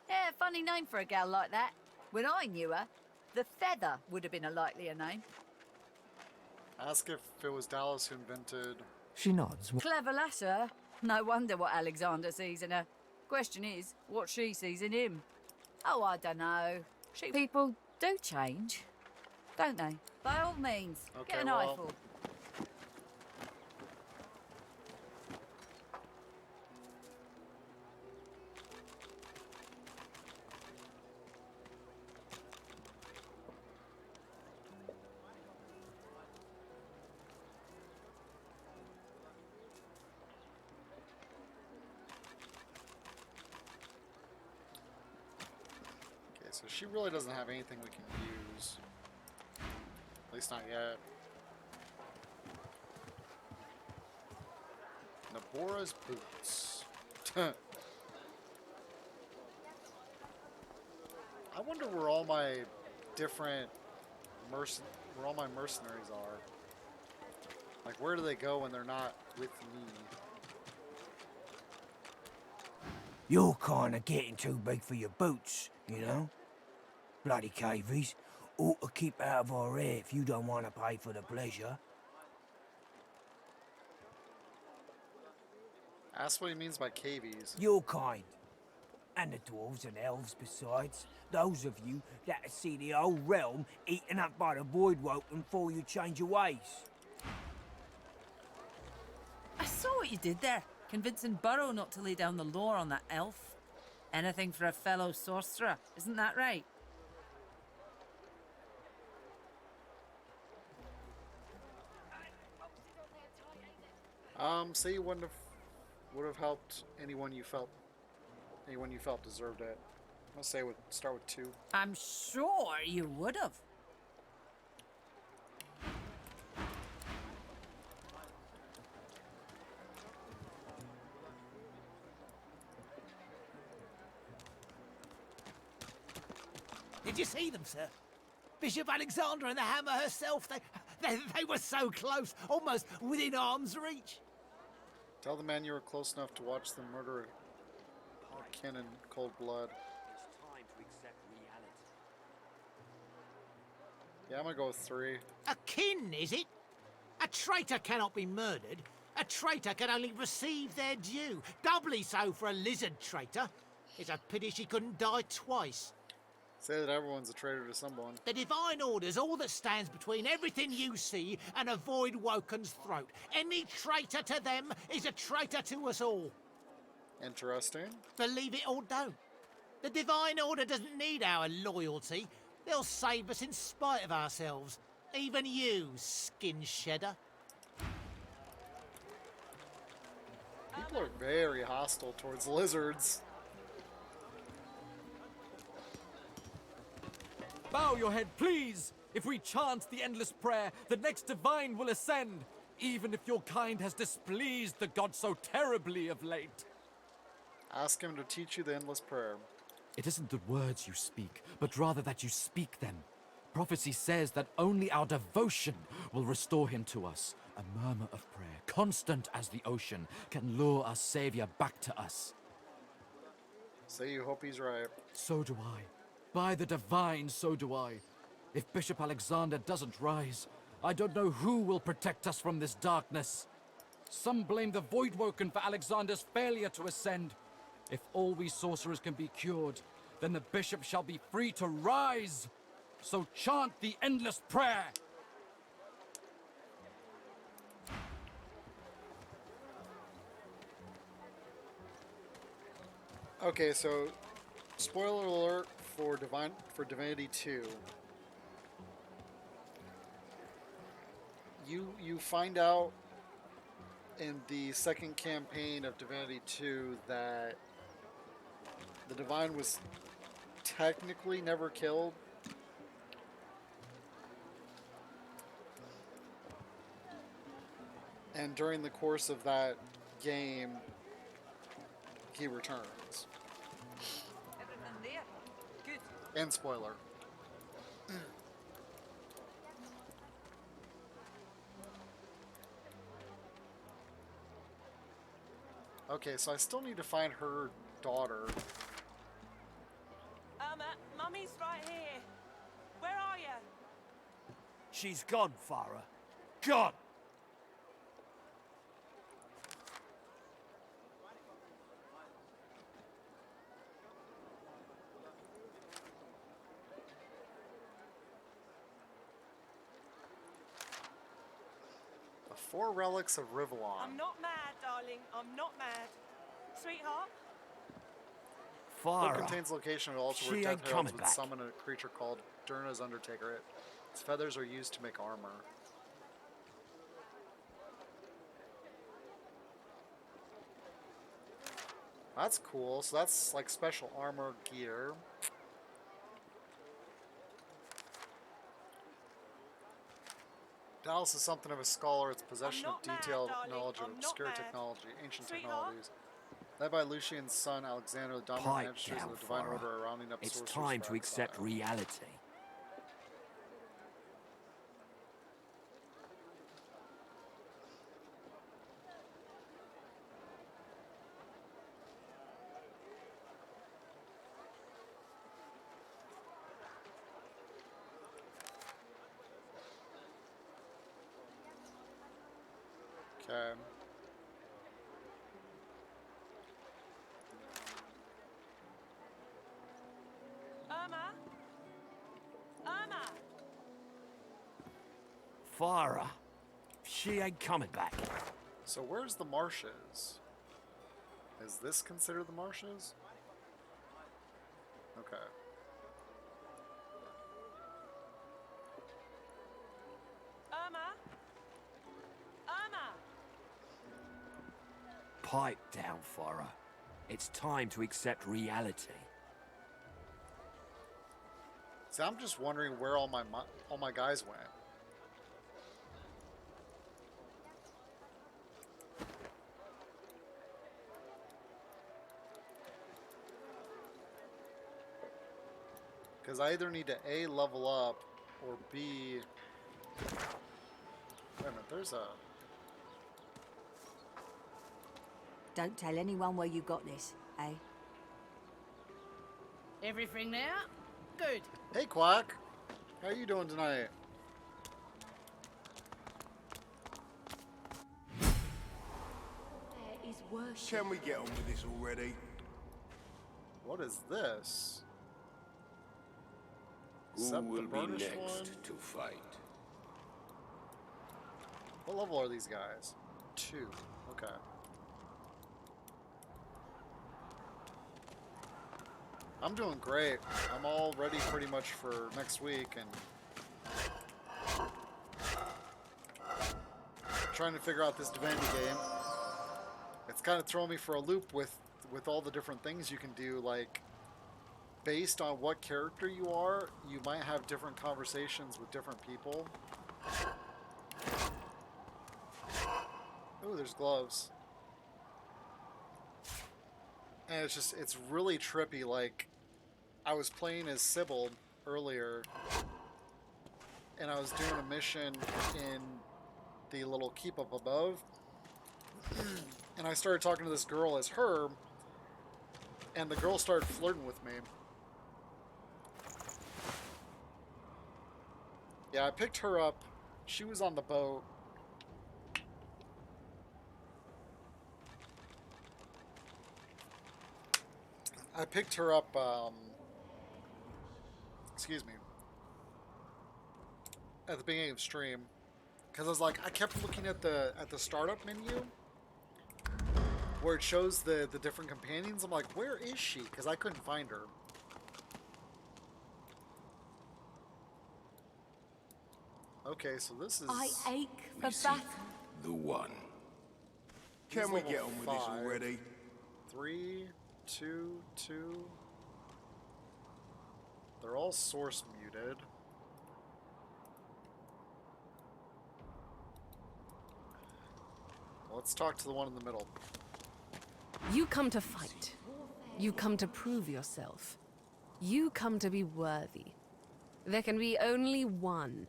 Yeah, funny name for a gal like that. When I knew her, the Feather would have been a likelier name. Ask if it was Dallas who invented... She nods. Clever lass, her. No wonder what Alexander sees in her. Question is, what she sees in him. Oh, I don't know. People do change, don't they? By all means, Okay, get an well, eyeful. Okay, so she really doesn't have anything we can use. At least not yet. Nabora's boots. I wonder where all my different mercenaries are. Like, where do they go when they're not with me? You're kinda getting too big for your boots, you know? Bloody cavies. Ought to keep out of our hair if you don't want to pay for the pleasure. Ask what he means by cavies. Your kind. And the dwarves and elves besides. Those of you that see the whole realm eaten up by the Voidwoken before you change your ways. I saw what you did there, convincing Burrow not to lay down the law on that elf. Anything for a fellow sorcerer, isn't that right? Say you would have helped anyone you felt deserved it. I'm gonna say start with 2. I'm sure you would have. Did you see them, sir? Bishop Alexander and the hammer herself, they were so close, almost within arm's reach. Tell the man you were close enough to watch them murder our kin in cold blood. It's time to accept reality. Yeah, I'm gonna go with 3. A kin, is it? A traitor cannot be murdered. A traitor can only receive their due. Doubly so for a lizard traitor. It's a pity she couldn't die twice. Say that everyone's a traitor to someone. The Divine Order's all that stands between everything you see and a Voidwoken's throat. Any traitor to them is a traitor to us all. Interesting. Believe it or don't. The Divine Order doesn't need our loyalty. They'll save us in spite of ourselves. Even you, skin shedder. People are very hostile towards lizards. Bow your head, please! If we chant the endless prayer, the next divine will ascend, even if your kind has displeased the god so terribly of late. Ask him to teach you the endless prayer. It isn't the words you speak, but rather that you speak them. Prophecy says that only our devotion will restore him to us. A murmur of prayer, constant as the ocean, can lure our savior back to us. Say you hope he's right. So do I. By the divine, so do I. If Bishop Alexander doesn't rise, I don't know who will protect us from this darkness. Some blame the Voidwoken for Alexander's failure to ascend. If all we sorcerers can be cured, then the bishop shall be free to rise. So chant the endless prayer. Okay, so spoiler alert for Divinity 2. You find out in the second campaign of Divinity 2 that The Divine was technically never killed. And during the course of that game, he returns. Everything there. Good. And spoiler. Okay, so I still need to find her daughter. Mummy's right here. Where are you? She's gone, Farah. Gone! The 4 relics of Rivellon. I'm not mad, darling. I'm not mad. Sweetheart? Book Farah. contains location of also where She Death ain't Heralds coming would back. summon a creature called Durna's Undertaker. Its feathers are used to make armor. That's cool. So that's like special armor gear. Dallas is something of a scholar. Its possession of detailed knowledge of obscure technology, ancient technologies. Led by Lucian's son, Alexander, the dominant Pipe ancestors down, of the Divine Farah. Order are rounding up It's sorcerers time for to accept exile. reality. Okay. Irma? Farah. She ain't coming back. So where's the marshes? Is this considered the marshes? Okay. Irma? Pipe down, Farah. It's time to accept reality. See, I'm just wondering where all my guys went. Because I either need to A, level up, or B... Wait a minute, there's a... Don't tell anyone where you got this, eh? Everything there? Good. Hey, Quack! How you doing tonight? There is worship. Can we get on with this already? What is this? Who Except will the be burnished next one? to fight? What level are these guys? 2. Okay. I'm doing great. I'm all ready pretty much for next week and trying to figure out this Divinity game. It's kind of throwing me for a loop with all the different things you can do. Like, based on what character you are, you might have different conversations with different people. Oh, there's gloves. And it's really trippy. Like, I was playing as Sybil earlier, and I was doing a mission in the little keep up above, and I started talking to this girl as her, and the girl started flirting with me. Yeah, I picked her up. She was on the boat. I picked her up, excuse me, at the beginning of stream, because I was like, I kept looking at the startup menu where it shows the different companions. I'm like, where is she? Because I couldn't find her. Okay, so this is... I ache for We seek battle. the one. Can we level get on with this 5. already? 3. 2, 2. They're all source muted. Let's talk to the one in the middle. You come to fight. You come to prove yourself. You come to be worthy. There can be only one,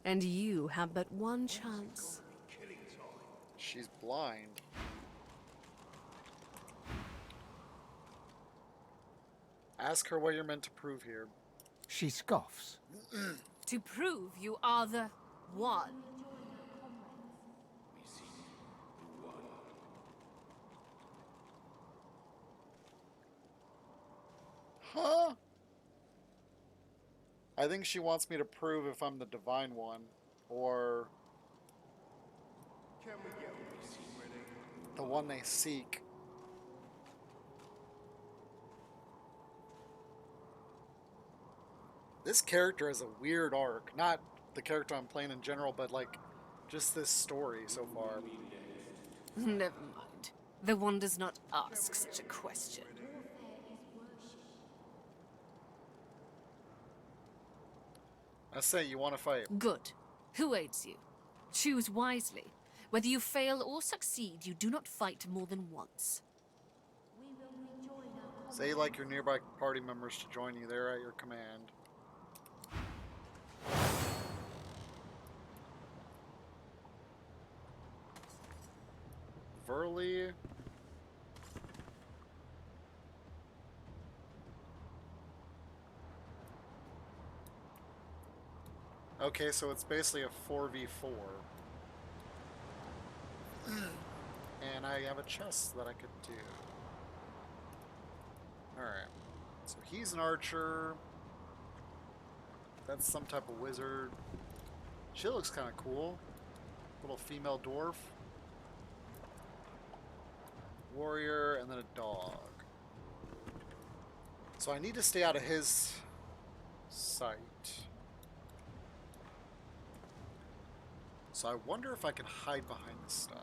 and you have but one chance. She's blind. Ask her what you're meant to prove here. She scoffs. To prove you are the one. Huh? I think she wants me to prove if I'm the divine one, or the one they seek. This character has a weird arc. Not the character I'm playing in general, but like just this story so far. Never mind. The one does not ask such a question. I say, you want to fight. Good. Who aids you? Choose wisely. Whether you fail or succeed, you do not fight more than once. Say you like your nearby party members to join you. They're at your command. Verley. Okay, so it's basically a 4v4. And I have a chest that I could do. Alright. So he's an archer. That's some type of wizard. She looks kind of cool. Little female dwarf. Warrior, and then a dog. So I need to stay out of his sight. So I wonder if I can hide behind this stuff.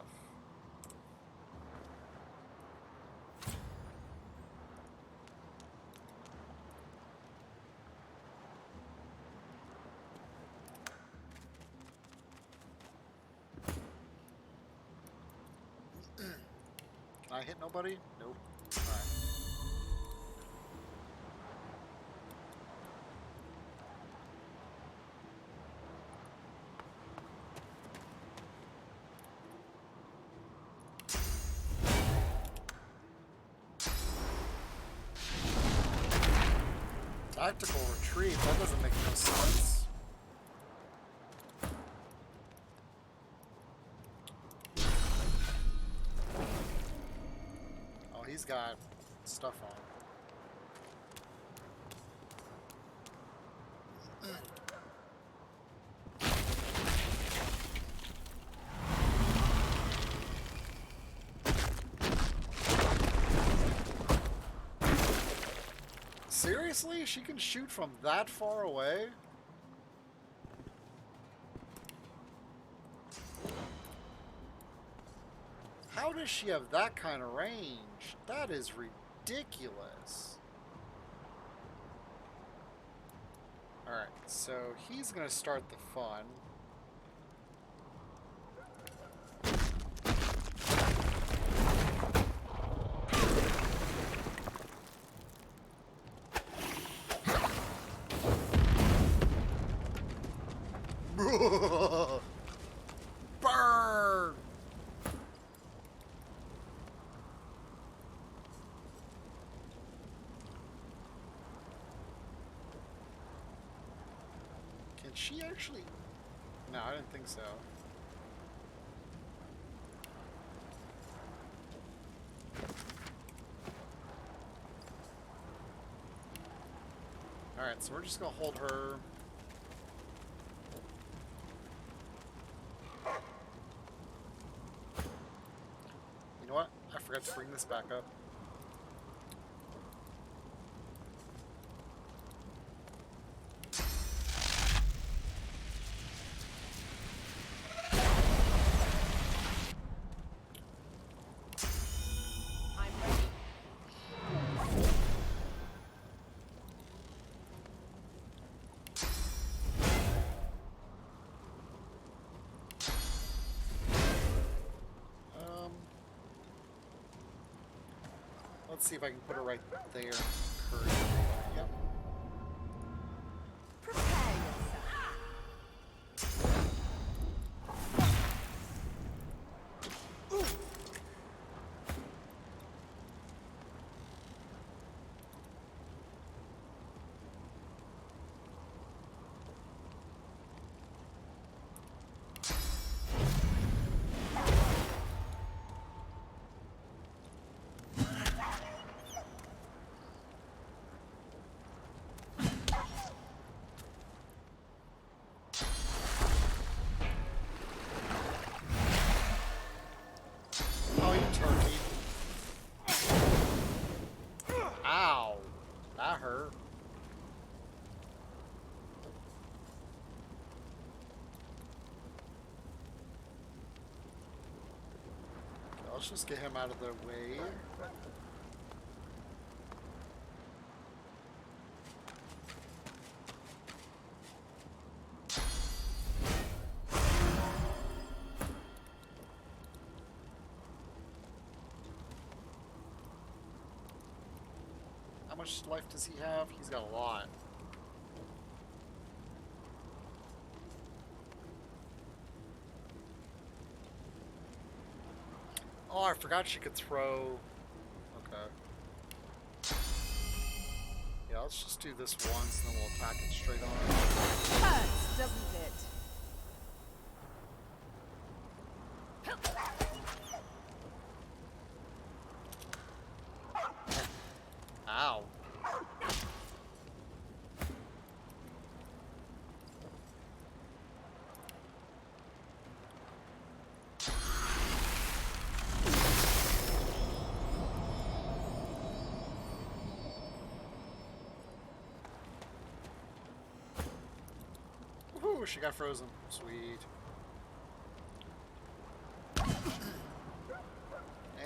Can I hit nobody? Nope. Alright. Tactical retreat, that doesn't make no sense. Oh, he's got stuff on. Seriously? She can shoot from that far away? How does she have that kind of range? That is ridiculous. Alright, so he's gonna start the fun. Burn! Can she actually? No, I didn't think so. Alright, so we're just gonna hold her. You know what? I forgot to bring this back up. Let's see if I can put her right there. Yep. Prepare yourself. Oh, you turkey. Ow. That hurt. Okay, let's just get him out of the way. How much life does he have? He's got a lot. Oh, I forgot she could throw. Okay. Yeah, let's just do this once, and then we'll attack it straight on. Hurts, doesn't it? Ow. Woohoo, she got frozen. Sweet.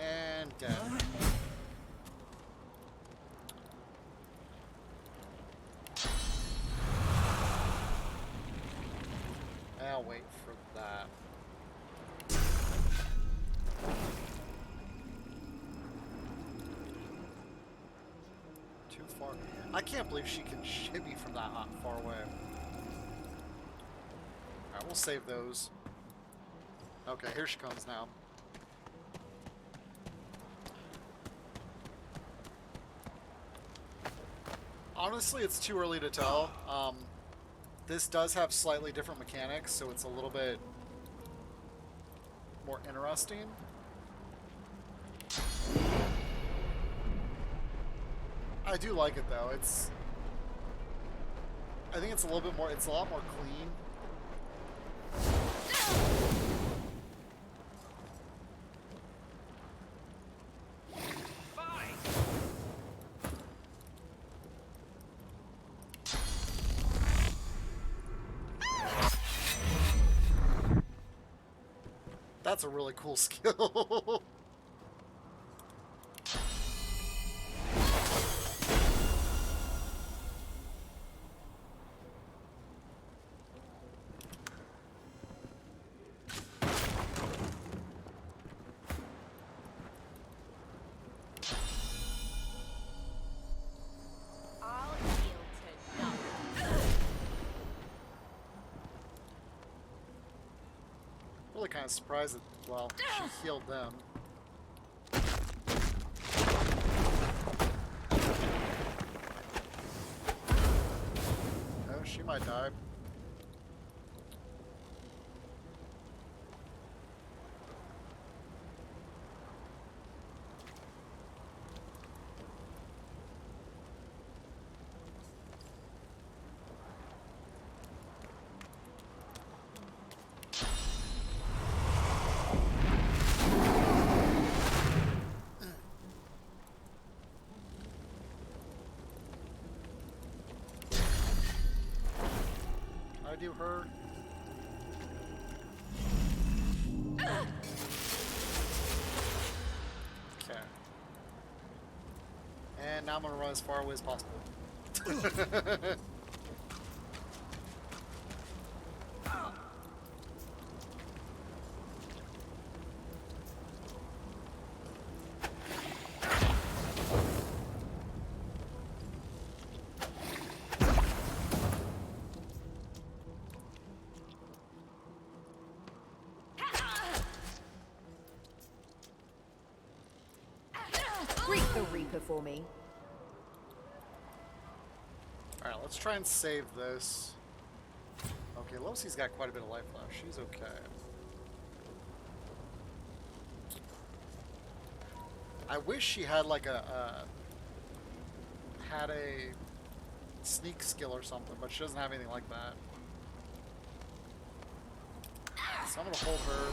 And dead. I'll wait for that. Too far. I can't believe she can hit me from that far away. Alright, we'll save those. Okay, here she comes now. Honestly, it's too early to tell. This does have slightly different mechanics, so it's a little bit more interesting. I do like it though. I think it's a little bit more, it's a lot more clean. That's a really cool skill. Really kind of surprised that, well, she healed them. Oh, she might die. Do her. Okay. And now I'm gonna run as far away as possible. Greet the Reaper for me. Alright, let's try and save this. Okay, Losie's got quite a bit of life left. She's okay. I wish she had like a sneak skill or something, but she doesn't have anything like that. So I'm gonna hold her.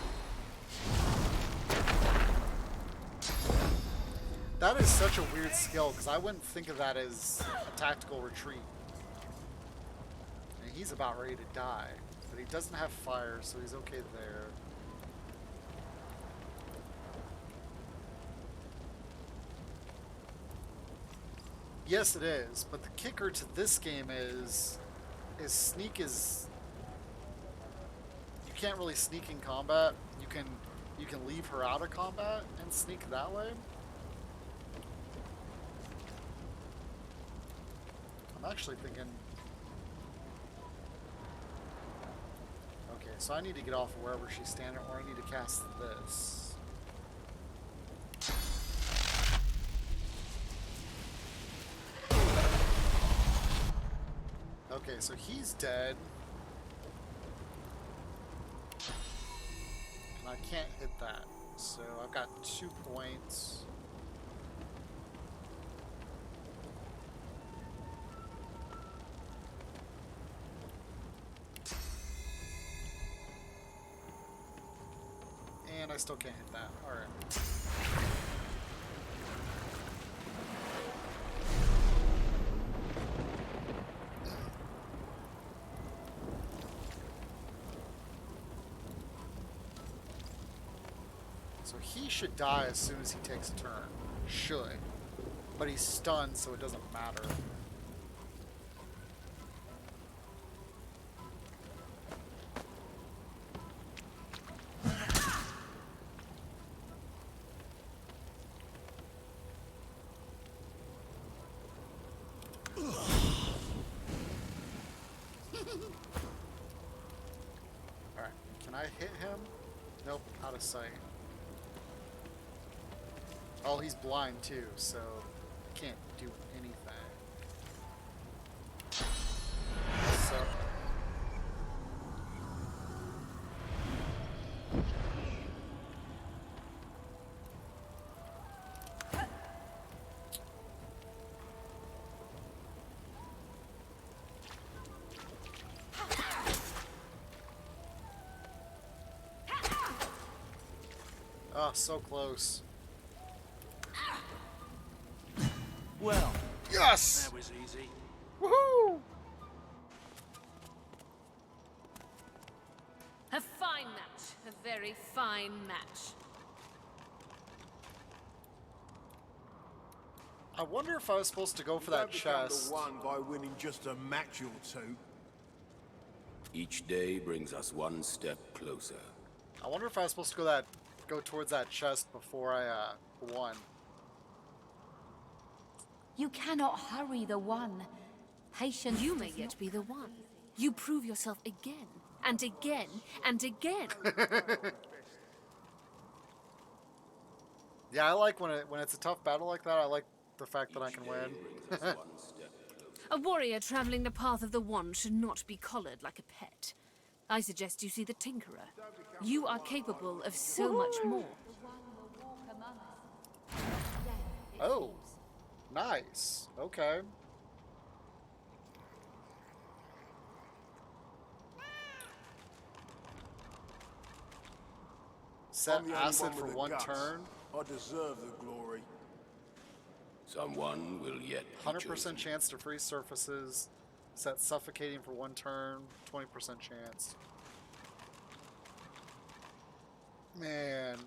That is such a weird skill, because I wouldn't think of that as a tactical retreat. And he's about ready to die, but he doesn't have fire, so he's okay there. Yes, it is, but the kicker to this game is sneak is... You can't really sneak in combat. You can leave her out of combat and sneak that way. I'm actually thinking... Okay, so I need to get off of wherever she's standing, or I need to cast this. Okay, so he's dead. And I can't hit that. So I've got 2 points. And I still can't hit that. Alright. So he should die as soon as he takes a turn. Should. But he's stunned, so it doesn't matter. Alright, can I hit him? Nope, out of sight. Oh, he's blind too, so can't do anything. So oh, so close. Well, yes! That was easy. Woohoo! A fine match. A very fine match. I wonder if I was supposed to go for that chest. You don't become the one by winning just a match or two. Each day brings us one step closer. I wonder if I was supposed to go towards that chest before I won. You cannot hurry the one. Patience. You may yet be the one. You prove yourself again, and again, and again. Yeah, I like when it's a tough battle like that. I like the fact that I can win. A warrior traveling the path of the wand should not be collared like a pet. I suggest you see the Tinkerer. You are capable of so much more. Oh, nice. Okay. Set I'm the only acid one for with the one guts. turn. I deserve the glory. Someone will yet be 100% chosen. chance to freeze surfaces. Set suffocating for one turn. 20% chance. Man.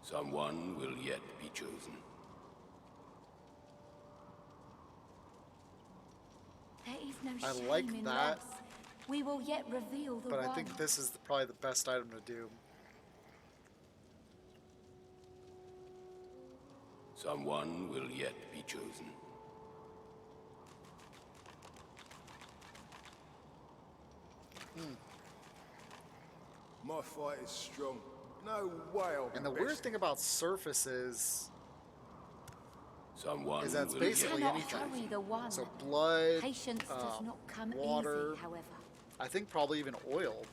Someone will yet be chosen. There is no I shame like in that, loss. We will yet reveal the but one. I think this is probably the best item to do. Someone will yet be chosen. My fight is strong. No way I'll be And the weird bested. thing about surface is Someone that's will basically Cannot anything. hurry the one. So blood, Patience does not come water, easy, however. I think probably even oil.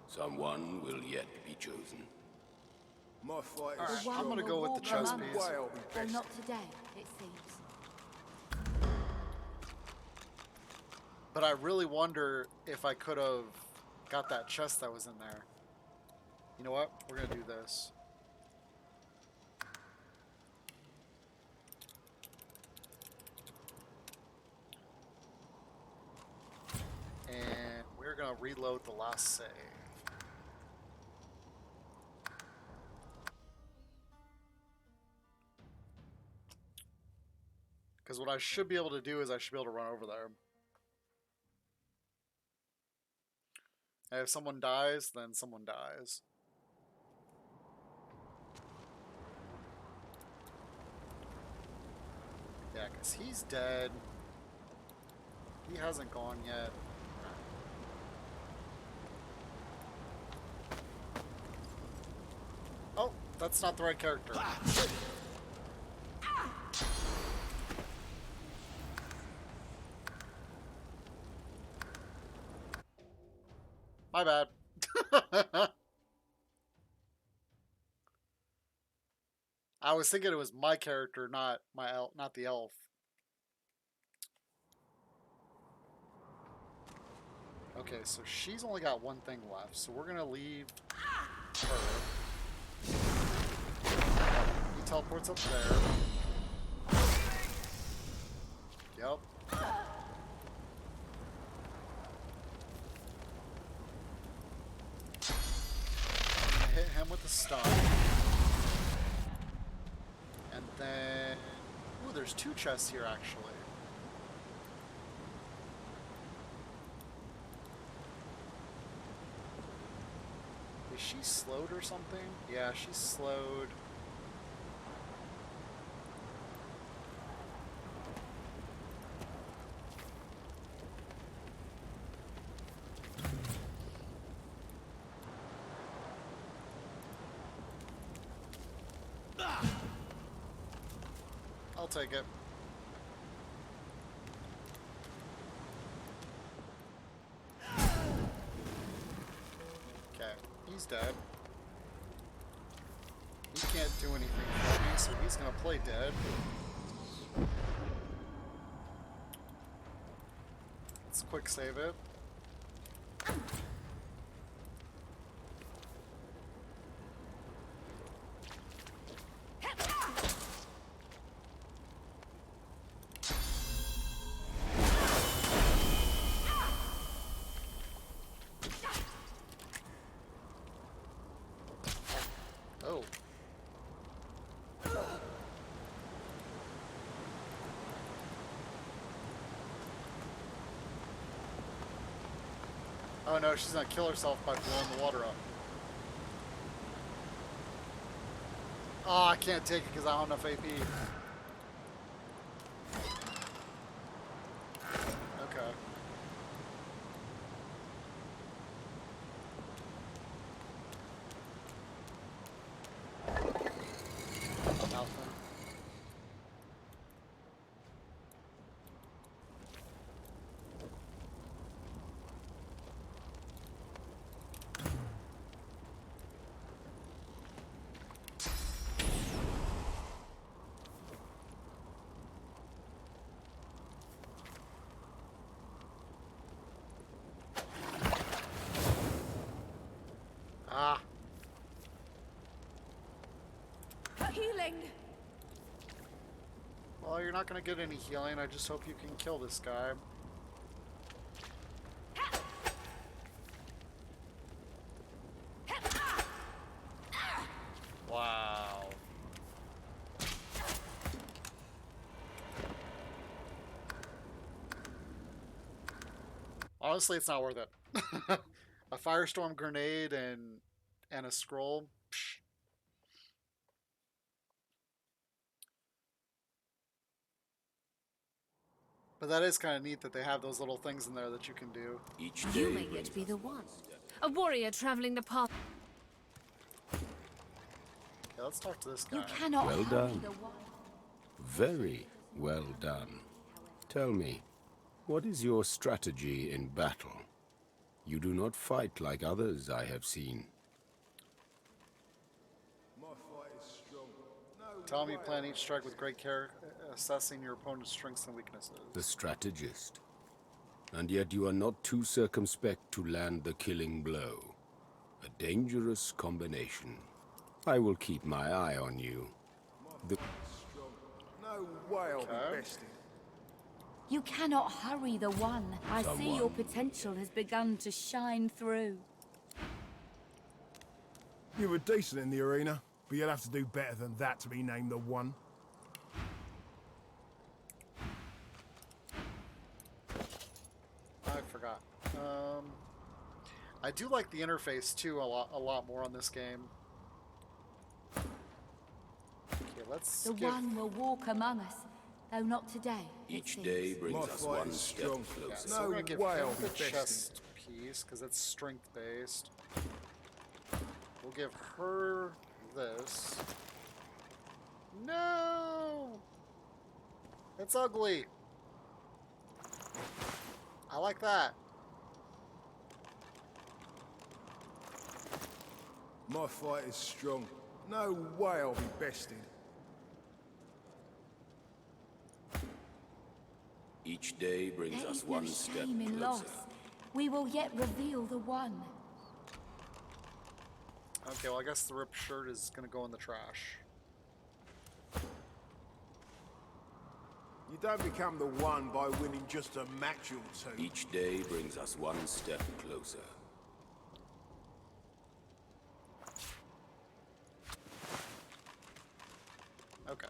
Someone will yet be chosen. My fight is Alright, strong. I'm gonna go with the chest No piece. way I'll be Well, bested. not today, it seems. But I really wonder if I could have got that chest that was in there. You know what? We're gonna do this. And we're gonna reload the last save. Because what I should be able to do is I should be able to run over there. And if someone dies, then someone dies. Yeah, because he's dead. He hasn't gone yet. Oh, that's not the right character. My bad. I was thinking it was my character, not not the elf. Okay, so she's only got one thing left, so we're gonna leave her. He teleports up there. Yep. Hit him with the stun. And then... Ooh, there's two chests here, actually. Is she slowed or something? Yeah, she's slowed. I'll take it. Okay, he's dead. He can't do anything for me, so he's gonna play dead. Let's quick save it. Oh. Oh no, she's gonna kill herself by blowing the water up. Oh, I can't take it because I don't have enough AP. Okay. Nothing. Ah. Healing. Well, you're not gonna get any healing. I just hope you can kill this guy. Wow. Honestly, it's not worth it. A firestorm grenade and a scroll. Psh. But that is kind of neat that they have those little things in there that you can do. Each You may yet be the one. A warrior traveling the path. Yeah, let's talk to this guy. You cannot Well hurry done. the one. Very well done. Tell me, what is your strategy in battle? You do not fight like others I have seen. My fight is strong. No Tell me you way plan I'll each strike with great care, assessing your opponent's strengths and weaknesses. The strategist. And yet you are not too circumspect to land the killing blow. A dangerous combination. I will keep my eye on you. The strong. No way I'll be bested. You cannot hurry the one. I see your potential has begun to shine through. You were decent in the arena, but you'll have to do better than that to be named the one. I forgot. I do like the interface too a lot more on this game. Okay, let's The one will walk among us, though not today. Each day brings us one step closer. Yeah, so we're gonna give him the chest piece because it's strength based. We'll give her this. No, it's ugly. I like that. My fight is strong. No way I'll be bested. Each day brings There us is one no step shame in closer. loss. We will yet reveal the one. Okay, well I guess the ripped shirt is gonna go in the trash. You don't become the one by winning just a match or two. Each day brings us one step closer. Okay.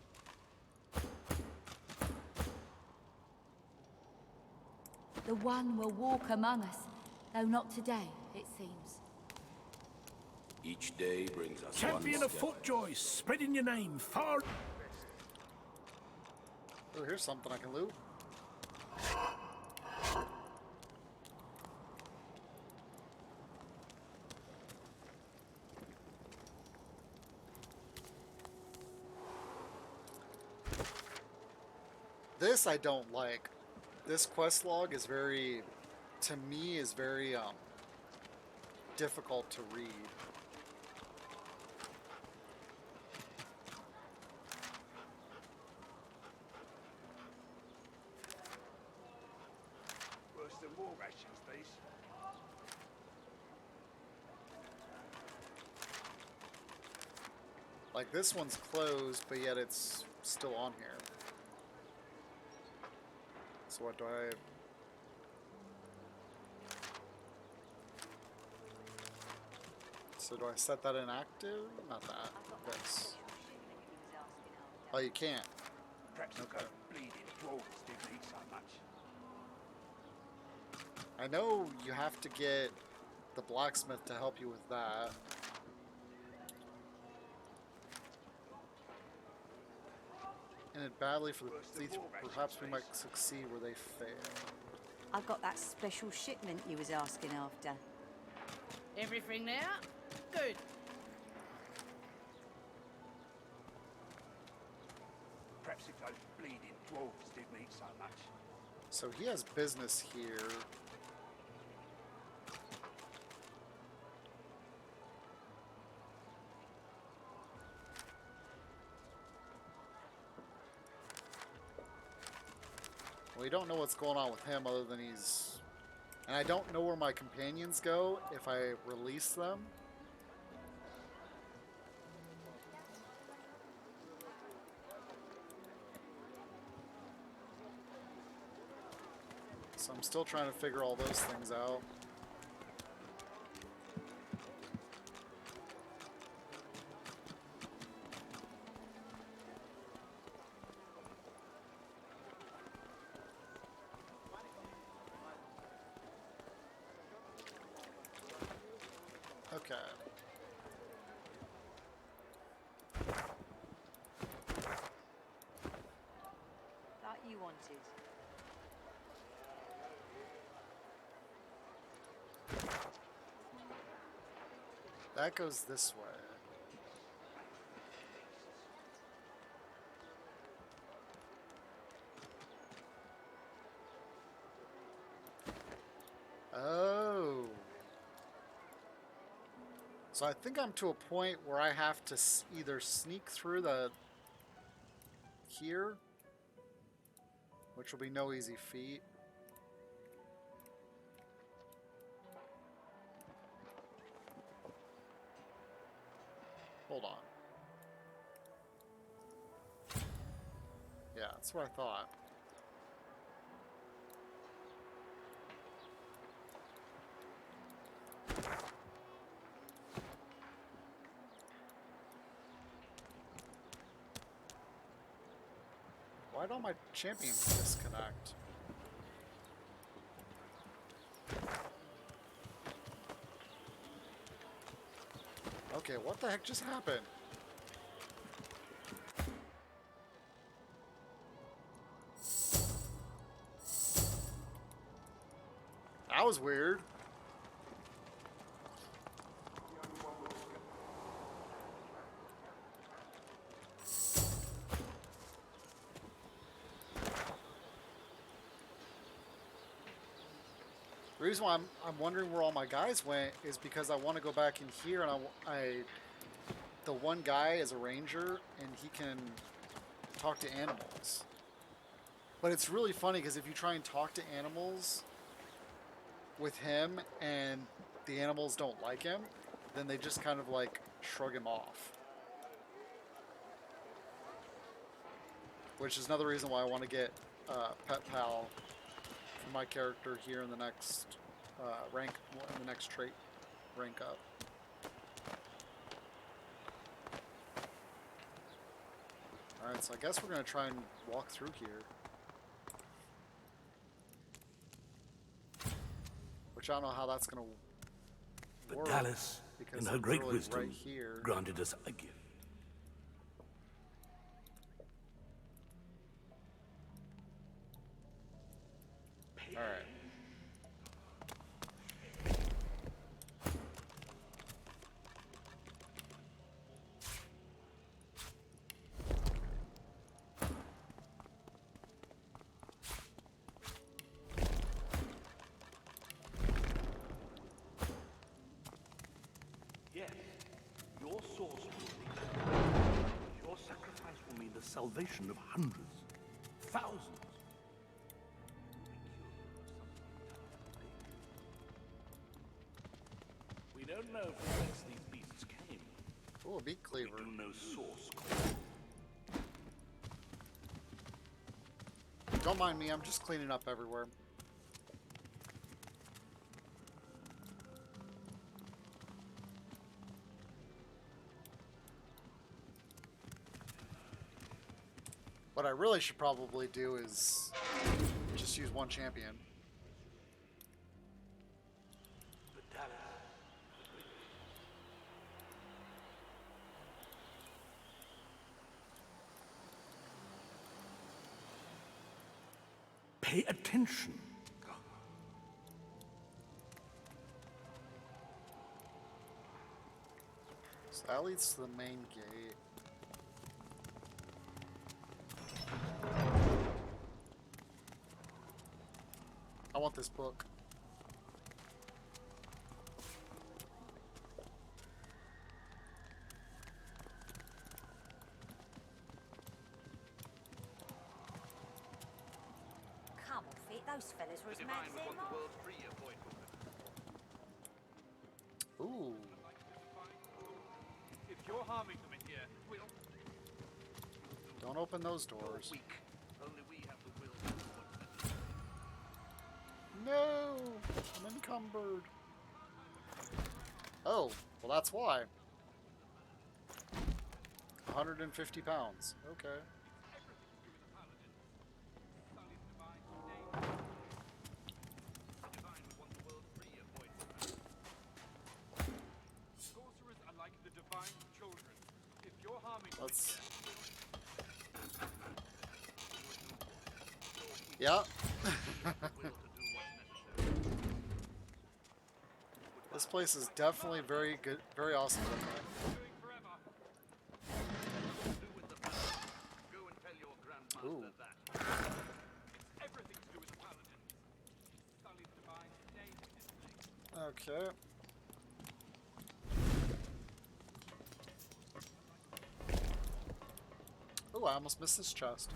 The one will walk among us, though not today, it seems. Each day brings us Champion one of step. Footjoy, spreading your name far. Oh, here's something I can loot. This I don't like. This quest log is very, to me, is very difficult to read. Worse than war rations, these. Like this one's closed, but yet it's still on here. So what do I... So do I set that in active? Not that. This. Oh, you can't. Perhaps Okay. bleeding dwarves didn't eat so much. I know you have to get the blacksmith to help you with that. And it badly for the thief. Perhaps we might succeed where they fail. I got that special shipment you was asking after. Everything there? Good. Perhaps if those bleeding dwarves didn't eat so much. So he has business here. We don't know what's going on with him other than he's... And I don't know where my companions go if I release them. So I'm still trying to figure all those things out. Okay. That you wanted. That goes this way. Oh. So I think I'm to a point where I have to either sneak through the... here, which will be no easy feat. Hold on. Yeah, that's what I thought. Why don't my champions disconnect? Okay, what the heck just happened? That was weird. The reason why I'm wondering where all my guys went is because I want to go back in here, and the one guy is a ranger and he can talk to animals. But it's really funny because if you try and talk to animals with him and the animals don't like him, then they just kind of like shrug him off. Which is another reason why I want to get Pet Pal for my character here in the next in the next trait rank up. Alright, so I guess we're going to try and walk through here. Which I don't know how that's going to work. Dallas, because in her it's great really wisdom, right here. granted us a gift. Alright. Yes, your source will be. Your sacrifice will mean the salvation of hundreds, thousands. We don't know from whence these beasts came. Oh, a beak cleaver. We do know source. Don't mind me, I'm just cleaning up everywhere. What I really should probably do is just use one champion. Pay attention. So that leads to the main gate. I want this book. Come off it, those fellas were as mad as their mom. Ooh. If you're harming them in here, we'll... Don't open those doors. Only we have the will. No! I'm encumbered. Oh, well that's why. 150 pounds. Okay. Sorcerers are like the divine children. If you're harming them Let's... in here, Yeah. This place is definitely very good, very awesome. Ooh. Okay. Oh, I almost missed this chest.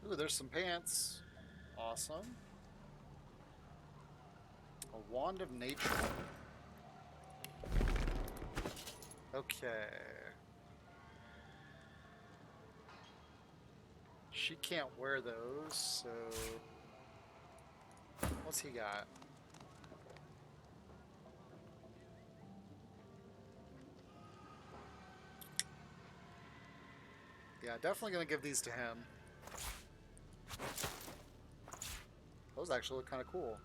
Ooh, there's some pants. Awesome. A wand of nature. Okay. She can't wear those, so... What's he got? Yeah, definitely gonna give these to him. Those actually look kind of cool.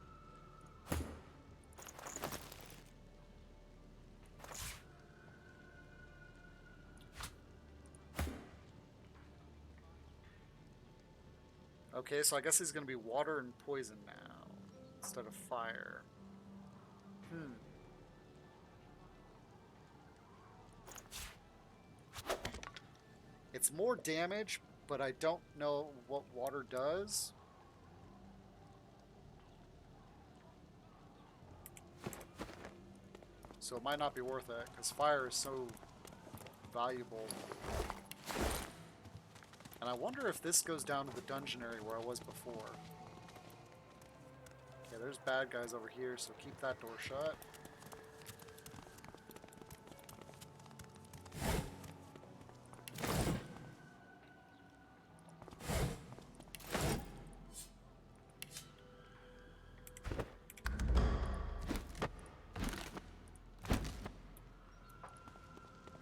Okay, so I guess he's gonna be water and poison now, instead of fire. It's more damage, but I don't know what water does. So it might not be worth it, because fire is so valuable. And I wonder if this goes down to the dungeon area where I was before. Okay, there's bad guys over here, so keep that door shut.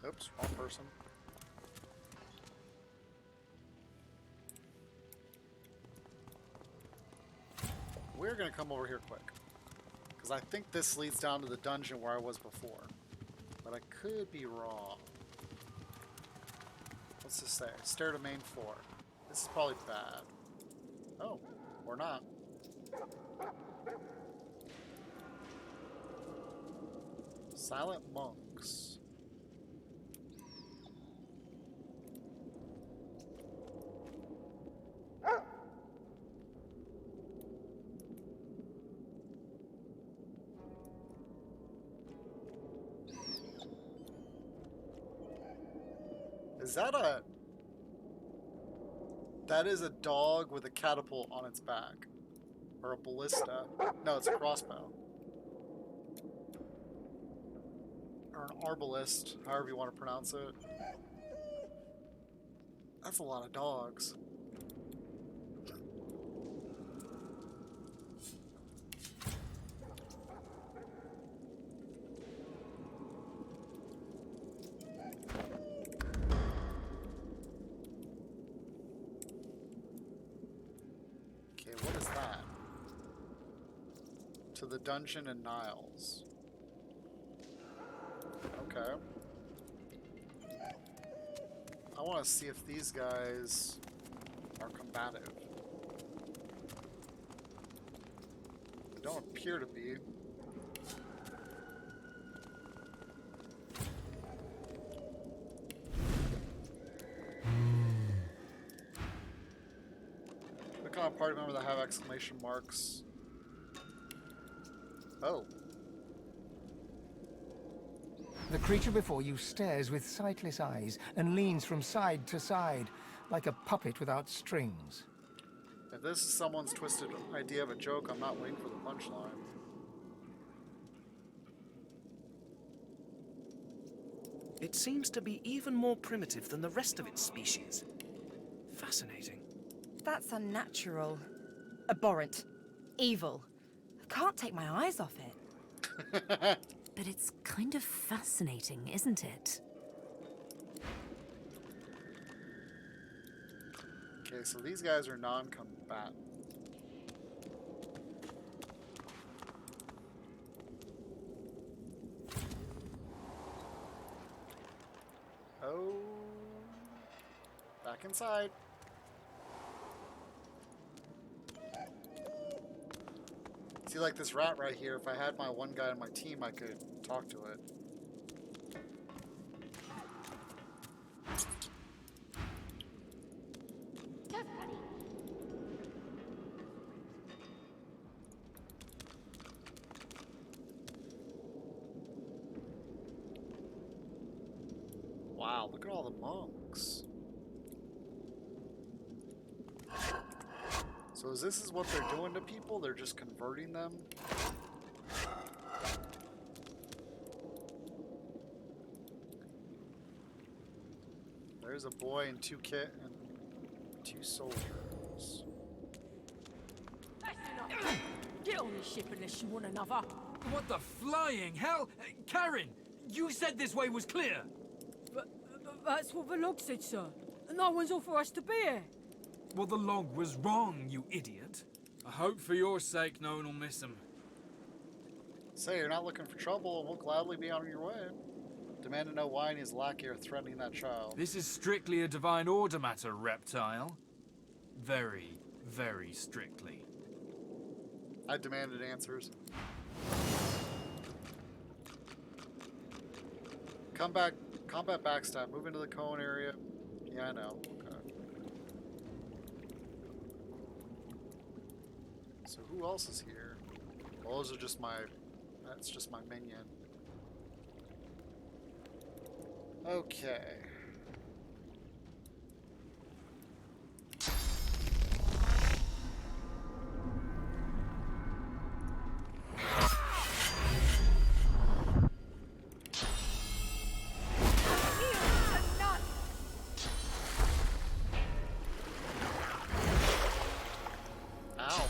Oops, wrong person. We're gonna come over here quick, because I think this leads down to the dungeon where I was before, but I could be wrong. What's this say? Stair to main floor. This is probably bad. Oh, or not. Silent monks. Is that a... That is a dog with a catapult on its back. Or a ballista. No, it's a crossbow. Or an arbalist, however you want to pronounce it. That's a lot of dogs. What is that? To the dungeon in Niles. Okay. I want to see if these guys are combative. They don't appear to be. Click on a party member that have exclamation marks. Oh. The creature before you stares with sightless eyes and leans from side to side, like a puppet without strings. If this is someone's twisted idea of a joke, I'm not waiting for the punchline. It seems to be even more primitive than the rest of its species. Fascinating. That's unnatural. Abhorrent. Evil. I can't take my eyes off it. But it's kind of fascinating, isn't it? Okay, so these guys are non-combatant. Back inside. See, like this rat right here, if I had my one guy on my team, I could talk to it. Wow, look at all the monks. So this is what they're doing to people? They're just converting them? There's a boy and 2 kit and 2 soldiers. Get on the ship unless you want another. What the flying hell? Karen, you said this way was clear. But that's what the log said, sir. No one's offered us to be here. Well, the log was wrong, you idiot. I hope for your sake no one will miss him. Say, you're not looking for trouble, and we'll gladly be on your way. Demand to know why and his lackey are threatening that child. This is strictly a divine order matter, reptile. Very, very strictly. I demanded answers. Combat backstab. Move into the cone area. Yeah, I know. Okay. So who else is here? Well, those are just my... That's just my minion. Okay. Ow.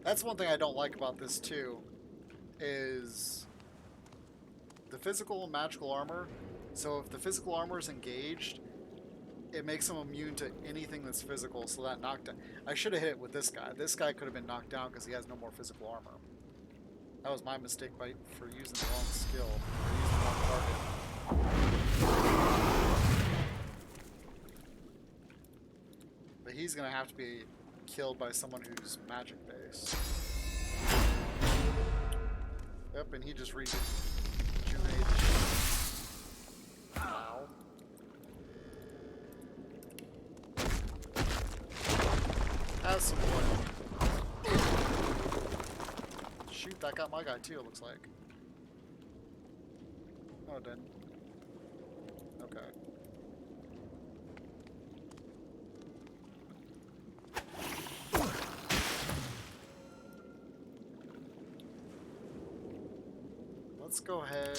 That's one thing I don't like about this too, is the physical and magical armor. So if the physical armor is engaged, it makes him immune to anything that's physical, so that knockdown. I should have hit it with this guy. This guy could have been knocked down because he has no more physical armor. That was my mistake for using the wrong skill, using the wrong target. But he's going to have to be killed by someone who's magic based. Yep, and he just rejuvenated the ship. Ow. Has some oil. Shoot, that got my guy too, it looks like. Oh, it didn't. Okay. Let's go ahead.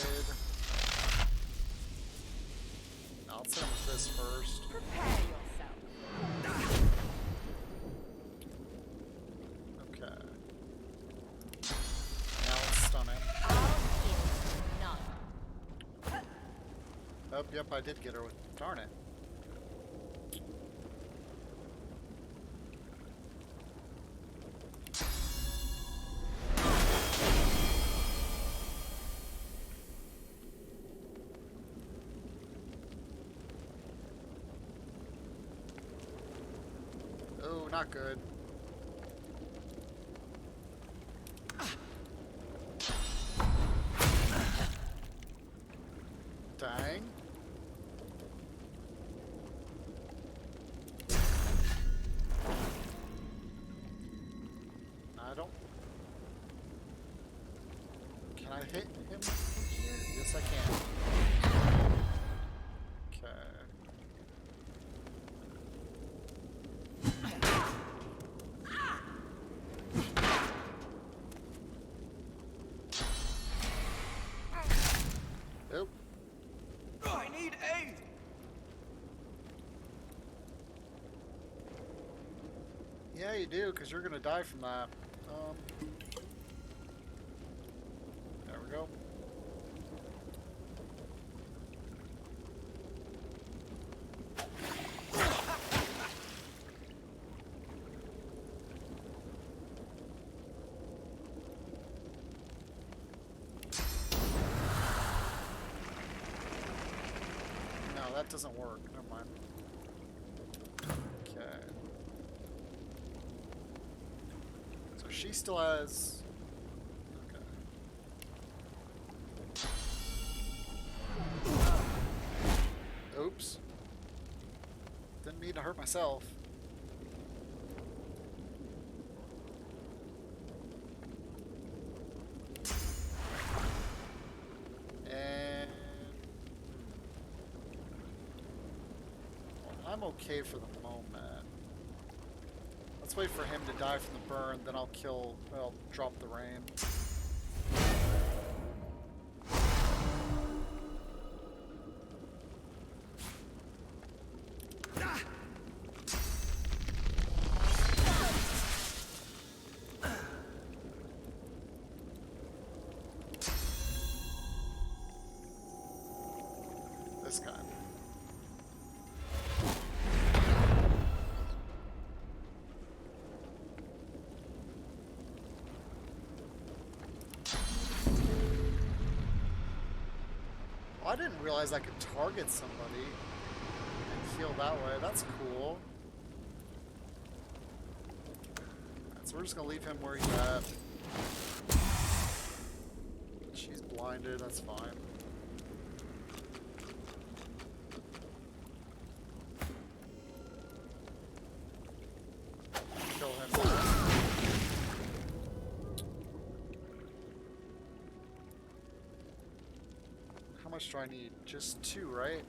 I'll send him with this first. Prepare yourself. Okay. Now let's stun him. Oh, yep, I did get her with. Darn it. Oh, not good. Dang. I don't... Can I hit him from here? Yes, I can. Okay. Nope. I need aid! Yeah, you do, because you're going to die from that. There we go. that doesn't work. Never mind. Okay. So she still has... Okay. Oops. Didn't mean to hurt myself. And... well, I'm okay for the moment. Let's wait for him to die from the burn, then I'll drop the rain. This guy. I didn't realize I could target somebody and heal that way. That's cool. So we're just gonna leave him where he's at. She's blinded, that's fine. Kill him now. How much do I need? Just 2, right?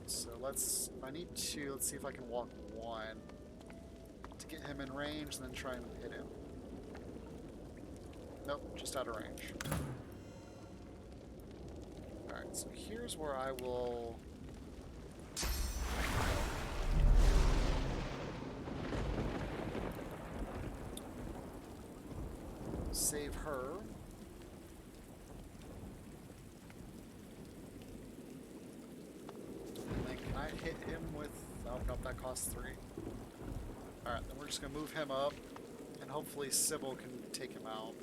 So I need 2. Let's see if I can walk 1 to get him in range and then try and hit him. Nope, just out of range. Alright, so here's where I will... save her. And then can I hit him with... oh, nope, that costs 3. Alright, then we're just going to move him up, and hopefully Sybil can take him out.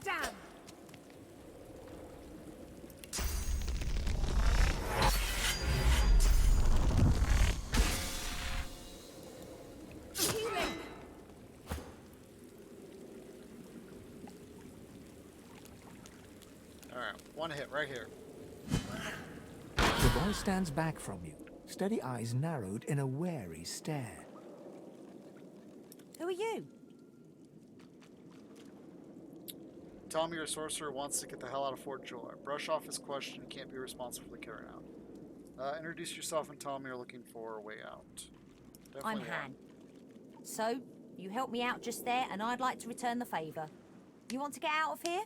Damn! Alright, 1 hit right here. The boy stands back from you, steady eyes narrowed in a wary stare. Who are you? Tell me your sorcerer wants to get the hell out of Fort Joy. Brush off his question, you can't be responsible for the carrying out. Introduce yourself and tell me you're looking for a way out. I'm Definitely Han. So, you helped me out just there, and I'd like to return the favour. You want to get out of here?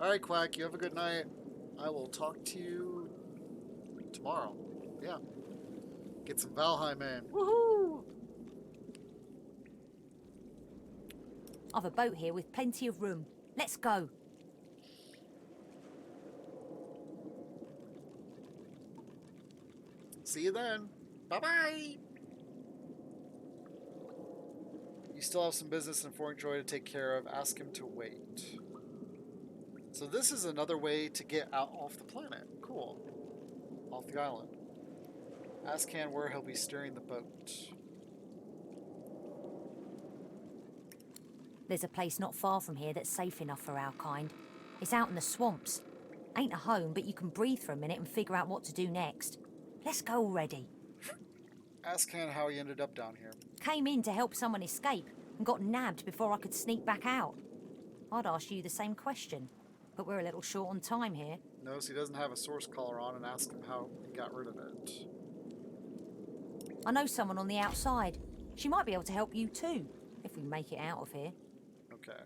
Alright, Quack, you have a good night. I will talk to you tomorrow. Yeah. Get some Valheim in. Woohoo! I've a boat here with plenty of room. Let's go. See you then. Bye-bye. You still have some business in Fort Joy to take care of. Ask him to wait. So this is another way to get out off the planet. Cool. Off the island. Ask Han where he'll be steering the boat. There's a place not far from here that's safe enough for our kind. It's out in the swamps. Ain't a home, but you can breathe for a minute and figure out what to do next. Let's go already. Ask Han how he ended up down here. Came in to help someone escape and got nabbed before I could sneak back out. I'd ask you the same question, but we're a little short on time here. Notice he doesn't have a source collar on and ask him how he got rid of it. I know someone on the outside. She might be able to help you too, if we make it out of here. Okay.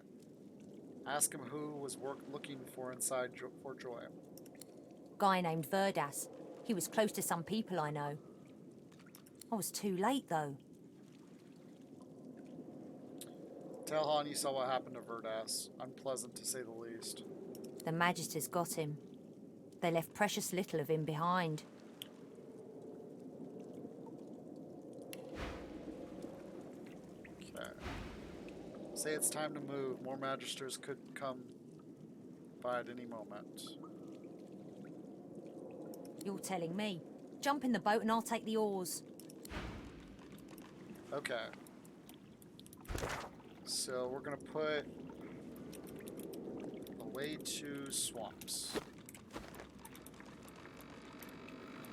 Ask him who was looking for inside Fort Joy. Guy named Verdas. He was close to some people I know. I was too late though. Tell Han you saw what happened to Verdas. Unpleasant to say the least. The Magisters got him. They left precious little of him behind. Say it's time to move. More magisters could come by at any moment. You're telling me. Jump in the boat and I'll take the oars. Okay. So we're gonna put away to swamps.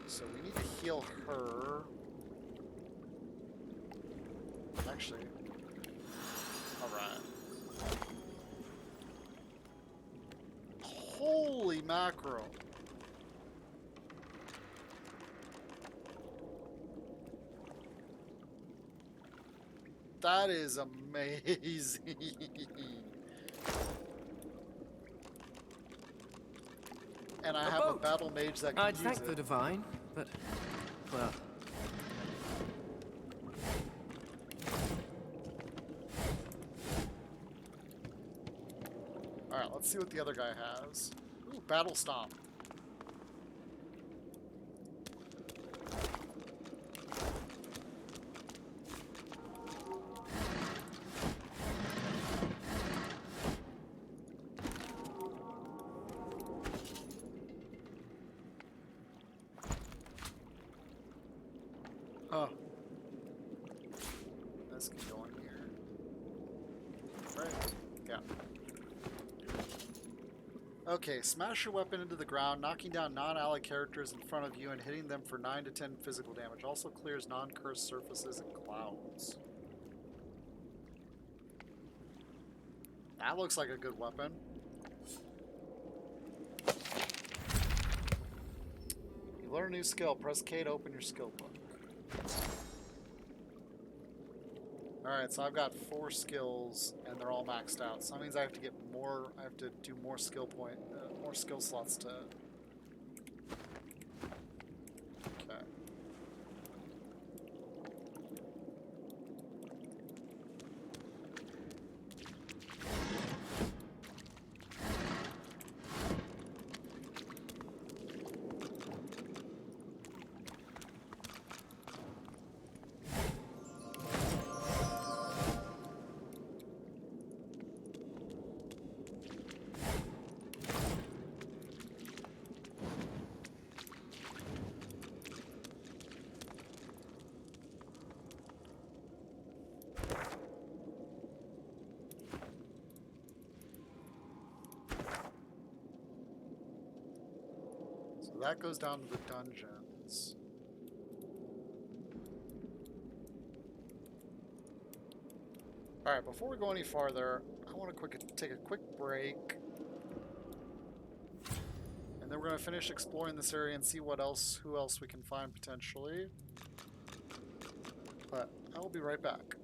So we need to heal her. Actually, alright. Holy mackerel. That is amazing. And I have a battle mage that can I'd use thank it. the divine, but, well... Alright, let's see what the other guy has. Ooh, battle stomp. Huh. This can go in here. Right? Yeah. Okay, smash your weapon into the ground, knocking down non-ally characters in front of you and hitting them for 9 to 10 physical damage. Also clears non-cursed surfaces and clouds. That looks like a good weapon. You learn a new skill. Press K to open your skill book. Alright, so I've got 4 skills, and they're all maxed out. So that means I have to get more, I have to do more skill more skill slots to... Okay. So that goes down to the dungeons. Alright, before we go any farther, I want to take a quick break. And then we're going to finish exploring this area and see who else we can find potentially. But I will be right back.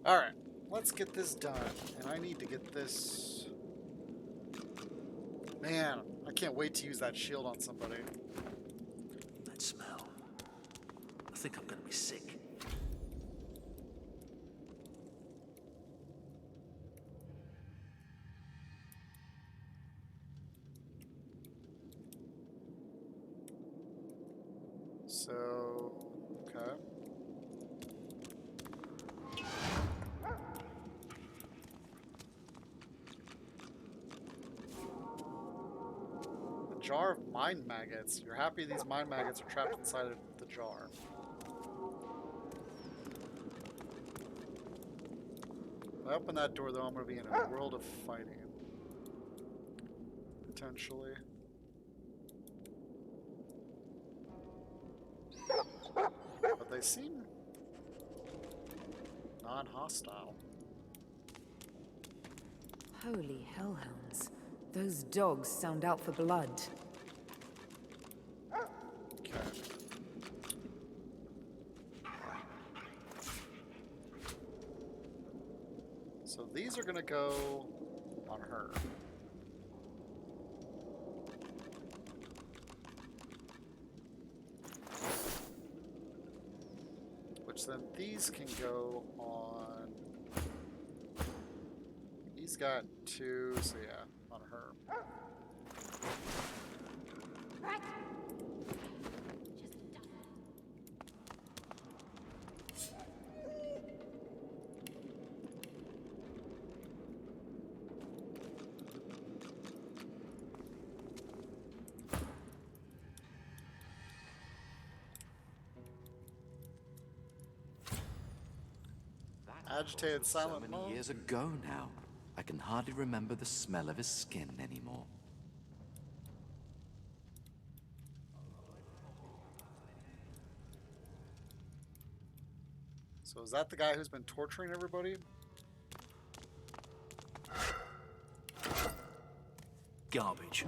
Alright, let's get this done. And I need to get this... Man, I can't wait to use that shield on somebody. That smell. I think I'm gonna be sick. So, okay. A jar of mind maggots. You're happy these mind maggots are trapped inside of the jar. If I open that door, though, I'm going to be in a world of fighting. Potentially. But they seem non-hostile. Holy hellhounds. Those dogs sound out for blood. Okay. So these are gonna go on her. Which then these can go on. He's got 2, so yeah, on her. Agitated, silent So many years ago now, I can hardly remember the smell of his skin anymore. So is that the guy who's been torturing everybody? Garbage.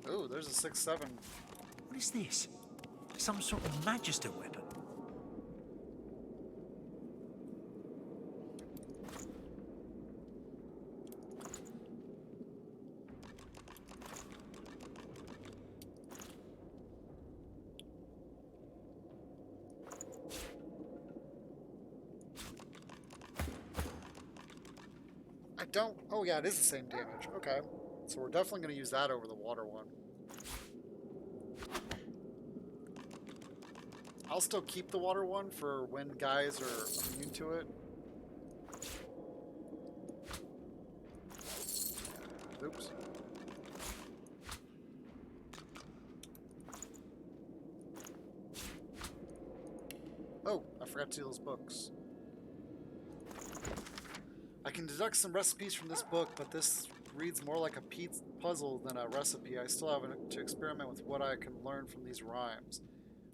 Ooh, there's a 6-7. What is this? Some sort of magister weapon? I don't... Oh yeah, it is the same damage. Okay. So we're definitely going to use that over the water one. I'll still keep the water one for when guys are immune to it. Oops. Oh, I forgot to do those books. I can deduct some recipes from this book, but this reads more like a puzzle than a recipe. I still have to experiment with what I can learn from these rhymes.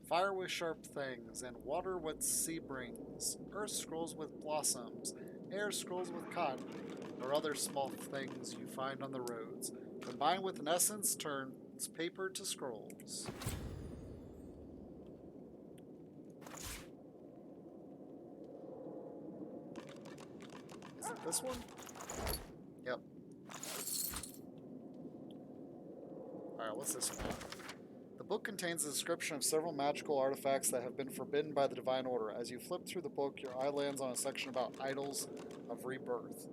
Fire with sharp things, and water what sea brings. Earth scrolls with blossoms, air scrolls with cotton, or other small things you find on the roads. Combined with an essence, turns paper to scrolls. Is it this one? Yep. Alright, what's this one? The book contains a description of several magical artifacts that have been forbidden by the Divine Order. As you flip through the book, your eye lands on a section about idols of rebirth.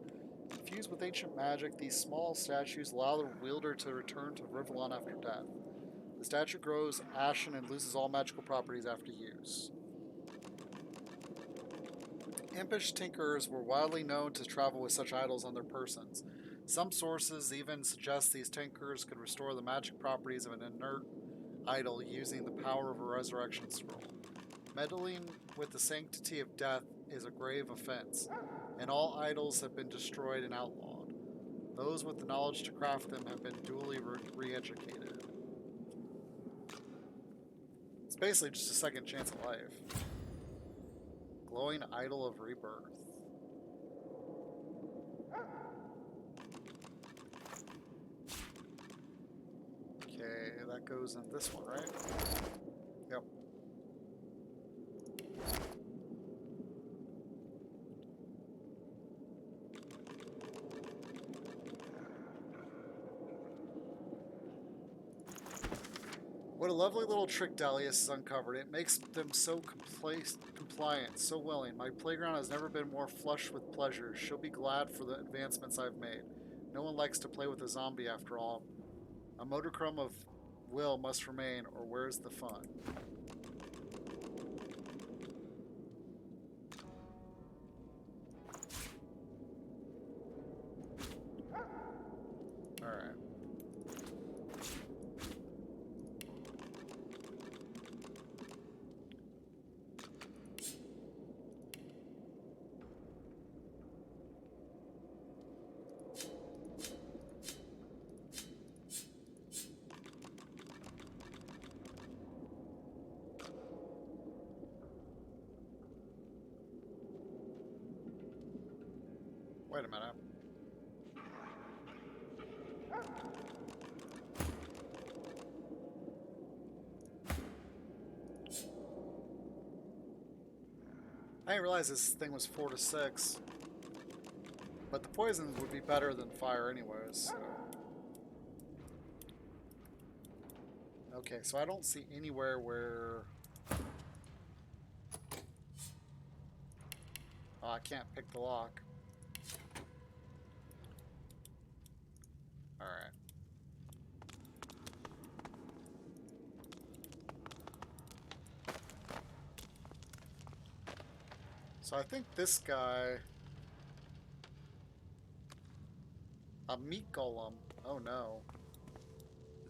Infused with ancient magic, these small statues allow the wielder to return to Rivellon after death. The statue grows ashen and loses all magical properties after use. Impish tinkerers were widely known to travel with such idols on their persons. Some sources even suggest these tinkerers could restore the magic properties of an inert idol using the power of a resurrection scroll. Meddling with the sanctity of death is a grave offense, and all idols have been destroyed and outlawed. Those with the knowledge to craft them have been duly re-educated. It's basically just a second chance at life. Glowing idol of rebirth. Okay, that goes in this one, right? Yep. What a lovely little trick Dalius has uncovered. It makes them so compliant, so willing. My playground has never been more flush with pleasure. She'll be glad for the advancements I've made. No one likes to play with a zombie after all. A modicum of will must remain, or where's the fun? Alright. Wait a minute. I didn't realize this thing was 4 to 6. But the poison would be better than fire anyways, so. Okay, so I don't see anywhere where... Oh, I can't pick the lock. Alright. So I think this guy... A meat golem. Oh no.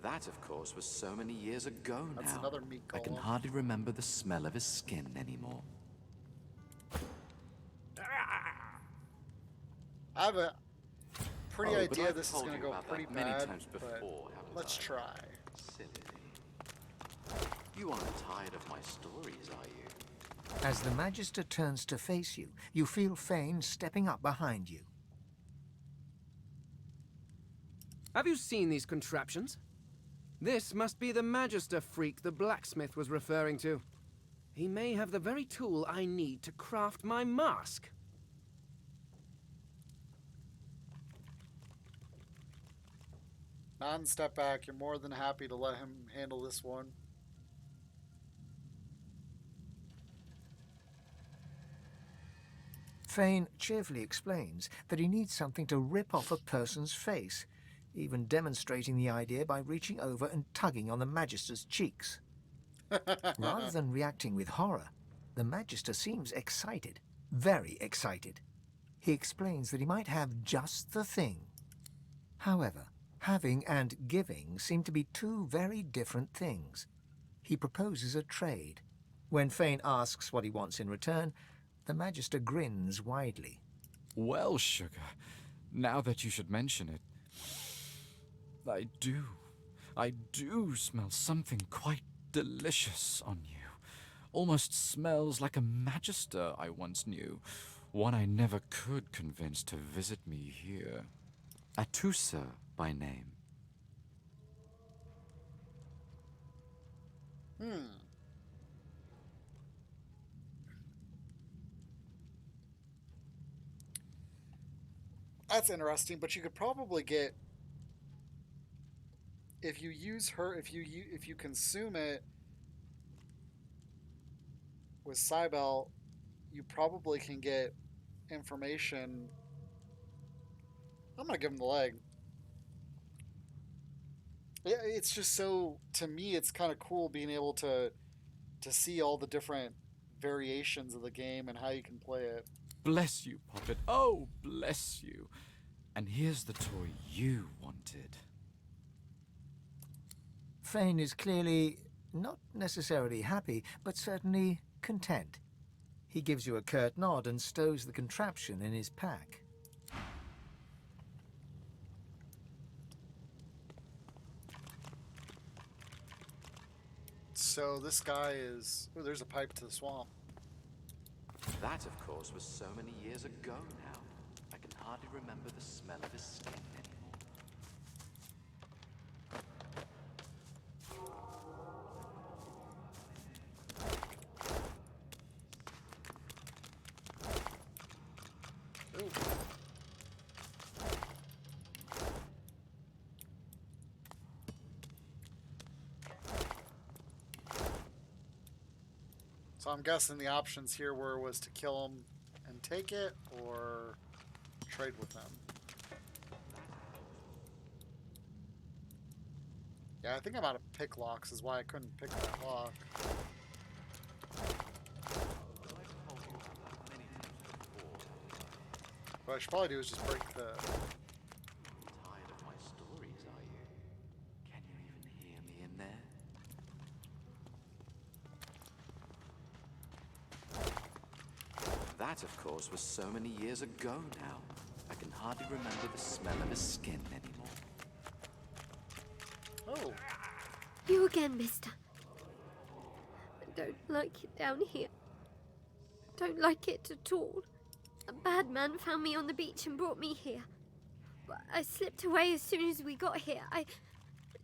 That, of course, was so many years ago now. That's another meat golem. I can hardly remember the smell of his skin anymore. I have a pretty but idea I've this is told going to you go about pretty that many bad, times but before, haven't let's I? try. Silly me. You aren't tired of my stories, are you? As the Magister turns to face you, you feel Fane stepping up behind you. Have you seen these contraptions? This must be the Magister freak the blacksmith was referring to. He may have the very tool I need to craft my mask. Non-step back. You're more than happy to let him handle this one. Fane cheerfully explains that he needs something to rip off a person's face, even demonstrating the idea by reaching over and tugging on the Magister's cheeks. Rather than reacting with horror, the Magister seems excited, very excited. He explains that he might have just the thing. However, having and giving seem to be two very different things. He proposes a trade. When Fane asks what he wants in return, the Magister grins widely. Well, Sugar, now that you should mention it, I do smell something quite delicious on you. Almost smells like a Magister I once knew, one I never could convince to visit me here. Atusa by name. That's interesting, but you could probably get, if you use her, if you consume it with Cybele, you probably can get information. I'm gonna give him the leg. Yeah, it's just so, to me, it's kind of cool being able to see all the different variations of the game and how you can play it. Bless you, Poppet. Oh, bless you. And here's the toy you wanted. Fane is clearly not necessarily happy, but certainly content. He gives you a curt nod and stows the contraption in his pack. So this guy is... Oh, there's a pipe to the swamp. That, of course, was so many years ago now. I can hardly remember the smell of his skin anymore. Ooh. So I'm guessing the options here was to kill him and take it, or trade with him. Yeah, I think I'm out of pick locks, is why I couldn't pick that lock. What I should probably do is just break the... Tired of my stories, are you? Can you even hear me in there? That, of course, was so many years ago now. I can hardly remember the smell of his skin anymore. Oh. You again, mister. I don't like it down here. Don't like it at all. A bad man found me on the beach and brought me here. But I slipped away as soon as we got here. I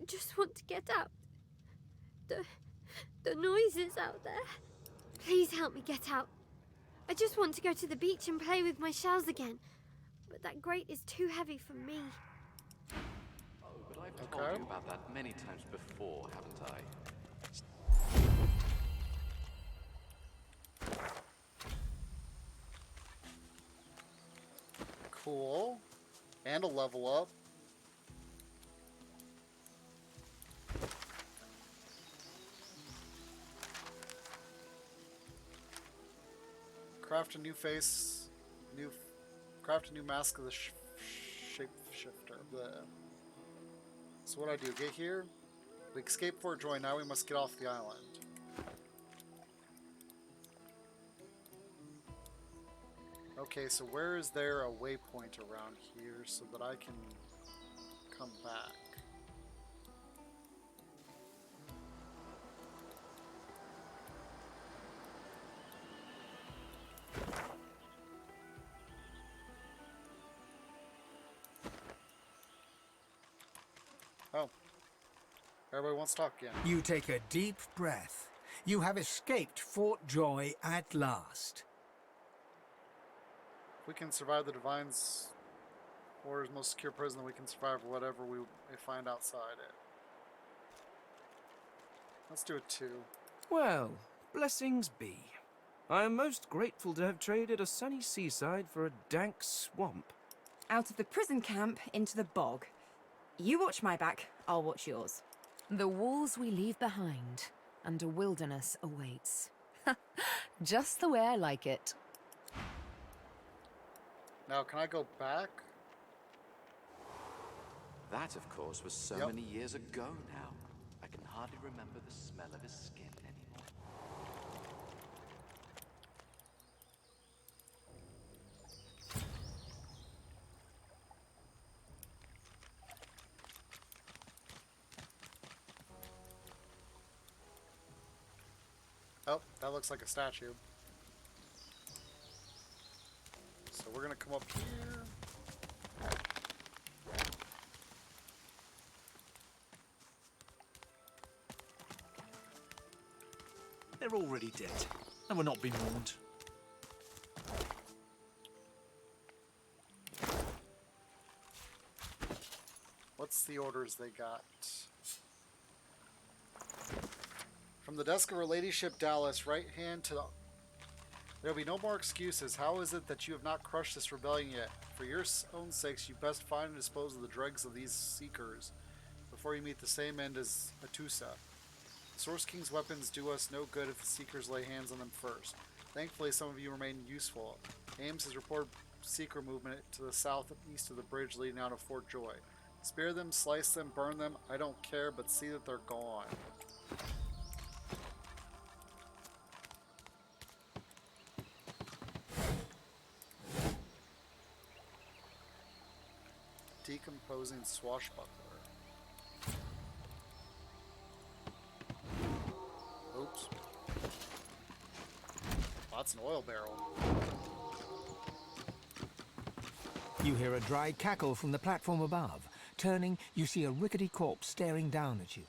just want to get out. The noises out there. Please help me get out. I just want to go to the beach and play with my shells again. But that grate is too heavy for me. Oh, but I've told you about that many times before, haven't I? Cool. And a level up. Craft a new face. Craft a new mask of the shapeshifter. Bleh. So what do I do? Get here? We escaped Fort Joy. Now we must get off the island. Okay, so where is there a waypoint around here so that I can come back? Oh. Everybody wants to talk again. You take a deep breath. You have escaped Fort Joy at last. If we can survive the Divine's Order's most secure prison, then we can survive whatever we find outside it. Let's do it 2. Well, blessings be. I am most grateful to have traded a sunny seaside for a dank swamp. Out of the prison camp into the bog. You watch my back, I'll watch yours. The walls we leave behind, and a wilderness awaits. Just the way I like it. Now, can I go back? That, of course, was so many years ago now. I can hardly remember the smell of his skin anymore. Oh, that looks like a statue. So we're gonna come up here. They're already dead, and will not be mourned. What's the orders they got? From the desk of her ladyship Dallas, right hand to the... There will be no more excuses. How is it that you have not crushed this rebellion yet? For your own sakes, you best find and dispose of the dregs of these seekers before you meet the same end as Atusa. The Source King's weapons do us no good if the Seekers lay hands on them first. Thankfully, some of you remain useful. Ames has reported Seeker movement to the south and east of the bridge leading out of Fort Joy. Spear them, slice them, burn them, I don't care, but see that they're gone. Decomposing swashbuckler. Oops. That's an oil barrel. You hear a dry cackle from the platform above. Turning, you see a rickety corpse staring down at you.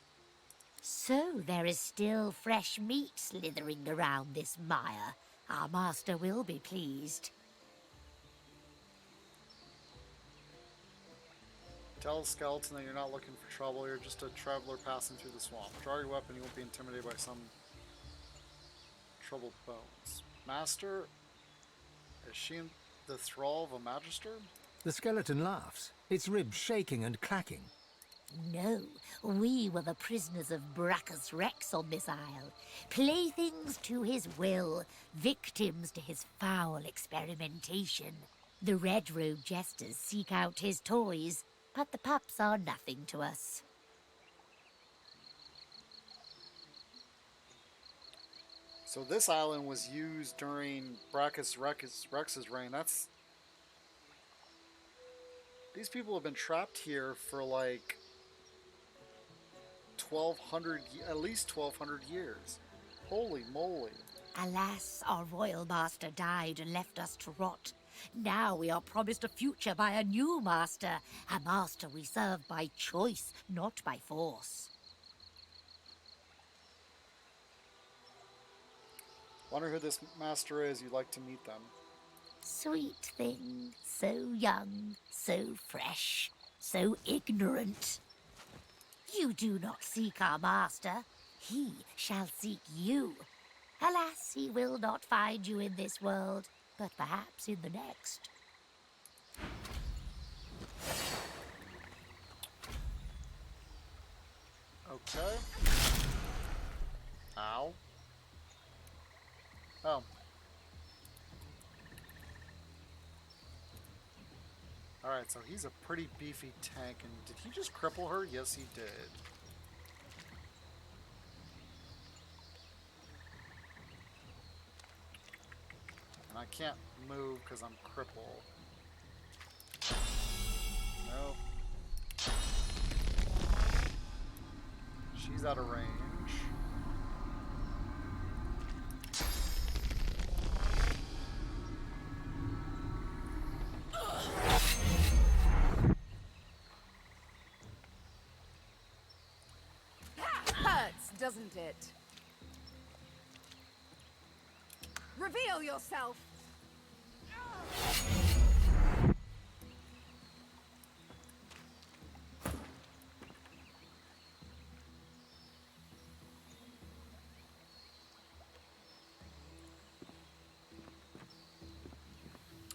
So there is still fresh meat slithering around this mire. Our master will be pleased. Tell the skeleton that you're not looking for trouble, you're just a traveler passing through the swamp. Draw your weapon, you won't be intimidated by some troubled bones. Master? Is she the thrall of a magister? The skeleton laughs, its ribs shaking and clacking. No, we were the prisoners of Brachus Rex on this isle. Playthings to his will, victims to his foul experimentation. The red-robed jesters seek out his toys, but the pups are nothing to us. So this island was used during Brachus Rex's reign. That's... These people have been trapped here for like 1,200, at least 1,200 years. Holy moly. Alas, our royal master died and left us to rot. Now we are promised a future by a new master, a master we serve by choice, not by force. Wonder who this master is. You'd like to meet them. Sweet thing, so young, so fresh, so ignorant. You do not seek our master, he shall seek you. Alas, he will not find you in this world, but perhaps in the next. Okay. Ow. Oh. Alright, so he's a pretty beefy tank, and did he just cripple her? Yes, he did. And I can't move because I'm crippled. Nope. She's out of range. Hurts, doesn't it? Reveal yourself!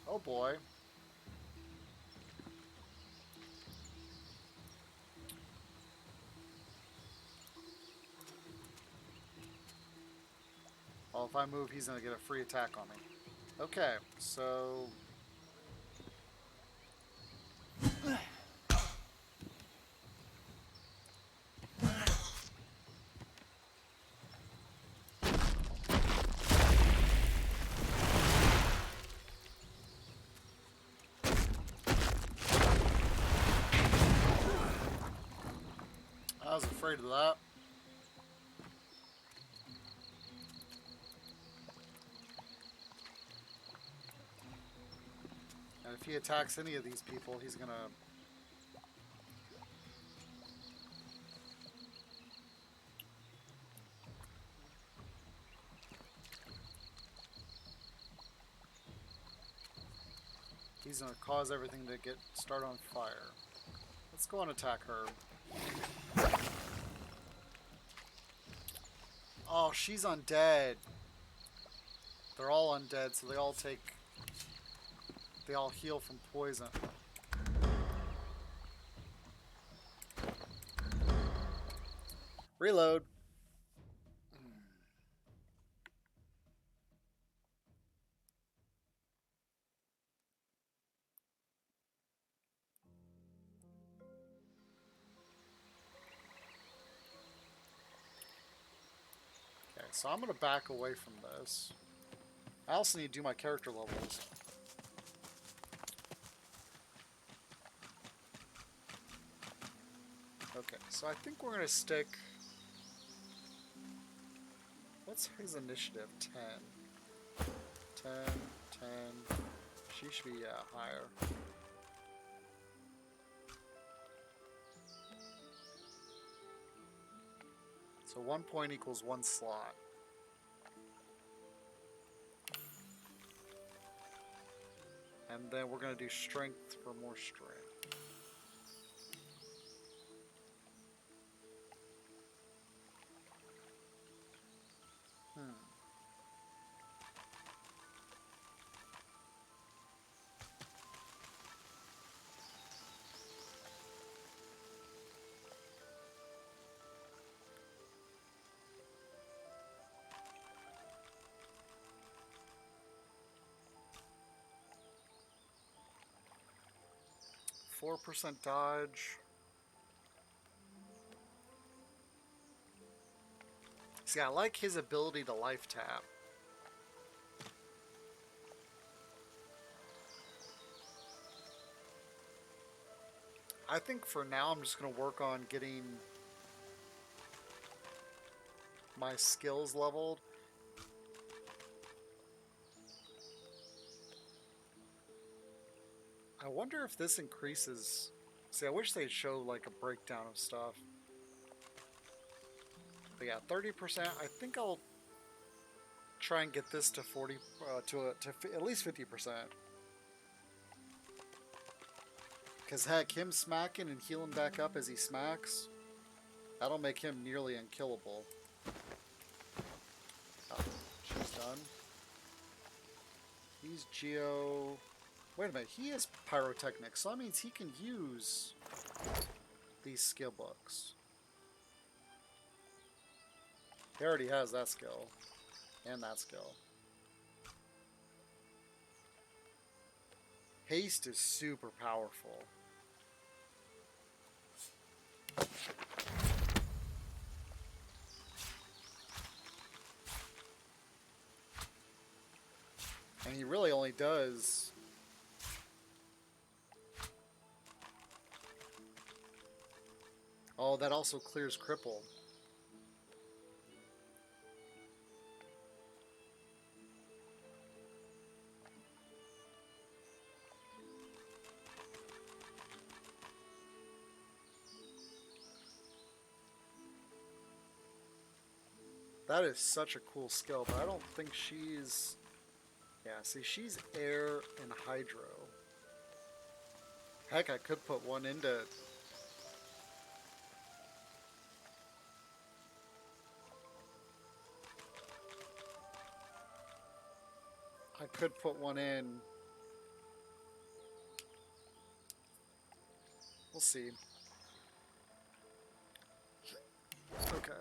Oh boy. Well, if I move, he's going to get a free attack on me. Okay, so... I was afraid of that. And if he attacks any of these people, he's gonna... He's gonna cause everything to start on fire. Let's go and attack her. Oh, she's undead. They're all undead, so they all heal from poison. Reload. Okay, so I'm going to back away from this. I also need to do my character levels. Okay, so I think we're going to stick... What's his initiative? 10. 10, 10. She should be, higher. So 1 point equals 1 slot. And then we're going to do strength for more strength. Hmm. 4% dodge. See, I like his ability to life tap. I think for now I'm just going to work on getting my skills leveled. I wonder if this increases... See, I wish they'd show like a breakdown of stuff. But yeah, 30%. I think I'll try and get this to 40, to at least 50%. Because heck, him smacking and healing back up as he smacks, that'll make him nearly unkillable. Oh, she's done. He's Geo... Wait a minute, he is pyrotechnic, so that means he can use these skill books. He already has that skill. And that skill. Haste is super powerful. And he really only does... Oh, that also clears cripple. That is such a cool skill, but I don't think she's... Yeah, see, she's air and hydro. Heck, I could put one into... I could put one in... We'll see. Okay.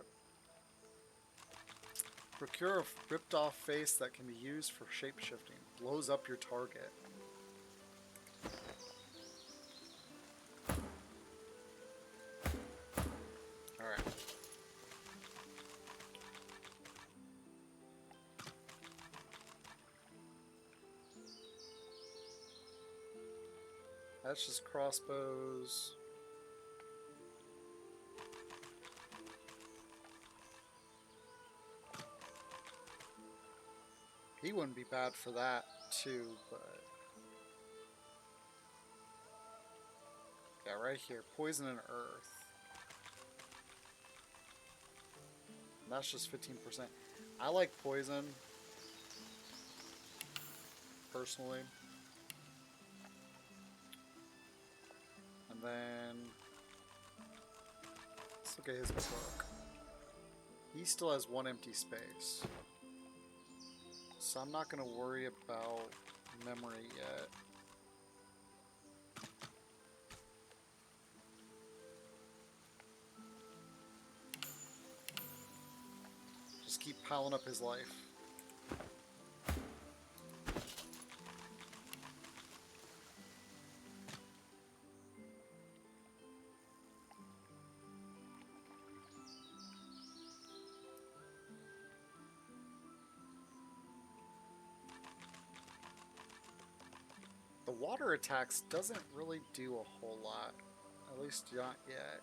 Procure a ripped off face that can be used for shape-shifting. Blows up your target. Alright. That's just crossbows. He wouldn't be bad for that, too, but... Yeah, right here. Poison and earth. And that's just 15%. I like poison. Personally. And then... Let's look at his book. He still has one empty space. So I'm not going to worry about memory yet. keep piling up his life. The water attacks doesn't really do a whole lot. At least not yet.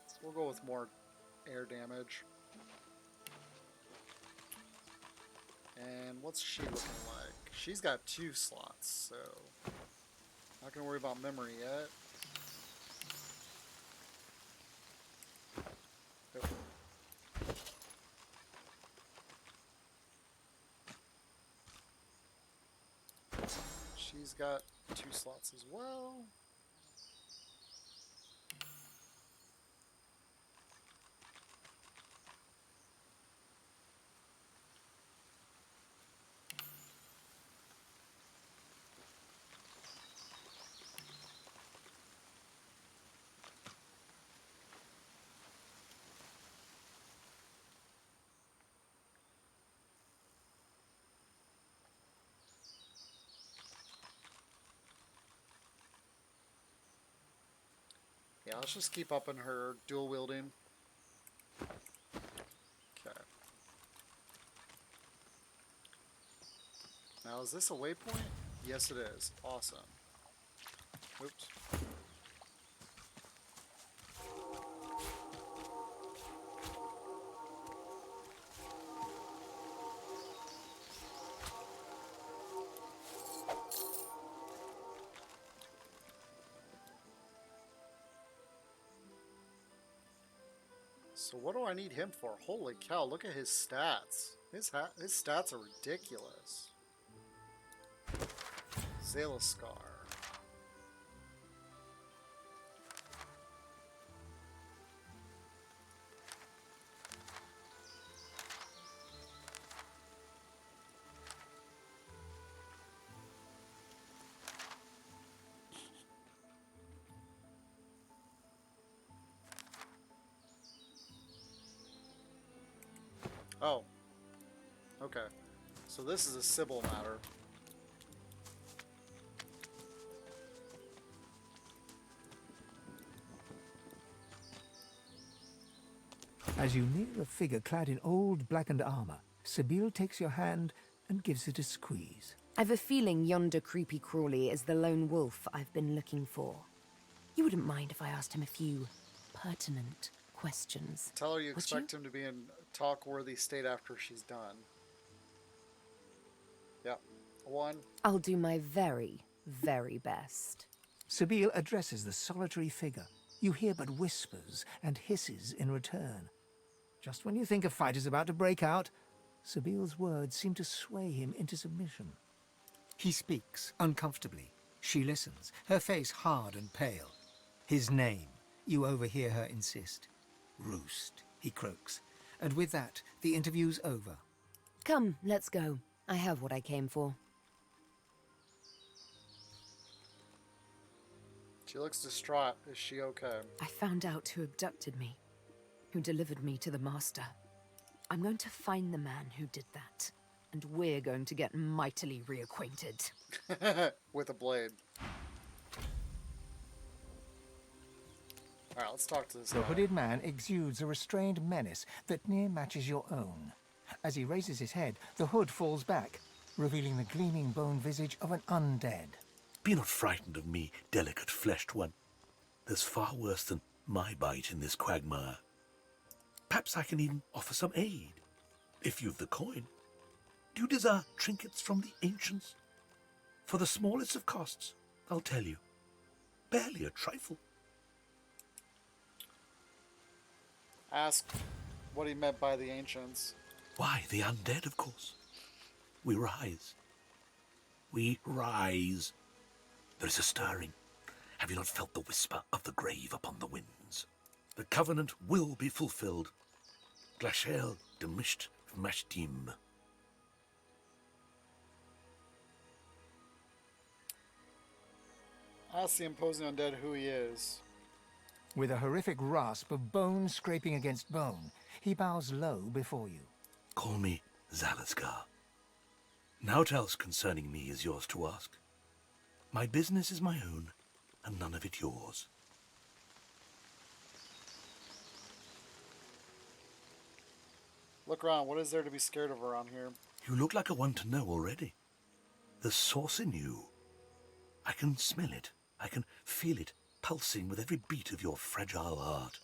So we'll go with more air damage. And what's she looking like? She's got 2 slots, so not gonna worry about memory yet. Nope. She's got 2 slots as well. Yeah, let's just keep up in her dual wielding. Okay. Now, is this a waypoint? Yes, it is. Awesome. Oops. So what do I need him for? Holy cow, look at his stats. His stats are ridiculous. Zalaskar. Oh. Okay. So this is a Sybil matter. As you near a figure clad in old blackened armor, Sybil takes your hand and gives it a squeeze. I've a feeling yonder creepy crawly is the lone wolf I've been looking for. You wouldn't mind if I asked him a few pertinent questions. Tell her you expect him to be in talk-worthy state after she's done. Yep. 1. I'll do my very, very best. Sybil addresses the solitary figure. You hear but whispers and hisses in return. Just when you think a fight is about to break out, Sybil's words seem to sway him into submission. He speaks uncomfortably. She listens, her face hard and pale. His name, you overhear her insist. Roost, he croaks. And with that, the interview's over. Come, let's go. I have what I came for. She looks distraught. Is she okay? I found out who abducted me, who delivered me to the Master. I'm going to find the man who did that, and we're going to get mightily reacquainted. With a blade. Alright, let's talk to this The guy. hooded man exudes a restrained menace that near matches your own. As he raises his head, the hood falls back, revealing the gleaming bone visage of an undead. Be not frightened of me, delicate-fleshed one. There's far worse than my bite in this quagmire. Perhaps I can even offer some aid, if you've the coin. Do you desire trinkets from the ancients? For the smallest of costs, I'll tell you. Barely a trifle. Ask what he meant by the ancients. Why, the undead, of course. We rise. We rise. There is a stirring. Have you not felt the whisper of the grave upon the winds? The covenant will be fulfilled. Glashel demisht vmashtim. Ask the imposing undead who he is. With a horrific rasp of bone scraping against bone, He bows low before you. Call me Zalaskar. Naught else concerning me is yours to ask. My business is my own, and none of it yours. Look around. What is there to be scared of around here? You look like a one to know already. The source in you. I can smell it. I can feel it pulsing with every beat of your fragile heart.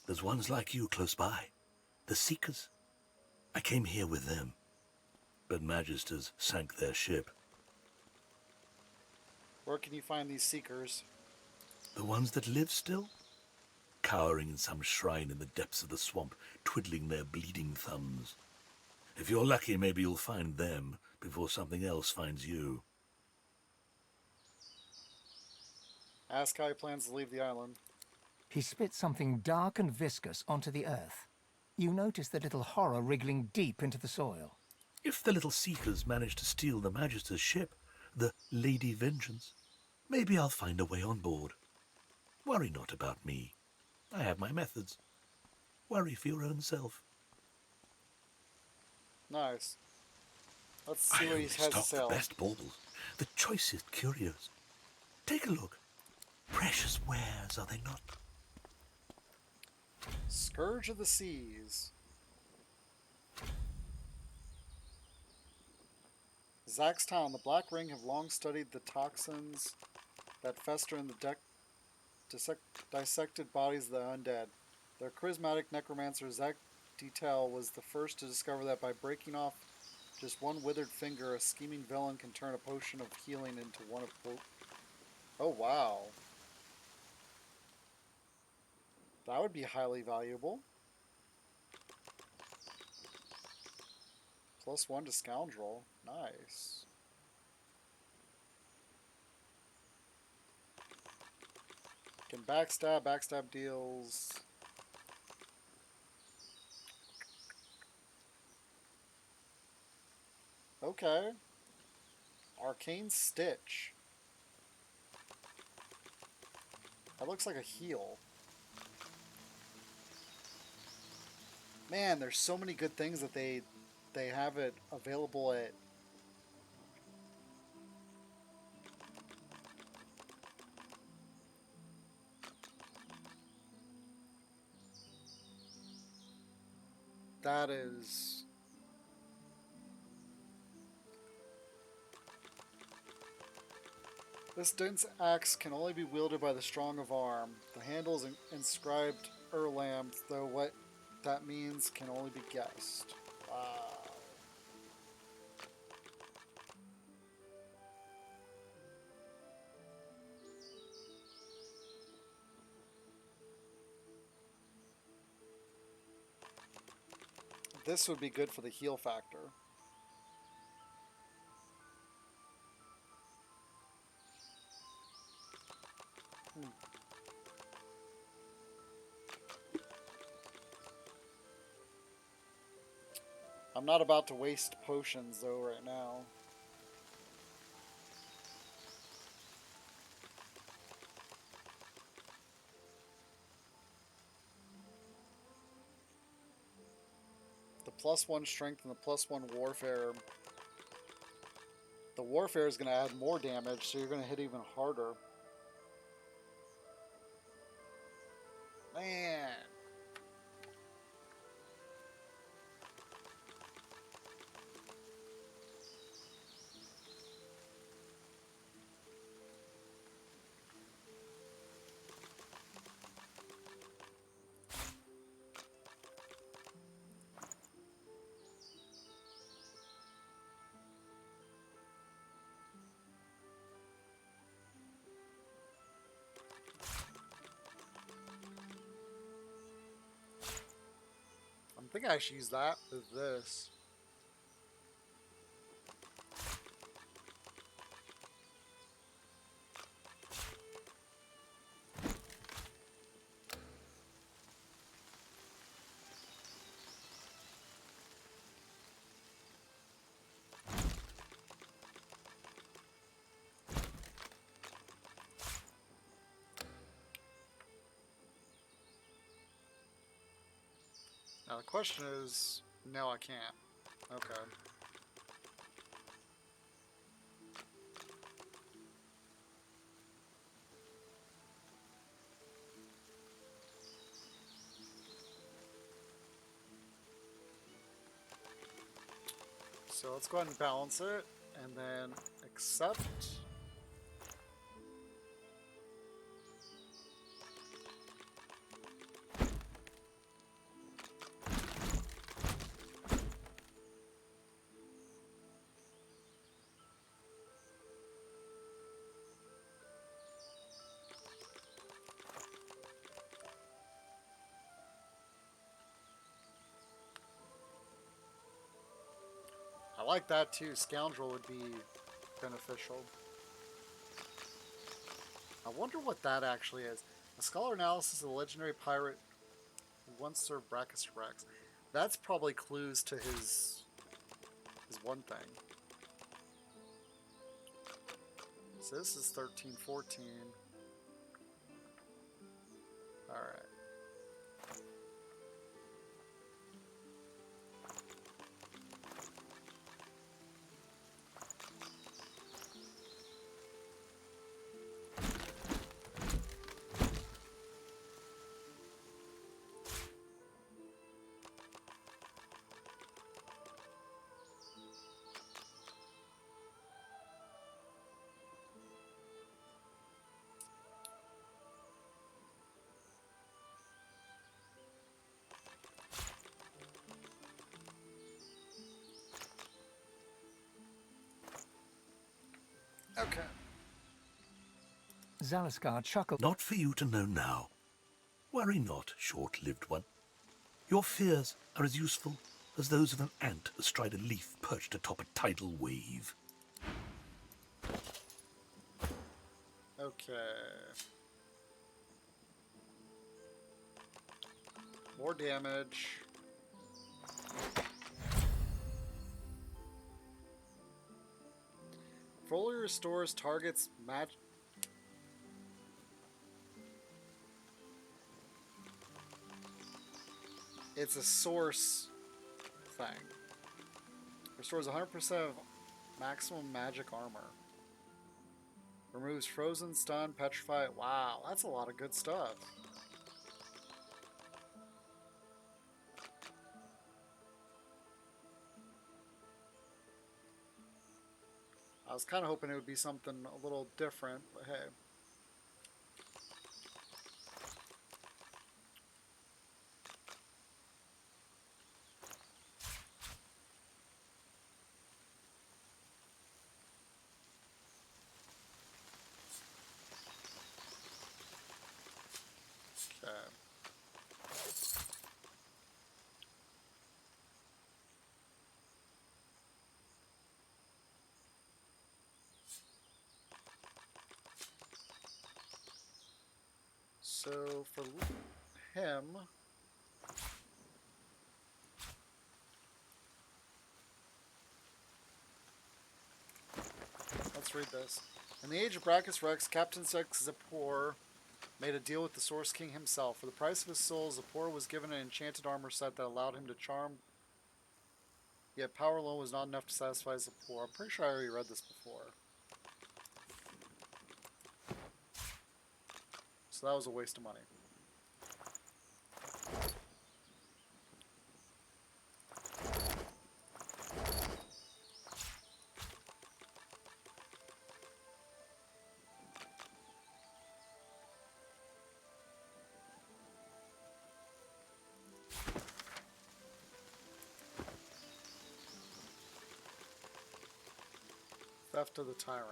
There's ones like you close by. The Seekers. I came here with them. But Magisters sank their ship. Where can you find these Seekers? The ones that live still? Cowering in some shrine in the depths of the swamp, twiddling their bleeding thumbs. If you're lucky, maybe you'll find them before something else finds you. Ask how he plans to leave the island. He spits something dark and viscous onto the earth. You notice the little horror wriggling deep into the soil. If the little Seekers manage to steal the Magister's ship, the Lady Vengeance, maybe I'll find a way on board. Worry not about me. I have my methods. Worry for your own self. Nice. Let's see I what he only has to stock sell. the best baubles, the choicest curios. Take a look. Precious wares, are they not? Scourge of the Seas. Zack's Town. The Black Ring have long studied the toxins that fester in the dissected bodies of the undead. Their charismatic necromancer Zack Detail was the first to discover that by breaking off just one withered finger, a scheming villain can turn a potion of healing into one of both. Oh, wow. That would be highly valuable. +1 to Scoundrel. Nice. Can backstab. Backstab deals. Okay. Arcane Stitch. That looks like a heal. Man, there's so many good things that they have it available at. That is. This dense axe can only be wielded by the strong of arm. The handle is inscribed Erlam, though what that means can only be guessed. Wow. This would be good for the heal factor. I'm not about to waste potions though right now. The +1 strength and the +1 warfare. The warfare is going to add more damage, so you're going to hit even harder. Man. I think I should use that with this. Now the question is, no, I can't. Okay. So let's go ahead and balance it, and then accept. I like that too. Scoundrel would be beneficial. I wonder what that actually is. A scholar analysis of the legendary pirate who once served Brachus Rex. That's probably clues to his one thing. So this is 1314. Alright. Okay. Zalaskar chuckled. Not for you to know now. Worry not, short-lived one. Your fears are as useful as those of an ant astride a leaf perched atop a tidal wave. Okay. More damage. Fully restores target's magic. It's a source thing. Restores 100% of maximum magic armor. Removes frozen, stun, petrify. Wow, that's a lot of good stuff. I was kind of hoping it would be something a little different, but hey. Okay. So for him, let's read this. In the age of Brachus Rex, Captain Sex Zippor made a deal with the Source King himself. For the price of his soul, Zippor was given an enchanted armor set that allowed him to charm. Yet power alone was not enough to satisfy Zippor. I'm pretty sure I already read this before. So that was a waste of money. Theft of the Tyrant.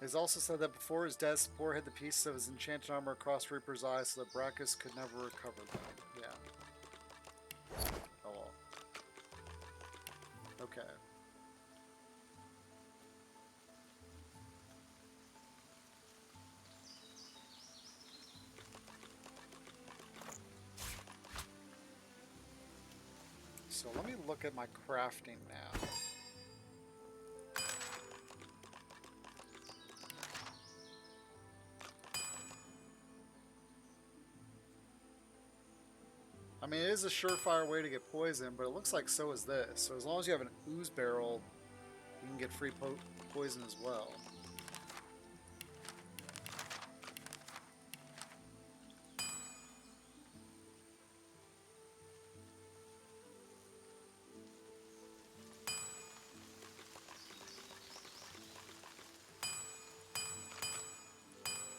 It is also said that before his death, Zippor hid the pieces of his enchanted armor across Reaper's eyes so that Brachus could never recover them. Yeah. Oh well. Okay. So let me look at my crafting now. mean, it is a surefire way to get poison, but it looks like so is this. So as long as you have an ooze barrel, you can get free poison as well.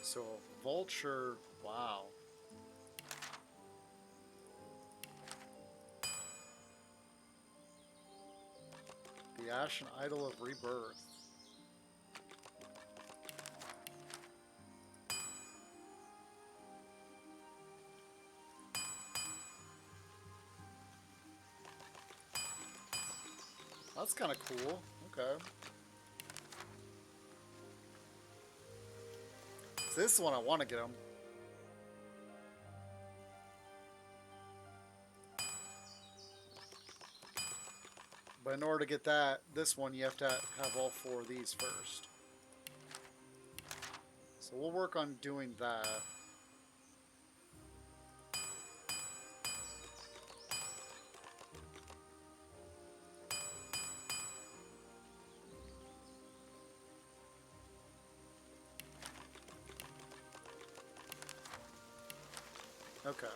So a vulture, wow. The Ashen Idol of Rebirth. That's kind of cool. Okay. So this is the one I want to get him. But in order to get this one, you have to have all 4 of these first. So we'll work on doing that. Okay.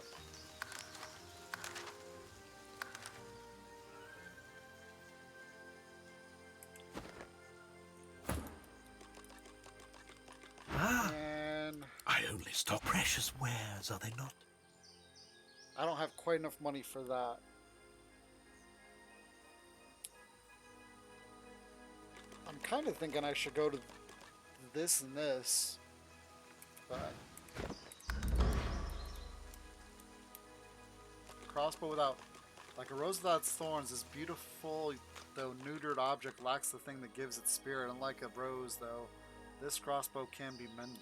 And I only stock precious wares, are they not? I don't have quite enough money for that. I'm kind of thinking I should go to this and this, but crossbow without, like a rose without thorns is beautiful, though neutered object lacks the thing that gives its spirit. Unlike a rose, though, this crossbow can be mended.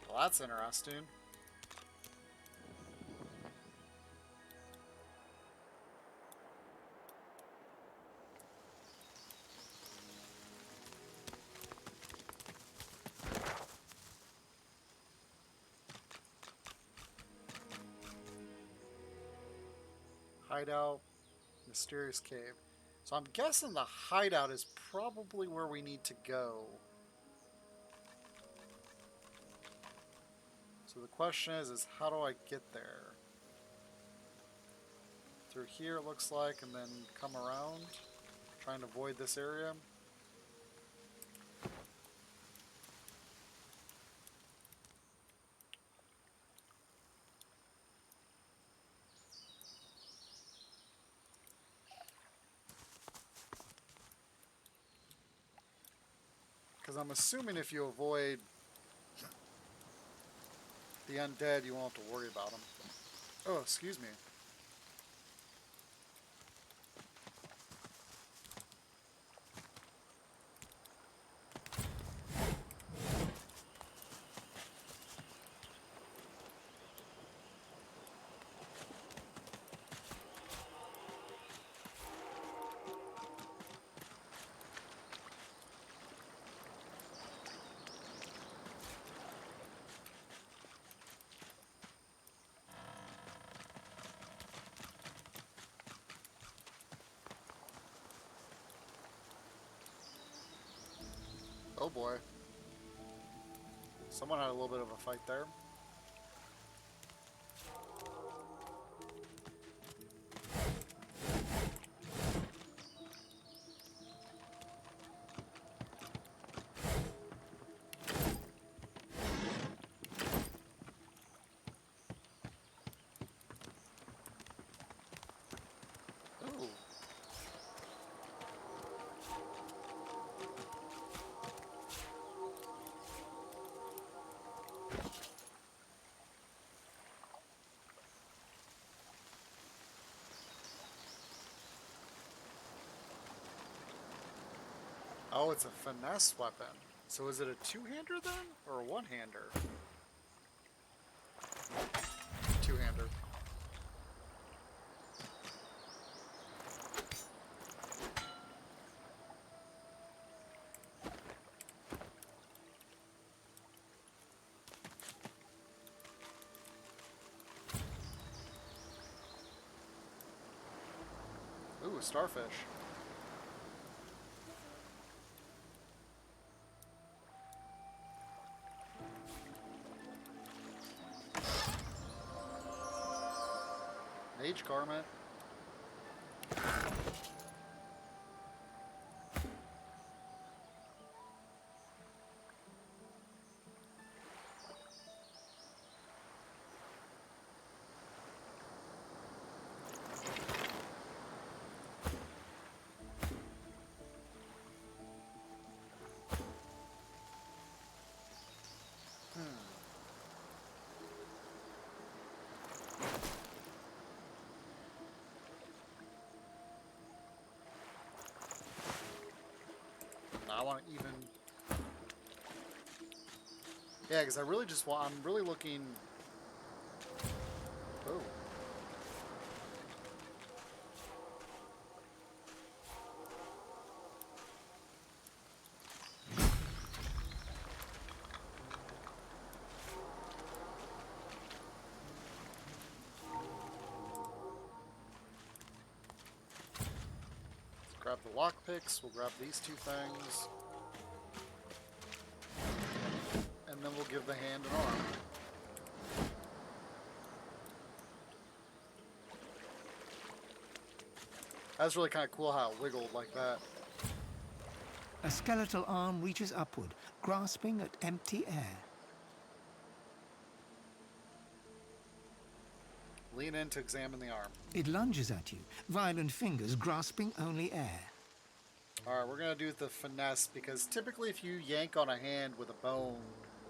Well, that's interesting. Hideout, mysterious cave. So I'm guessing the hideout is probably where we need to go. So the question is how do I get there? Through here it looks like, and then come around, trying to avoid this area. Because I'm assuming if you avoid the undead, you won't have to worry about them. Oh, excuse me. Oh boy. Someone had a little bit of a fight there. Ooh. Oh, it's a finesse weapon. So is it a two-hander then? Or a one-hander? Two-hander. Ooh, starfish. Mage garment. I want to even... Yeah, because I really just want... I'm really looking... Oh. Let's grab the lockpicks. We'll grab these two things. And then we'll give the hand an arm. That's really kind of cool how it wiggled like that. A skeletal arm reaches upward, grasping at empty air. Lean in to examine the arm. It lunges at you, violent fingers grasping only air. Alright, we're going to do the finesse, because typically if you yank on a hand with a bone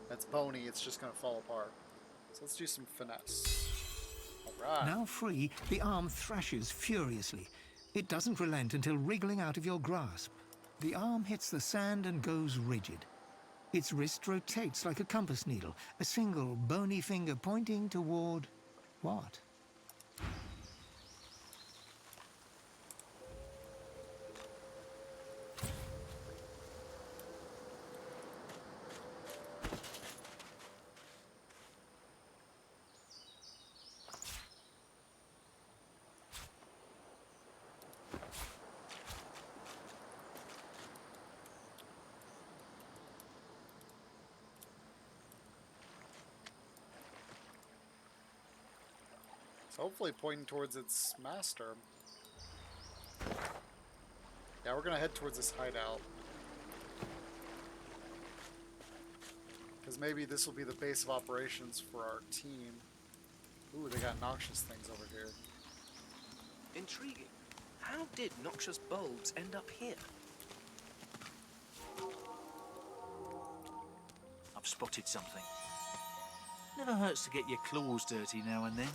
that's bony, it's just going to fall apart. So let's do some finesse. Alright. Now free, the arm thrashes furiously. It doesn't relent until wriggling out of your grasp. The arm hits the sand and goes rigid. Its wrist rotates like a compass needle, a single bony finger pointing toward... what? So hopefully pointing towards its master. Yeah, we're gonna head towards this hideout. Because maybe this will be the base of operations for our team. Ooh, they got noxious things over here. Intriguing. How did noxious bulbs end up here? I've spotted something. Never hurts to get your claws dirty now and then.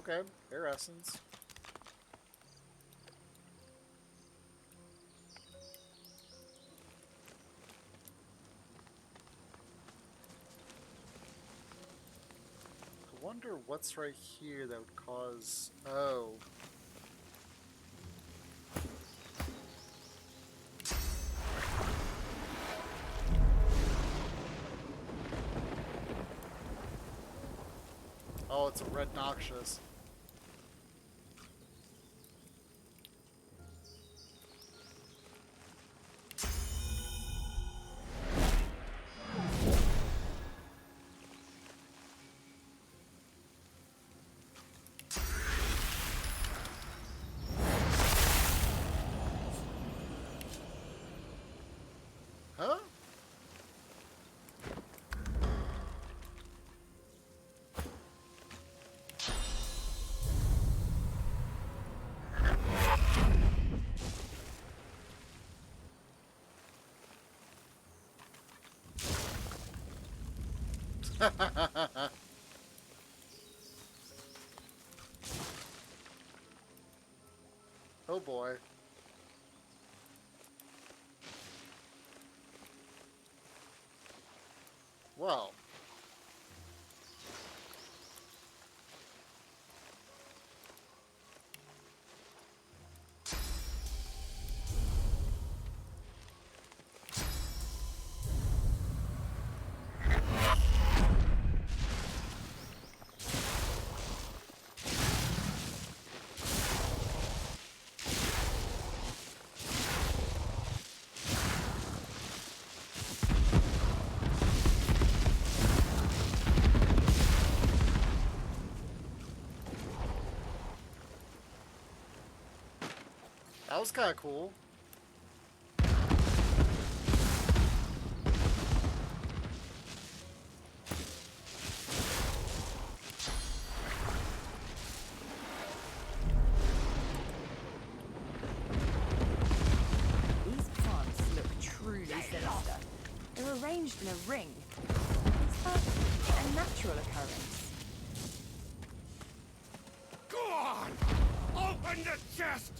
Okay, air essence. I wonder what's right here that would cause... Oh. Oh, it's a red noxious. Huh? Oh boy. Well. was kind of cool. These plants look truly sinister. They're arranged in a ring. Is that a natural occurrence? Go on! Open the chest!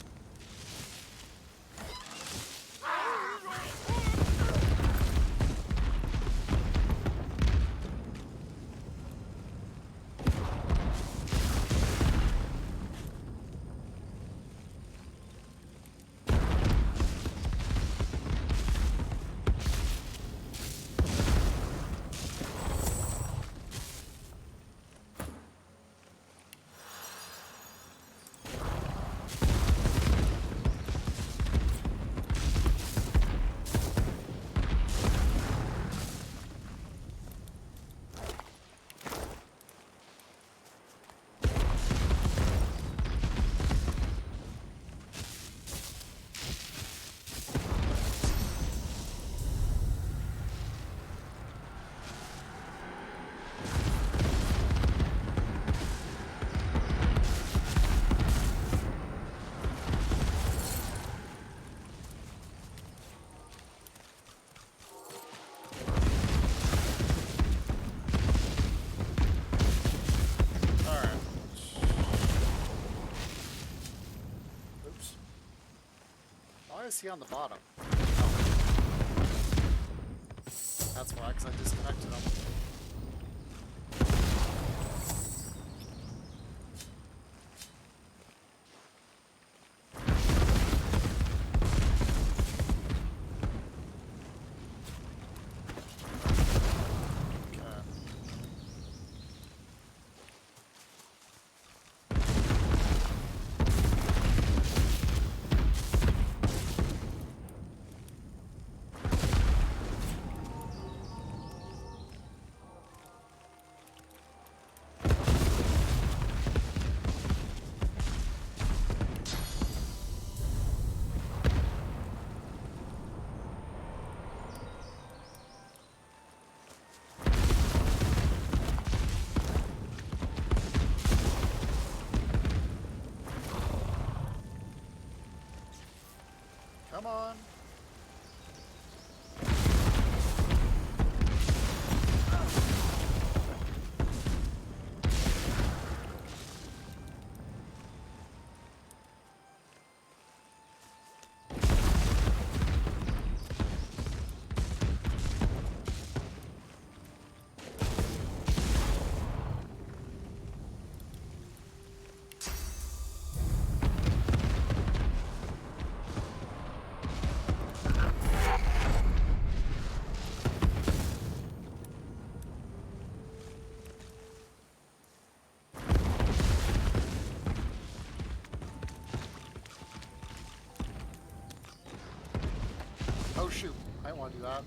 Why is he on the bottom? Oh. That's why, because I disconnected him. Come on. Oh shoot, I don't want to do that.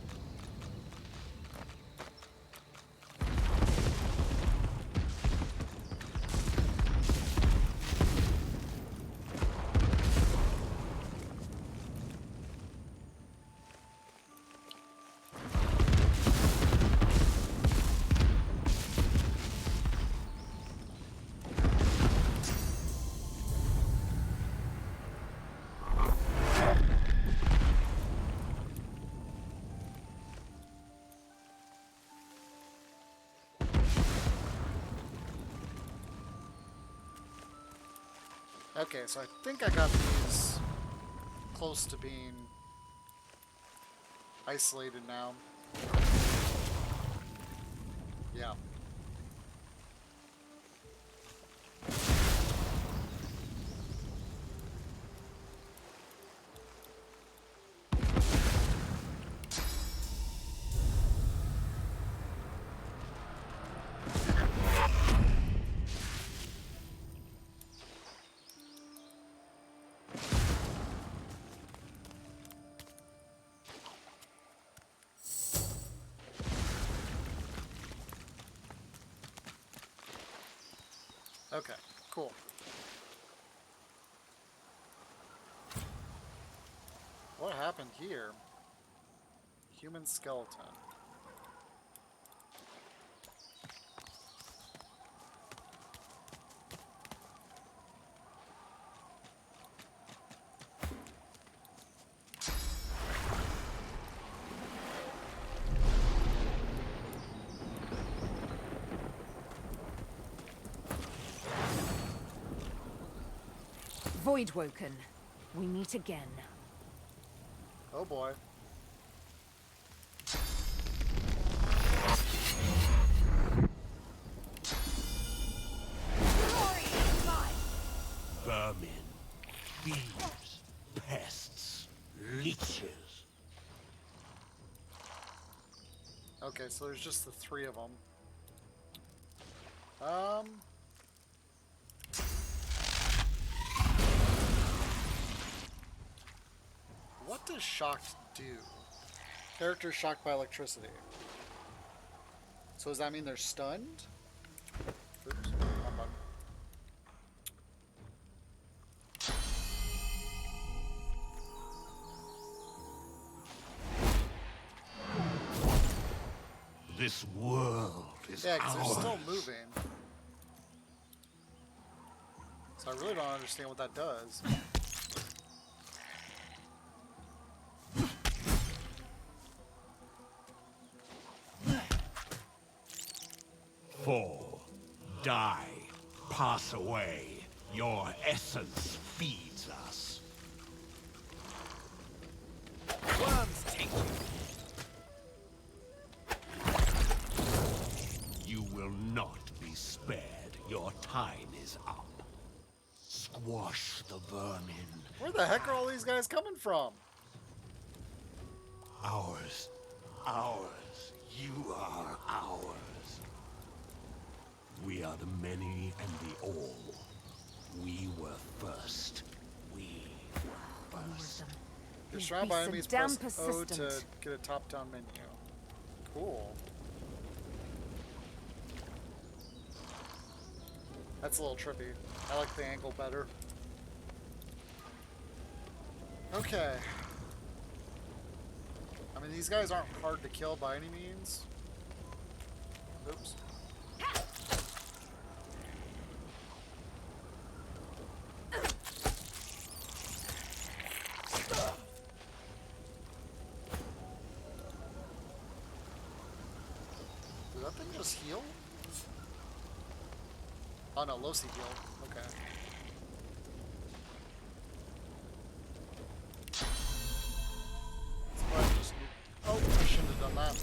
Okay, so I think I got these close to being isolated now. Yeah. Okay, cool. what happened here? Human skeleton. Voidwoken. We meet again. Oh boy. Vermin, thieves, pests, leeches. Okay, so there's just the 3 of them. What does shocked do? Character shocked by electricity. So does that mean they're stunned? Oops, wrong button. This world is Yeah, because they're ours. still moving. So I really don't understand what that does. Fall, die, pass away. Your essence feeds us. Worms take You will not be spared. Your time is up. Squash the vermin. Where the heck are all these guys coming from? Ours. Ours. You are ours. We are the many and the all. We were first. We were first. You're surrounded by enemies. Damn Press O to persistent. get a top-down menu. Cool. That's a little trippy. I like the angle better. Okay. I mean, these guys aren't hard to kill by any means. Oops. Did that thing just heal? Oh no, Losi healed. Okay. Oh, I shouldn't have done that.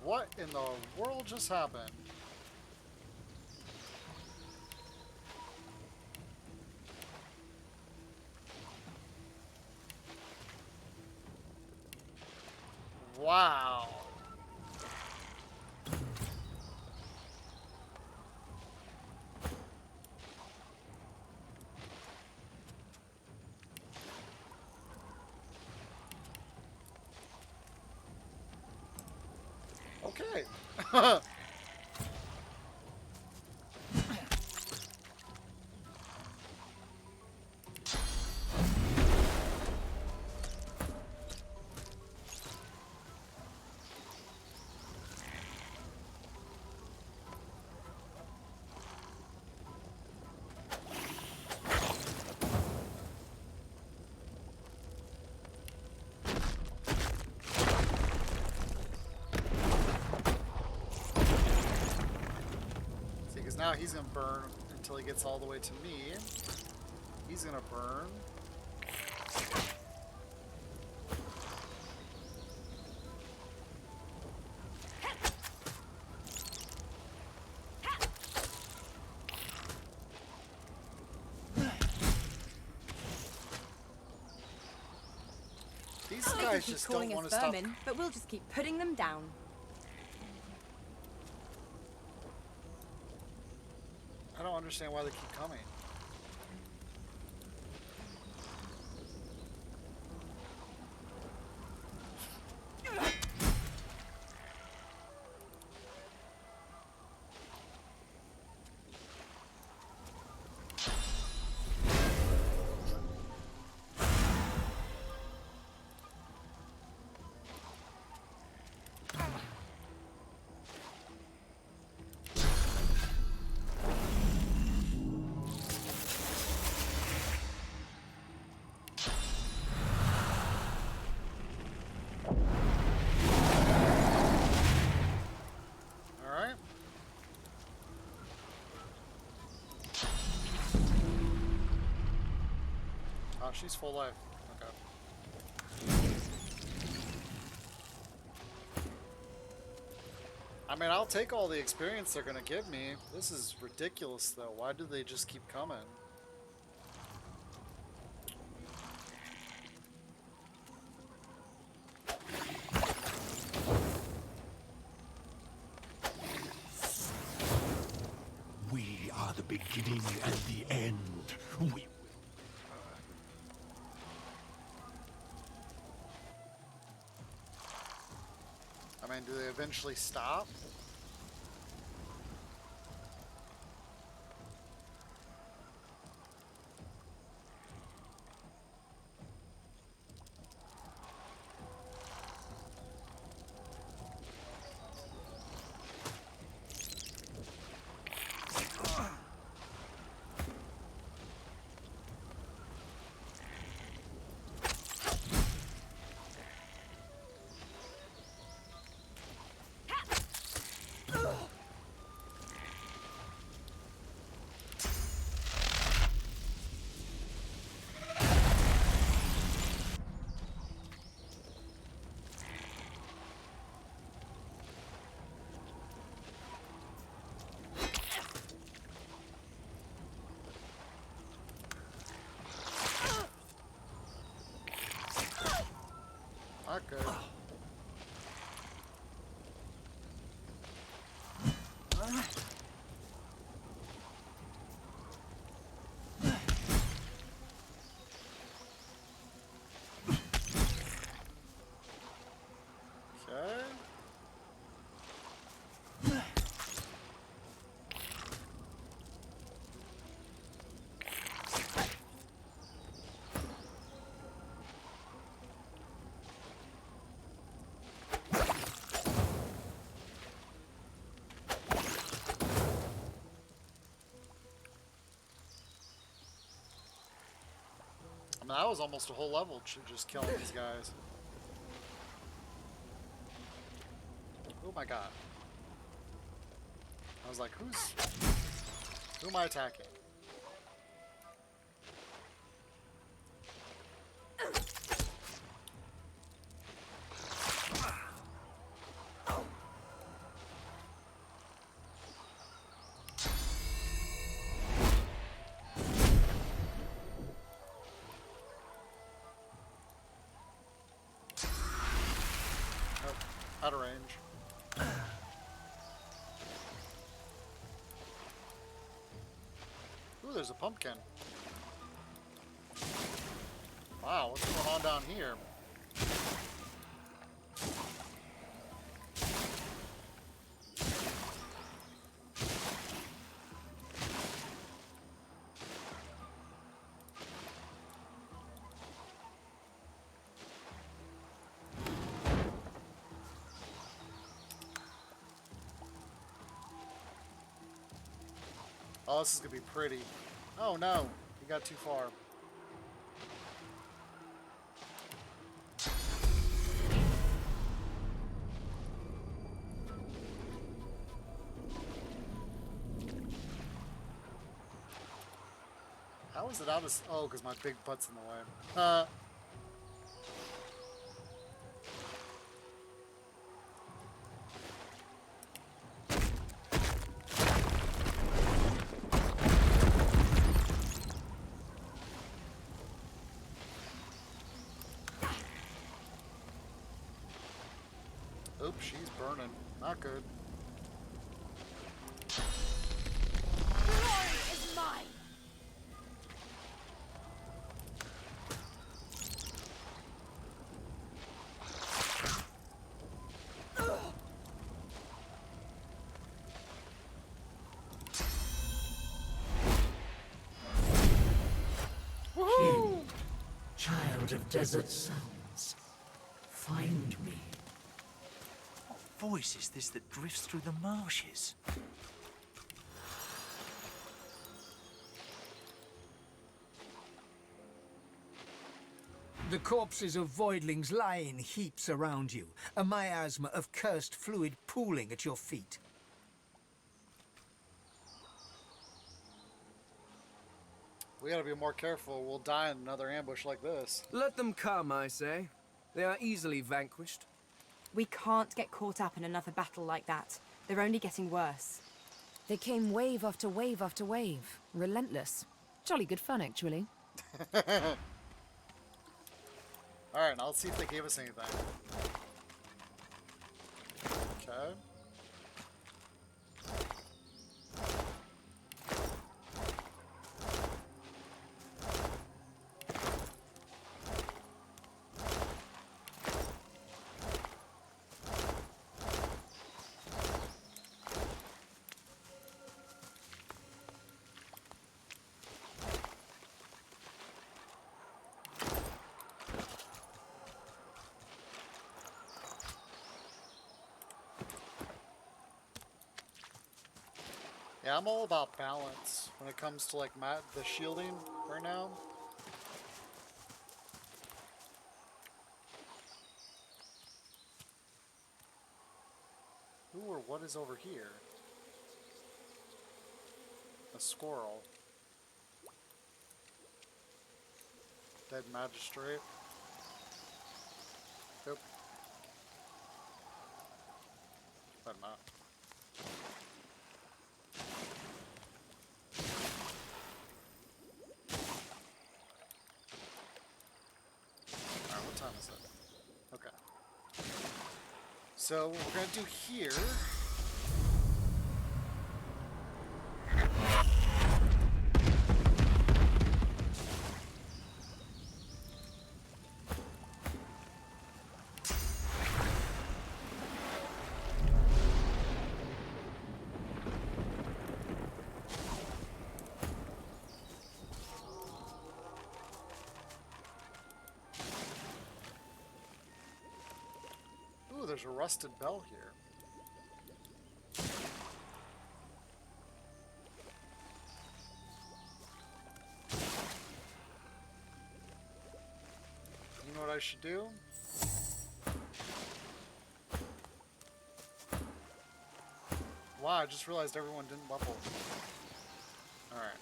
What in the world just happened? Wow. Okay. Because now he's gonna burn until he gets all the way to me. He's gonna burn. These They can guys keep just calling don't us want to stop. vermin, but we'll just keep putting them down. I don't understand why they keep coming. Oh, she's full life. Okay. I mean, I'll take all the experience they're gonna give me. This is ridiculous, though. Why do they just keep coming? We are the beginning and the end. We... I mean, do they eventually stop? Not good. Okay. I mean, that was almost a whole level just killing these guys. Oh my god. I was like, who am I attacking? Out of range. Ooh, there's a pumpkin. Wow, what's going on down here? Oh, this is gonna be pretty. Oh no, you got too far. How is it out of... Oh, because my big butt's in the way. Oops, she's burning. Not good. Glory is mine! Woohoo! Child of desert sounds, find me. What voice is this that drifts through the marshes? The corpses of voidlings lie in heaps around you, a miasma of cursed fluid pooling at your feet. We gotta be more careful. We'll die in another ambush like this. Let them come, I say. They are easily vanquished. We can't get caught up in another battle like that. They're only getting worse. They came wave after wave after wave. Relentless. Jolly good fun, actually. Alright, now let's see if they gave us anything. Okay. Yeah, I'm all about balance when it comes to like the shielding right now. Who or what is over here? A squirrel. Dead magistrate. Nope. But not. Alright, what time is it? Okay. So what we're gonna do here. Ooh, there's a rusted bell here. You know what I should do? Wow, I just realized everyone didn't level. Alright.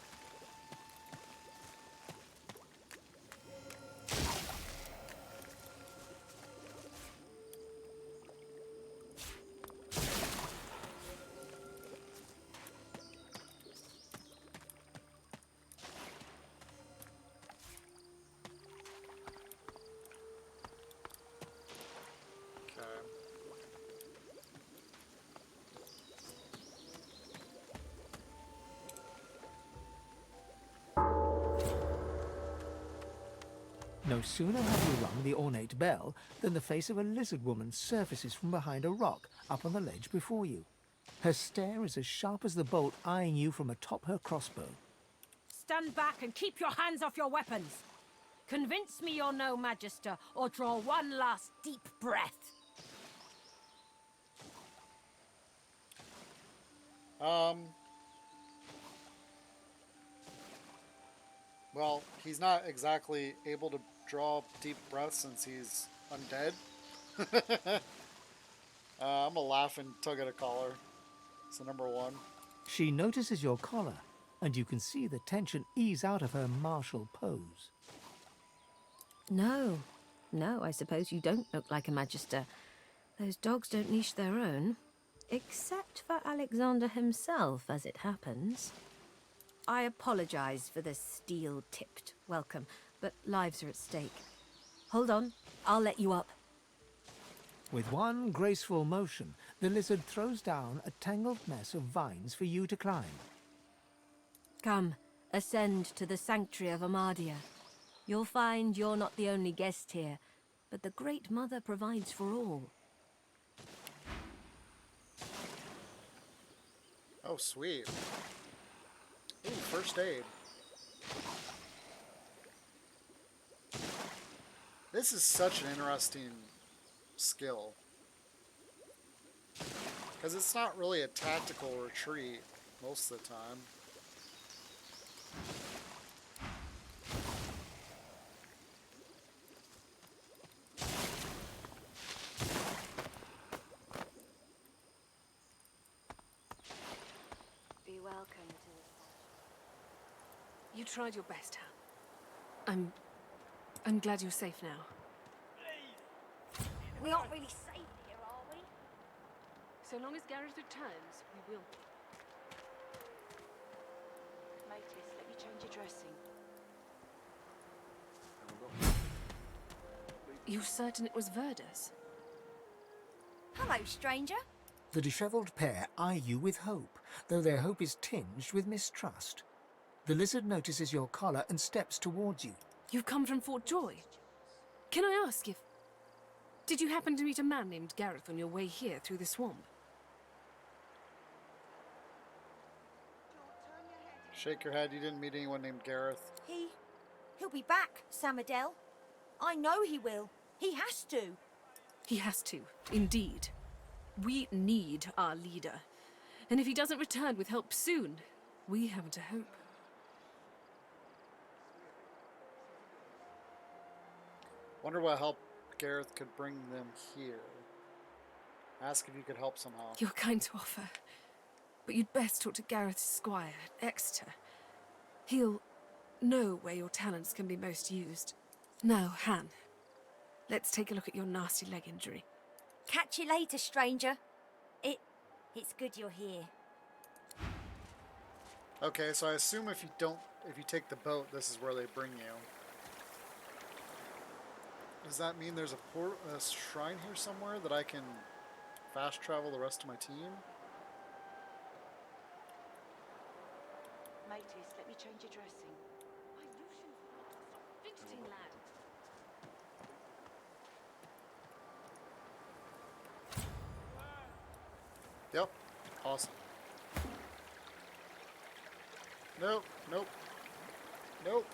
No sooner have you rung the ornate bell than the face of a lizard woman surfaces from behind a rock up on the ledge before you. Her stare is as sharp as the bolt eyeing you from atop her crossbow. Stand back and keep your hands off your weapons. Convince me you're no Magister, or draw one last deep breath. Well, he's not exactly able to draw deep breaths since he's undead. I'm a laughing tug at a collar. So number one. She notices your collar, and you can see the tension ease out of her martial pose. No, I suppose you don't look like a Magister. Those dogs don't leash their own. Except for Alexander himself, as it happens. I apologize for the steel-tipped welcome, but lives are at stake. Hold on, I'll let you up. With one graceful motion, the lizard throws down a tangled mess of vines for you to climb. Come, ascend to the sanctuary of Amadia. You'll find you're not the only guest here, but the Great Mother provides for all. Oh, sweet. Ooh, first aid. This is such an interesting skill. Because it's not really a tactical retreat most of the time. Be welcome to You tried your best, Han. I'm glad you're safe now. We aren't really safe here, are we? So long as Gareth returns, we will. Matis, let me change your dressing. You're certain it was Verda's? Hello, stranger. The dishevelled pair eye you with hope, though their hope is tinged with mistrust. The lizard notices your collar and steps towards you. You've come from Fort Joy. Can I ask if... Did you happen to meet a man named Gareth on your way here through the swamp? Shake your head, you didn't meet anyone named Gareth. He'll be back, Sam Adele. I know he will. He has to. He has to, indeed. We need our leader. And if he doesn't return with help soon, we haven't a hope. Wonder what help Gareth could bring them here. Ask if you could help somehow. You're kind to offer. But you'd best talk to Gareth's squire at Exeter. He'll know where your talents can be most used. Now, Han, let's take a look at your nasty leg injury. Catch you later, stranger. It's good you're here. Okay, so I assume if you take the boat, this is where they bring you. Does that mean there's a shrine here somewhere that I can fast travel the rest of my team? Matis, let me change your dressing. Fidgeting lad. Yep. Awesome. Nope. Nope. Nope.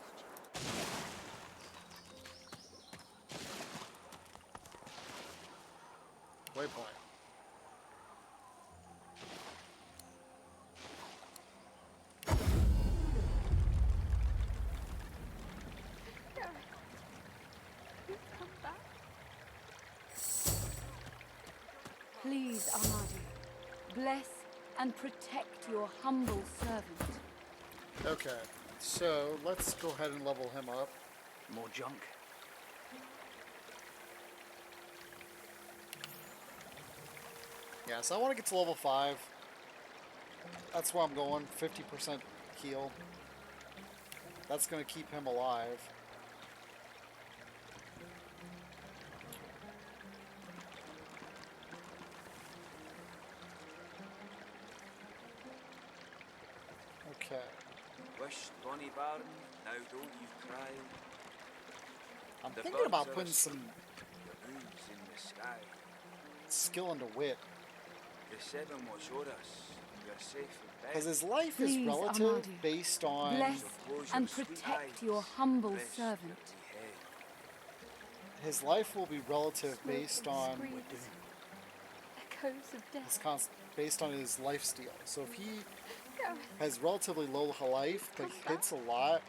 Waypoint. Please, Armadi, bless and protect your humble servant. Okay, so let's go ahead and level him up. More junk. Yeah, so I want to get to level 5. That's where I'm going, 50% heal. That's going to keep him alive. Okay. Wish, Bonnie Barton, now don't you cry. I'm The thinking about birds are putting asleep, some the moon's in the sky. skill into wit. The seven watch o'er us. We're safe in bed. Because his life is Please, relative Armadi, based on... bless Suppose and your sweet protect eyes your humble rest servant. your head. His life will be relative based on... Echoes of death. Based on his lifesteal. So if he has relatively low life, but hits a lot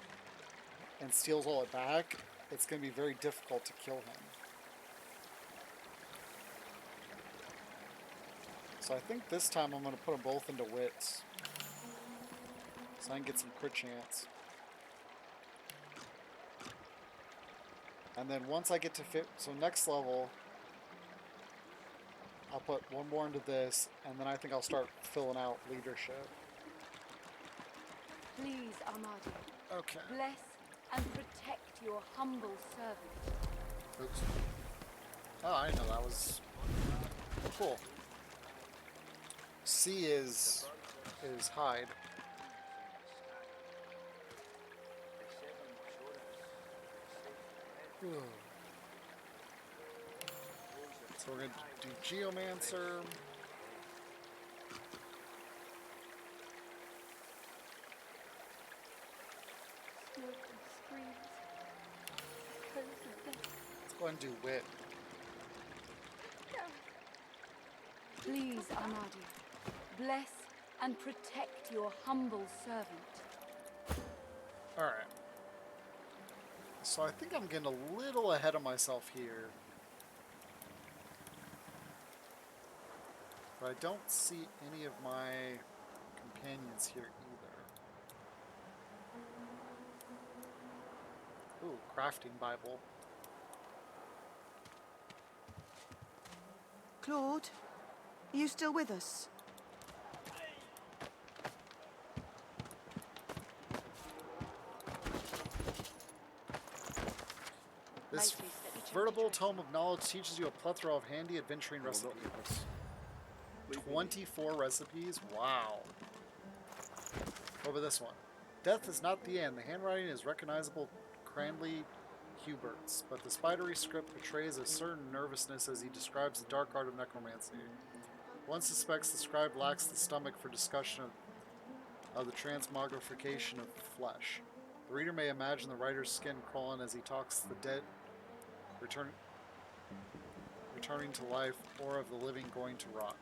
and steals all it back, it's going to be very difficult to kill him. So I think this time I'm going to put them both into wits. So I can get some crit chance. And then once I get to so next level, I'll put one more into this, and then I think I'll start filling out leadership. Please, Armadi, Okay. bless and protect your humble servant. Oops. Oh, I didn't know that was cool. C is hide. So we're going to do Geomancer. Let's go ahead and do Wit. Please, Armadi, bless and protect your humble servant. Alright. So I think I'm getting a little ahead of myself here. But I don't see any of my companions here either. Ooh, crafting Bible. Claude, are you still with us? This veritable tome of knowledge teaches you a plethora of handy adventuring recipes. 24 recipes? Wow. What about this one? Death is not the end. The handwriting is recognizable Cranley Hubert's, but the spidery script betrays a certain nervousness as he describes the dark art of necromancy. One suspects the scribe lacks the stomach for discussion of the transmogrification of flesh. The reader may imagine the writer's skin crawling as he talks the dead returning to life, or of the living going to rot.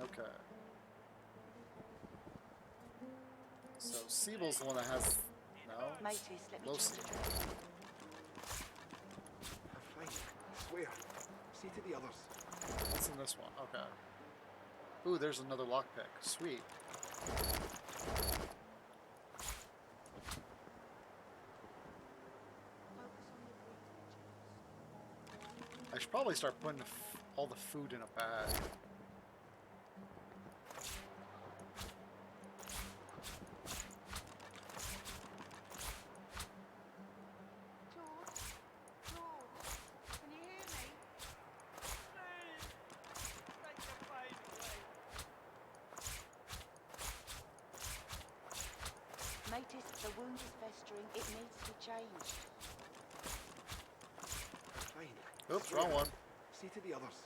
Okay. So Siebel's the one that has low C. Swear. See to the others. What's in this one? Okay. Ooh, there's another lockpick. Sweet. I should probably start putting all the food in a bag. Notice the wound is festering. It needs to be changed. Fine. Oops, wrong one. See to the others.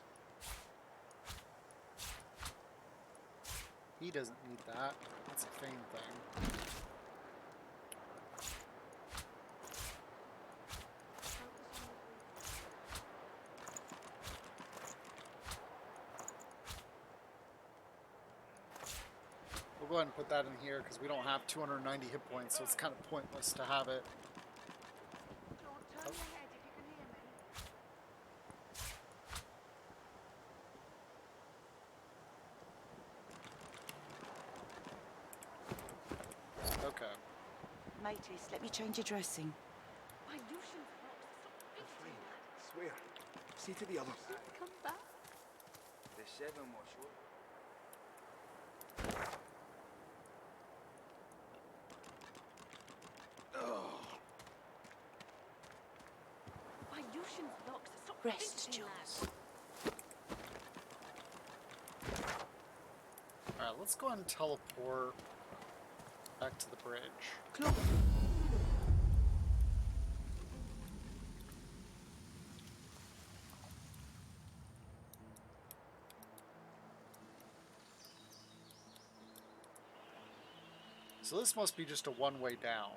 He doesn't need that. That's a fame thing. We'll go ahead and put that in here because we don't have 290 hit points, so it's kind of pointless to have it. Oh. Okay. Mateys, let me change your dressing. Swear. See to the others. Come back. The 7 was short. Rest, Jules. Alright, let's go ahead and teleport back to the bridge. Claude. So this must be just a one-way down.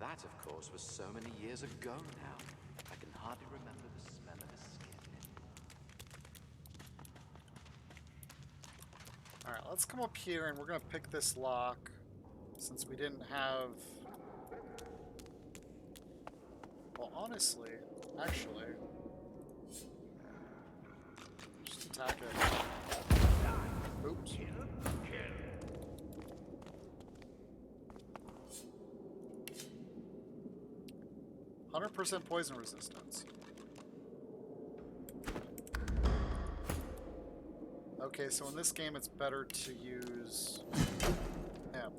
That, of course, was so many years ago now. I can hardly remember the smell of his skin anymore. Alright, let's come up here and we're going to pick this lock since we didn't have... Well, honestly, actually... Just attack it. Oops. 100% poison resistance. Okay, so in this game it's better to use him.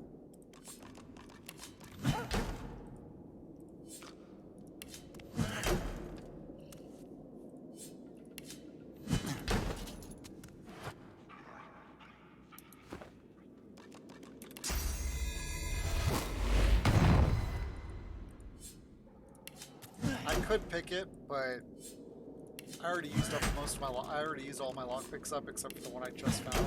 I could pick it, but I already used up most of my. I already used all my lockpicks up except for the one I just found.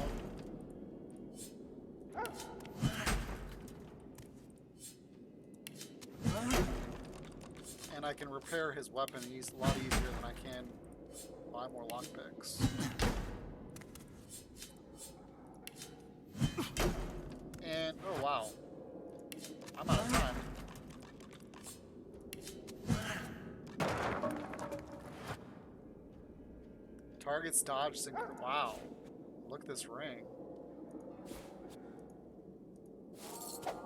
And I can repair his weapon a lot easier than I can buy more lockpicks. And Target's dodge is incredible. Wow. Look at this ring.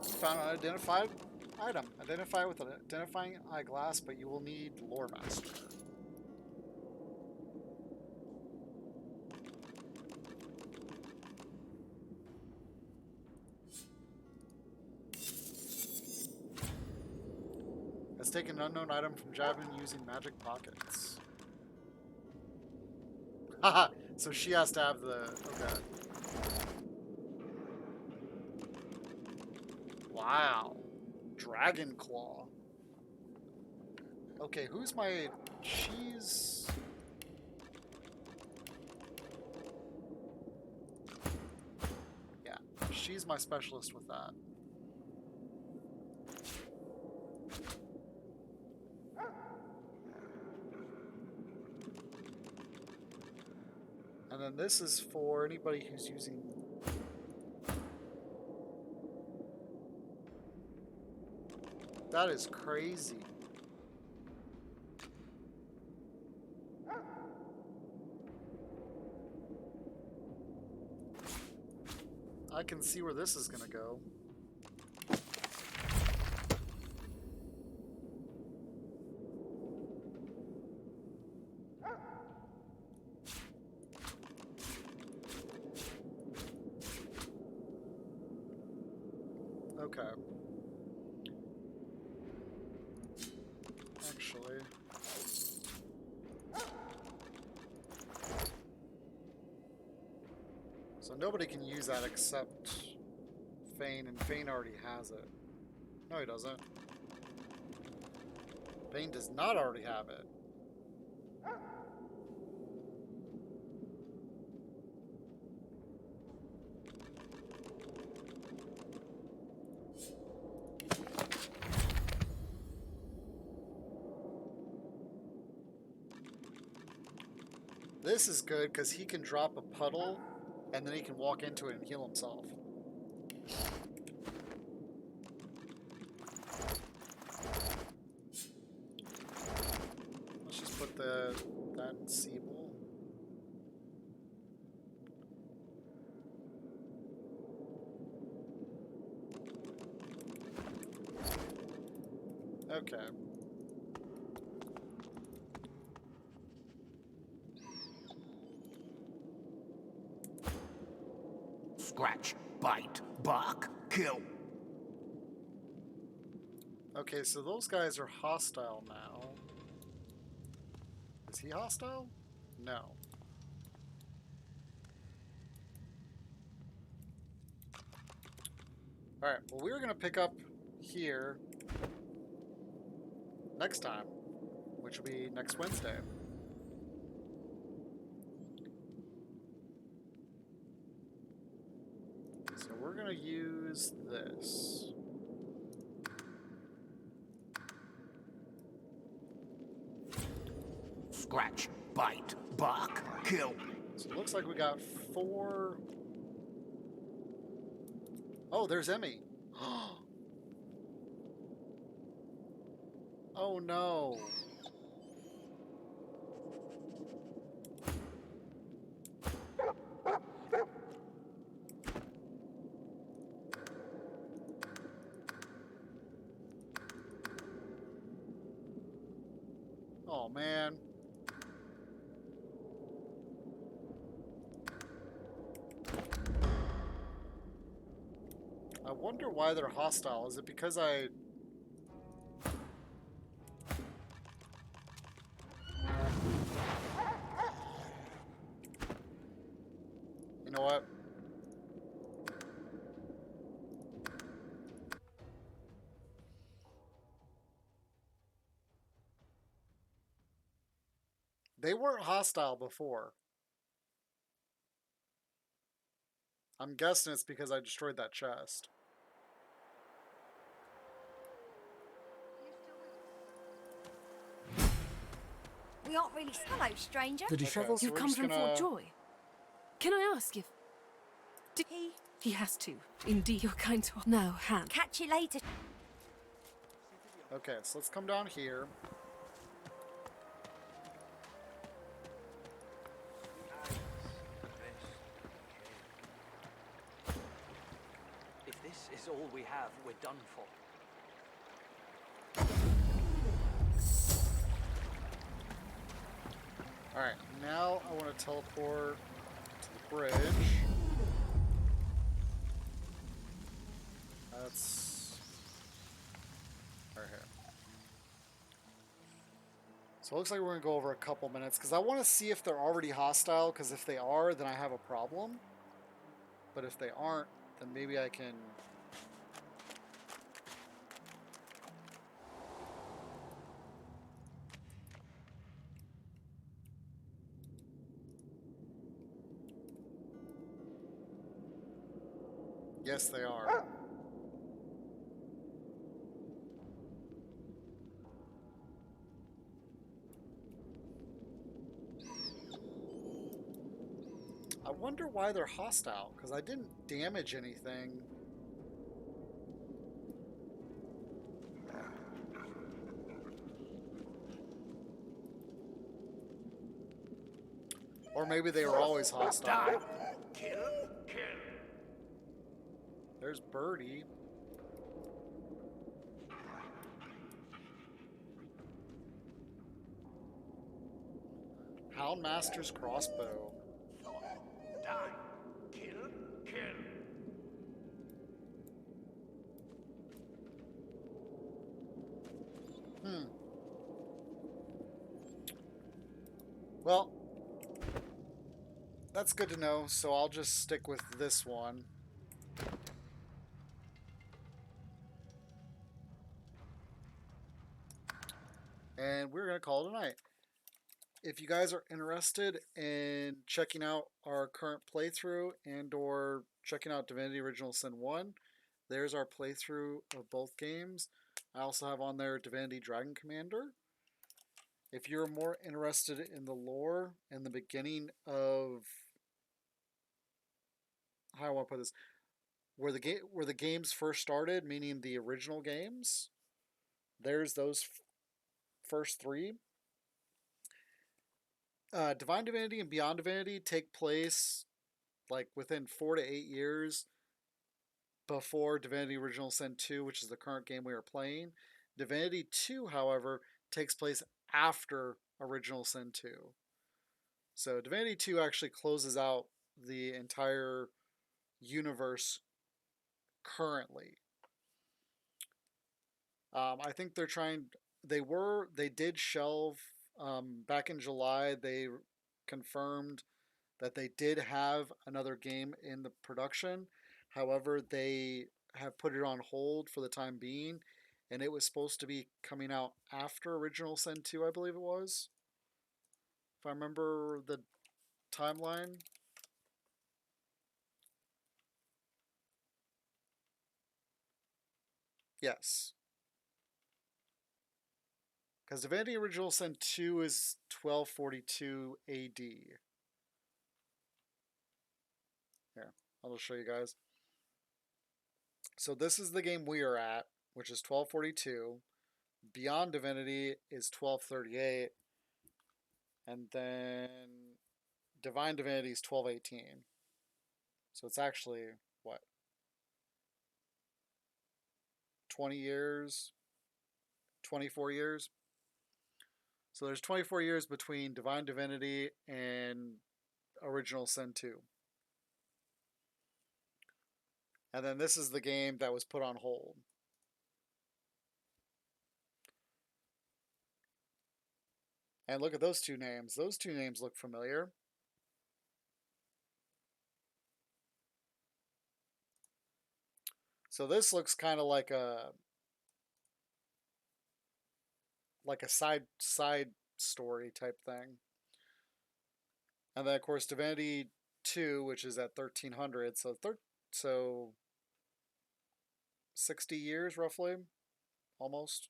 You found an unidentified item. Identify with an identifying eyeglass, but you will need Lore Master. Has taken an unknown item from Javin using magic pockets. Haha, so she has to have the... Okay. Wow. Dragon Claw. Okay, who's my... She's... Yeah, she's my specialist with that. And then this is for anybody who's using... That is crazy. I can see where this is gonna go. Okay. Actually... So nobody can use that except Fane, and Fane already has it. No, he doesn't. Fane does not already have it. This is good because he can drop a puddle and then he can walk into it and heal himself. Let's just put that in Siebel. Okay. Scratch, bite, bark, kill. Okay, so those guys are hostile now. Is he hostile? No. Alright, well we're gonna pick up here next time, which will be next Wednesday. So we're gonna use this. Scratch, bite, bark, kill. So it looks like we got 4. Oh, there's Emmy. Oh no. Oh man. I wonder why they're hostile. Is it because I... You know what? They weren't hostile before. I'm guessing it's because I destroyed that chest. We aren't really... Hello, stranger. The disheveled. so You've we're come just from gonna- Fort Joy. Can I ask if... Did he has to. Indeed, you're kind to... Now, Han. Catch you later. Okay, so let's come down here. is all we have, we're done for. Alright, now I want to teleport to the bridge. That's right here. So it looks like we're going to go over a couple minutes, because I want to see if they're already hostile, because if they are, then I have a problem. But if they aren't, then maybe I can... Yes, they are. I wonder why they're hostile, because I didn't damage anything. Or maybe they were always hostile. There's Birdie. Houndmaster's crossbow. Die. Kill. Well, that's good to know, so I'll just stick with this one. And we're going to call it a night. If you guys are interested in checking out our current playthrough and or checking out Divinity Original Sin 1, there's our playthrough of both games. I also have on there Divinity Dragon Commander. If you're more interested in the lore and the beginning of, how do I want to put this, where the games first started, meaning the original games, there's those first three. Divine Divinity and Beyond Divinity take place like within 4 to 8 years before Divinity Original Sin 2, which is the current game we are playing. Divinity 2, however, takes place after Original Sin 2. So Divinity 2 actually closes out the entire universe currently. I think they're trying, they did shelve, back in July, they confirmed that they did have another game in the production. However, they have put it on hold for the time being, and it was supposed to be coming out after Original Sin 2, I believe it was. If I remember the timeline. Yes. Because Divinity Original Sin 2 is 1242 AD. Here, I'll just show you guys. So this is the game we are at, which is 1242. Beyond Divinity is 1238. And then Divine Divinity is 1218. So it's actually, what, 20 years? 24 years? So there's 24 years between Divine Divinity and Original Sin 2. And then this is the game that was put on hold. And look at those two names. Those two names look familiar. So this looks kind of like a side story type thing. And then of course Divinity 2, which is at 1300, so 60 years roughly, almost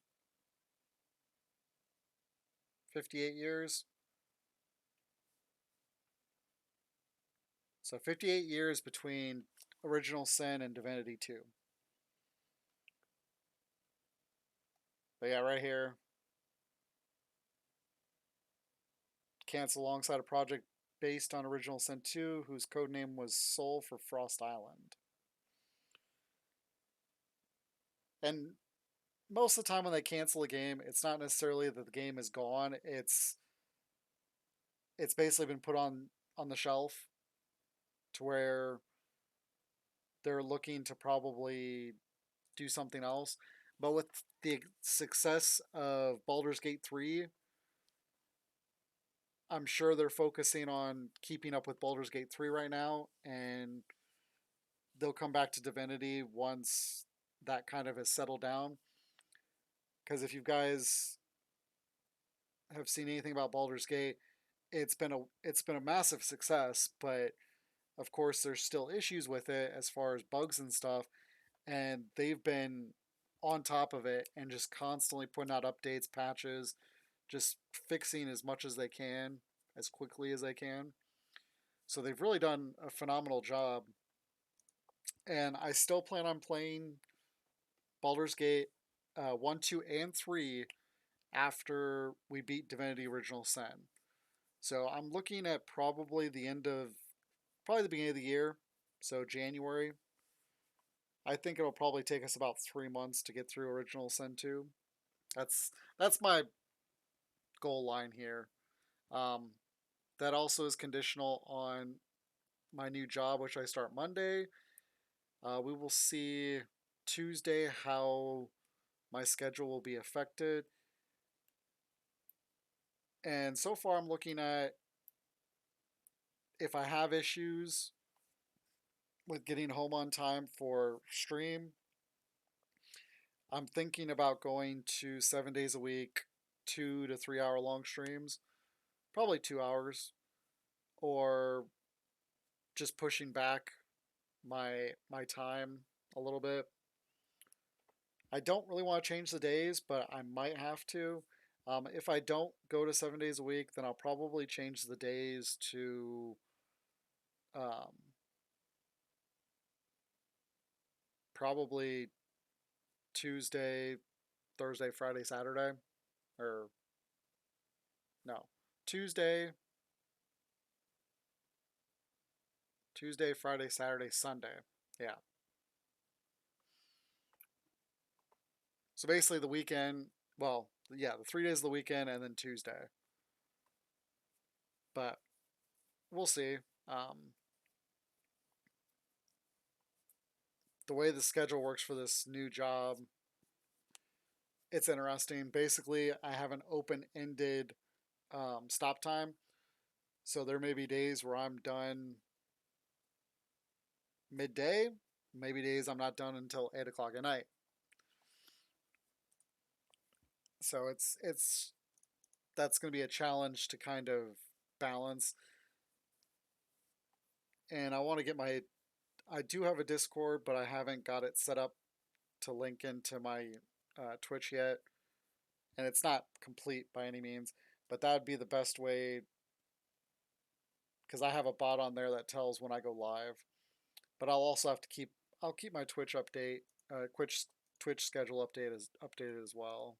58 years. So 58 years between Original Sin and Divinity 2. But yeah, right here. Cancel alongside a project based on Original Sin 2, whose codename was Soul for Frost Island. And most of the time when they cancel a game, it's not necessarily that the game is gone. It's basically been put on the shelf to where they're looking to probably do something else. But with the success of Baldur's Gate 3, I'm sure they're focusing on keeping up with Baldur's Gate 3 right now, and they'll come back to Divinity once that kind of has settled down. Because if you guys have seen anything about Baldur's Gate, it's been a massive success, but of course there's still issues with it as far as bugs and stuff, and they've been on top of it and just constantly putting out updates, patches, just fixing as much as they can as quickly as they can. So they've really done a phenomenal job. And I still plan on playing Baldur's Gate 1, 2, and 3 after we beat Divinity Original Sin. So I'm looking at probably the beginning of the year, so January. I think it'll probably take us about 3 months to get through Original Sin 2. That's my goal line here. Um, that also is conditional on my new job, which I start Monday. We will see Tuesday how my schedule will be affected. And so far, I'm looking at if I have issues with getting home on time for stream, I'm thinking about going to 7 days a week, 2 to 3 hour long streams, probably 2 hours, or just pushing back my time a little bit. I don't really want to change the days, but I might have to. If I don't go to 7 days a week, then I'll probably change the days to um, probably Tuesday, Thursday, Friday, Saturday, or no, Tuesday, Friday, Saturday, Sunday. Yeah. So basically the weekend, well, yeah, the 3 days of the weekend and then Tuesday. But we'll see. The way the schedule works for this new job, it's interesting. Basically, I have an open-ended stop time. So there may be days where I'm done midday, maybe days I'm not done until 8 o'clock at night. So it's that's going to be a challenge to kind of balance. And I do have a Discord, but I haven't got it set up to link into my Twitch yet, and it's not complete by any means. But that would be the best way because I have a bot on there that tells when I go live. But I'll keep my Twitch update, Twitch schedule updated as well.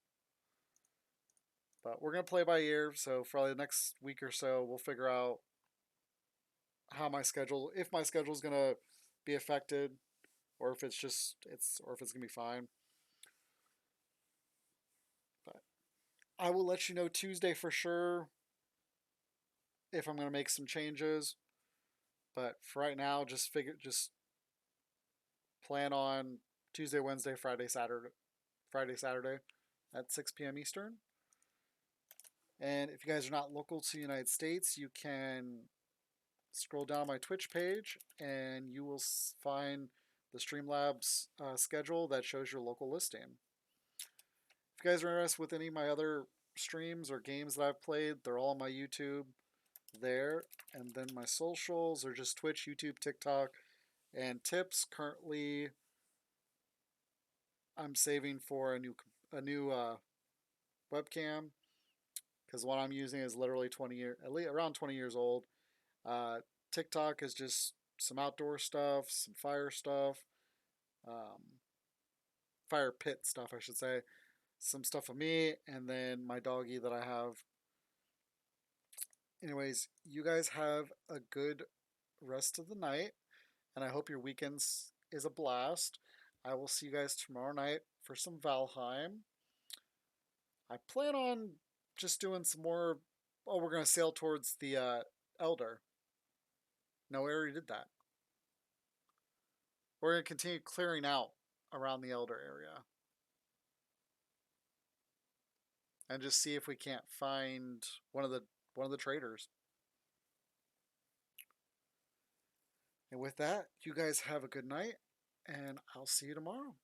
But we're gonna play by ear. So for the next week or so, we'll figure out if my schedule is gonna be affected, or if it's gonna be fine. But I will let you know Tuesday for sure if I'm gonna make some changes. But for right now, just plan on Tuesday, Wednesday, Friday, Saturday at 6 p.m. Eastern. And if you guys are not local to the United States, you can scroll down my Twitch page and you will find the Streamlabs schedule that shows your local listing. If you guys are interested with any of my other streams or games that I've played, they're all on my YouTube there. And then my socials are just Twitch, YouTube, TikTok, and tips. Currently, I'm saving for a new webcam because the one I'm using is literally around 20 years old. TikTok is just some outdoor stuff, some fire stuff, fire pit stuff, I should say. Some stuff of me, and then my doggy that I have. Anyways, you guys have a good rest of the night, and I hope your weekends is a blast. I will see you guys tomorrow night for some Valheim. I plan on just doing some more. Oh, we're going to sail towards the Elder. No, we already did that. We're going to continue clearing out around the Elder area. And just see if we can't find one of the traders. And with that, you guys have a good night, and I'll see you tomorrow.